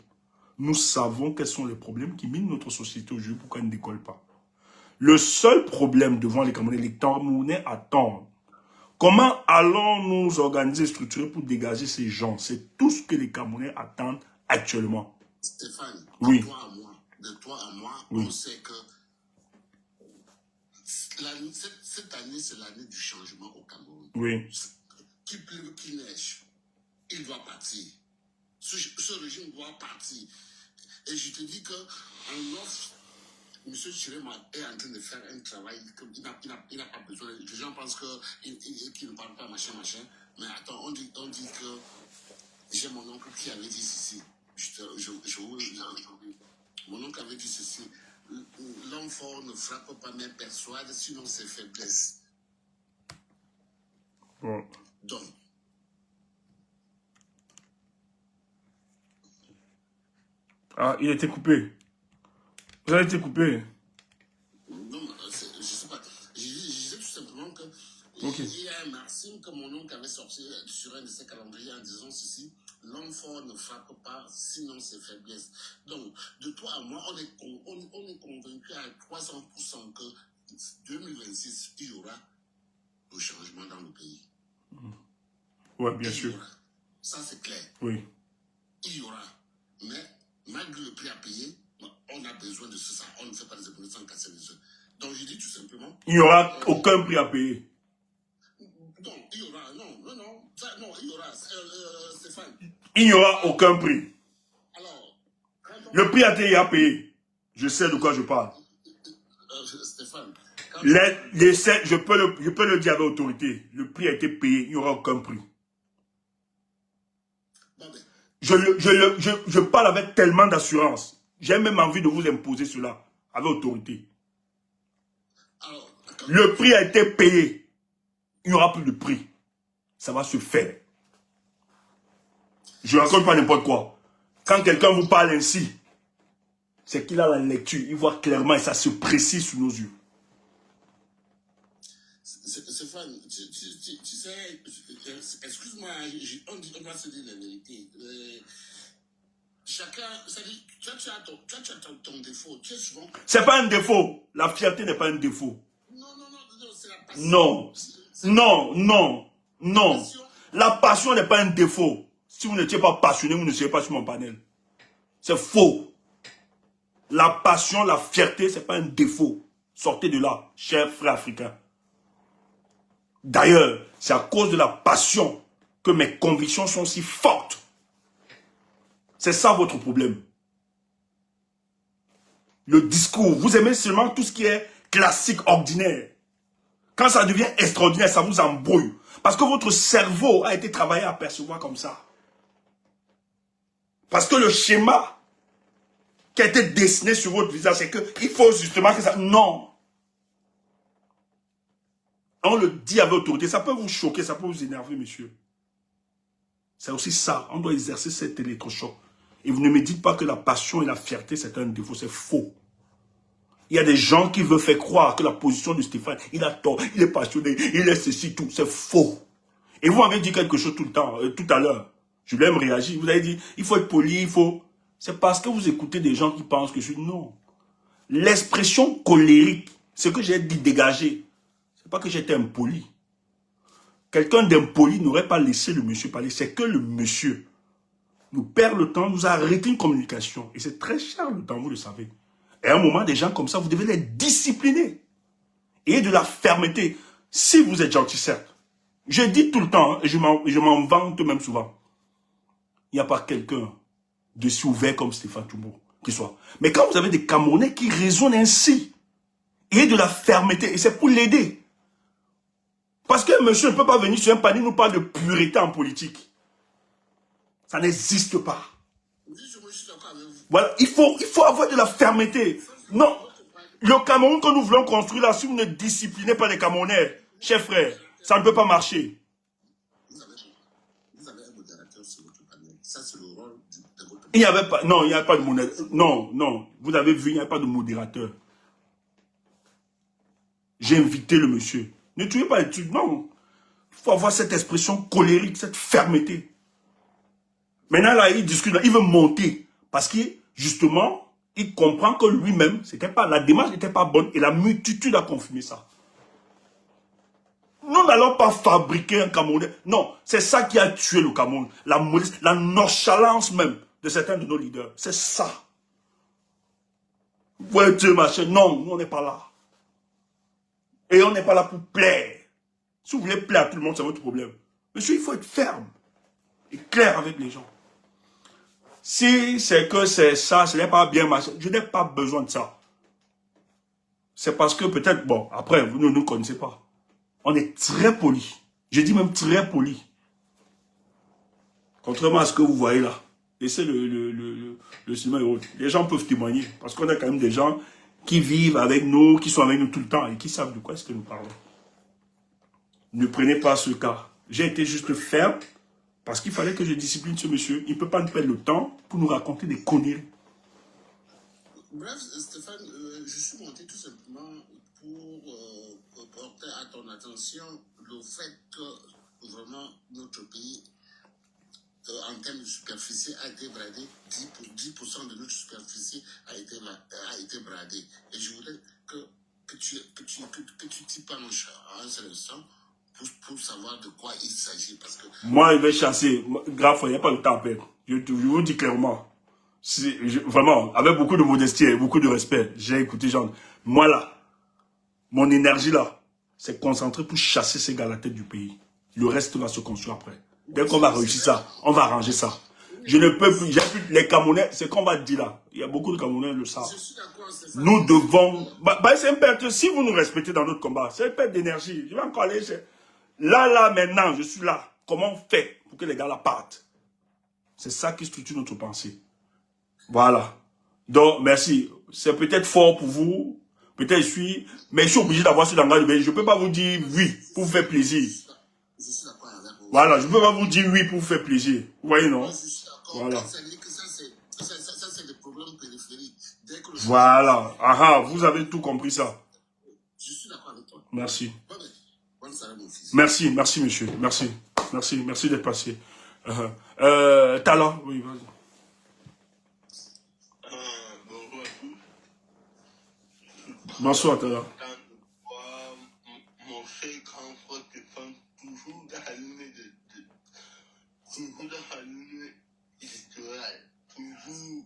S1: Nous savons quels sont les problèmes qui minent notre société aujourd'hui, pourquoi elle ne décolle pas. Le seul problème devant les Camerounais attendent. Comment allons-nous organiser, structurer pour dégager ces gens? C'est tout ce que les Camerounais attendent actuellement.
S5: Stéphane,
S1: oui.
S5: De toi à moi,
S1: oui.
S5: On sait que cette année, c'est l'année du changement au Cameroun.
S1: Oui.
S5: Qu'il pleuve, qu'il neige, il doit partir. Ce régime doit partir. Et je te dis que en offre, M. Chirema est en train de faire un travail qu'il n'a pas besoin. Les gens pensent qu'il ne parle pas, machin. Mais attends, on dit que j'ai mon oncle qui avait dit ceci. Mon oncle avait dit ceci. L'homme fort ne frappe pas mais persuade, sinon c'est faiblesse.
S1: Bon.
S5: Donc,
S1: ah, il a été coupé. Vous avez été coupé.
S5: Non, je ne sais pas. Je disais tout simplement que
S1: Ok.
S5: Il y a un maxime que mon oncle avait sorti sur un de ses calendriers en disant ceci: l'homme fort ne frappe pas, sinon c'est faiblesse. Donc, de toi à moi, on est convaincu à 300% que 2026, il y aura le changement dans le pays.
S1: Ouais, bien
S5: Il y
S1: sûr.
S5: aura. Ça, c'est clair.
S1: Oui.
S5: Il y aura. Mais, malgré le prix à payer, on a besoin de ça. On ne fait pas des économies sans casser les œufs. Donc, je dis tout simplement...
S1: Il n'y aura aucun prix à payer.
S5: Non, il y aura... Non. Non, il y aura... Stéphane.
S1: Il n'y aura aucun prix.
S5: Alors,
S1: Le prix a été payé. Je sais de quoi je parle.
S5: Stéphane...
S1: Je peux le dire avec autorité. Le prix a été payé. Il n'y aura aucun prix.
S5: Bon, ben,
S1: Je parle avec tellement d'assurance. J'ai même envie de vous imposer cela avec autorité.
S5: alors,
S1: Le prix a été payé. Il n'y aura plus de prix. Ça va se faire. Je ne raconte pas n'importe quoi. Quand quelqu'un vous parle ainsi, c'est qu'il a la lecture. Il voit clairement et ça se précise sous nos yeux.
S5: Stéphane, tu sais, excuse-moi, on doit se dire la vérité. Chacun, c'est-à-dire, tu as ton défaut. Tu es souvent...
S1: C'est pas un défaut. La fierté n'est pas un défaut.
S5: Non, c'est la passion.
S1: Non. La passion n'est pas un défaut. Si vous n'étiez pas passionné, vous ne serez pas sur mon panel. C'est faux. La passion, la fierté, ce n'est pas un défaut. Sortez de là, chers frères africains. D'ailleurs, c'est à cause de la passion que mes convictions sont si fortes. C'est ça votre problème. Le discours, vous aimez seulement tout ce qui est classique, ordinaire. Quand ça devient extraordinaire, ça vous embrouille. Parce que votre cerveau a été travaillé à percevoir comme ça. Parce que le schéma qui a été dessiné sur votre visage, c'est qu'il faut justement que ça... Non. On le dit avec autorité. Ça peut vous choquer, ça peut vous énerver, monsieur. C'est aussi ça. On doit exercer cet électrochoc. Et vous ne me dites pas que la passion et la fierté, c'est un défaut. C'est faux. Il y a des gens qui veulent faire croire que la position de Stéphane, il a tort, il est passionné, il est ceci, tout. C'est faux. Et vous m'avez dit quelque chose tout le temps, tout à l'heure. Je l'aime réagir. Vous avez dit, il faut être poli, il faut... C'est parce que vous écoutez des gens qui pensent que je suis... Non. L'expression colérique, ce que j'ai dit dégager, c'est pas que j'étais impoli. Quelqu'un d'impoli n'aurait pas laissé le monsieur parler. C'est que le monsieur nous perd le temps, nous a arrêté une communication. Et c'est très cher le temps, vous le savez. Et à un moment, des gens comme ça, vous devez les discipliner. Et de la fermeté. Si vous êtes gentil, certes. Je dis tout le temps, et je m'en vante même souvent. Il n'y a pas quelqu'un de si ouvert comme Stéphane Toumour qui soit. Mais quand vous avez des Camerounais qui raisonnent ainsi, et de la fermeté, et c'est pour l'aider. Parce que monsieur ne peut pas venir sur un panier nous parler de pureté en politique. Ça n'existe pas. Voilà, il faut avoir de la fermeté. Non, le Cameroun que nous voulons construire là, si vous ne disciplinez pas les Camerounais, chers frères, ça ne peut pas marcher.
S5: Vous avez un modérateur sur votre panel. Ça, c'est le rôle de votre...
S1: Il n'y avait pas, non, il n'y a pas de modérateur. Non, vous avez vu, il n'y a pas de modérateur. J'ai invité le monsieur. Ne tuez pas l'étude, non. Il faut avoir cette expression colérique, cette fermeté. Maintenant, là, il discute, il veut monter. Parce que, justement, il comprend que lui-même, la démarche n'était pas bonne et la multitude a confirmé ça. Nous n'allons pas fabriquer un Camerounais. Non, c'est ça qui a tué le Cameroun. La nonchalance même de certains de nos leaders. C'est ça. Ouais, Dieu, machin. Non, nous, on n'est pas là. Et on n'est pas là pour plaire. Si vous voulez plaire à tout le monde, c'est votre problème. Monsieur, il faut être ferme et clair avec les gens. Si c'est que c'est ça, ce n'est pas bien, machin, je n'ai pas besoin de ça. C'est parce que peut-être, bon, après, vous ne nous connaissez pas. On est très poli. Je dis même très poli. Contrairement à ce que vous voyez là. Laissez le cinéma et autres. Les gens peuvent témoigner. Parce qu'on a quand même des gens qui vivent avec nous, qui sont avec nous tout le temps et qui savent de quoi est-ce que nous parlons. Ne prenez pas ce cas. J'ai été juste ferme parce qu'il fallait que je discipline ce monsieur. Il ne peut pas nous perdre le temps pour nous raconter des conneries.
S5: Bref, Stéphane, je suis monté tout simplement pour porter à ton attention le fait que vraiment notre pays, en termes de superficie, a été bradé. 10% de notre superficie a été bradé. Et je voudrais que tu t'y penches à un seul instant pour savoir de quoi il s'agit. Parce que
S1: moi, il va chasser. Grave, il n'y a pas le temps à perdre. Je vous dis clairement. Vraiment, avec beaucoup de modestie et beaucoup de respect, j'ai écouté Jean. Moi là, mon énergie là, c'est concentré pour chasser ces gars à la tête du pays. Le reste va se construire après. Dès qu'on va réussir ça, on va arranger ça. Je ne peux plus, j'ai plus les Camerounais, c'est qu'on va dire là. Il y a beaucoup de Camerounais le savent. Nous devons, c'est un perte, si vous nous respectez dans notre combat, c'est une perte d'énergie. Je vais encore aller, là, maintenant, je suis là. Comment on fait pour que les gars là partent? C'est ça qui structure notre pensée. Voilà. Donc, merci. C'est peut-être fort pour vous. Peut-être mais je suis obligé d'avoir ce langage. Je ne peux pas vous dire oui pour vous faire plaisir.
S5: je suis d'accord avec vous.
S1: Voilà, je ne peux pas vous dire oui pour vous faire plaisir. Vous voyez, non?
S5: Je suis d'accord.
S1: Voilà.
S5: Ça veut dire que ça, c'est des problèmes périphériques. Dès que
S1: Voilà. Ah, vous avez tout compris ça.
S5: Je suis d'accord avec toi.
S1: Merci.
S5: Bonne soirée, mon fils.
S1: Merci, monsieur. Merci d'être passé. Talent, oui, vas-y. Bonsoir, Talent.
S6: Mon cher grand frère Stéphane, toujours dans la ligne électorale, toujours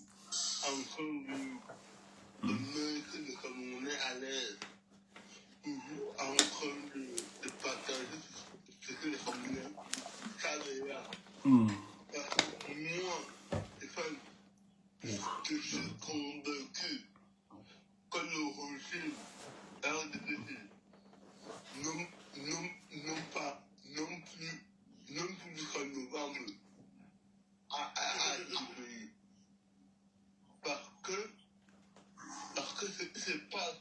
S6: en train de mettre les Camerounais à l'aise, toujours en train de partager ce que les Camerounais savent là. Moi, Stéphane, je suis convaincu que le régime RDPC non plus jusqu'en novembre à ce pays. Parce que c'est pas.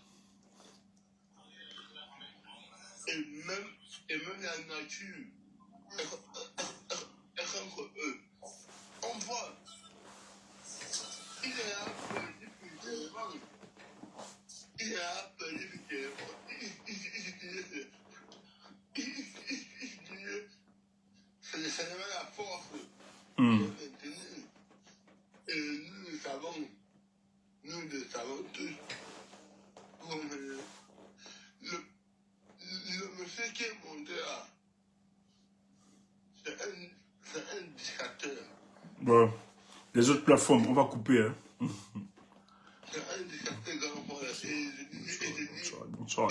S6: Et même la nature est contre eux. On voit, il est là pour les vendre. Il est là pour les vendre. C'est la force de maintenir. Et nous le savons tous. Comme le monsieur qui est monté là, c'est un dictateur.
S1: Bon, les autres plateformes, on va couper. Hein.
S6: C'est un dictateur grand frère.
S1: Bonsoir.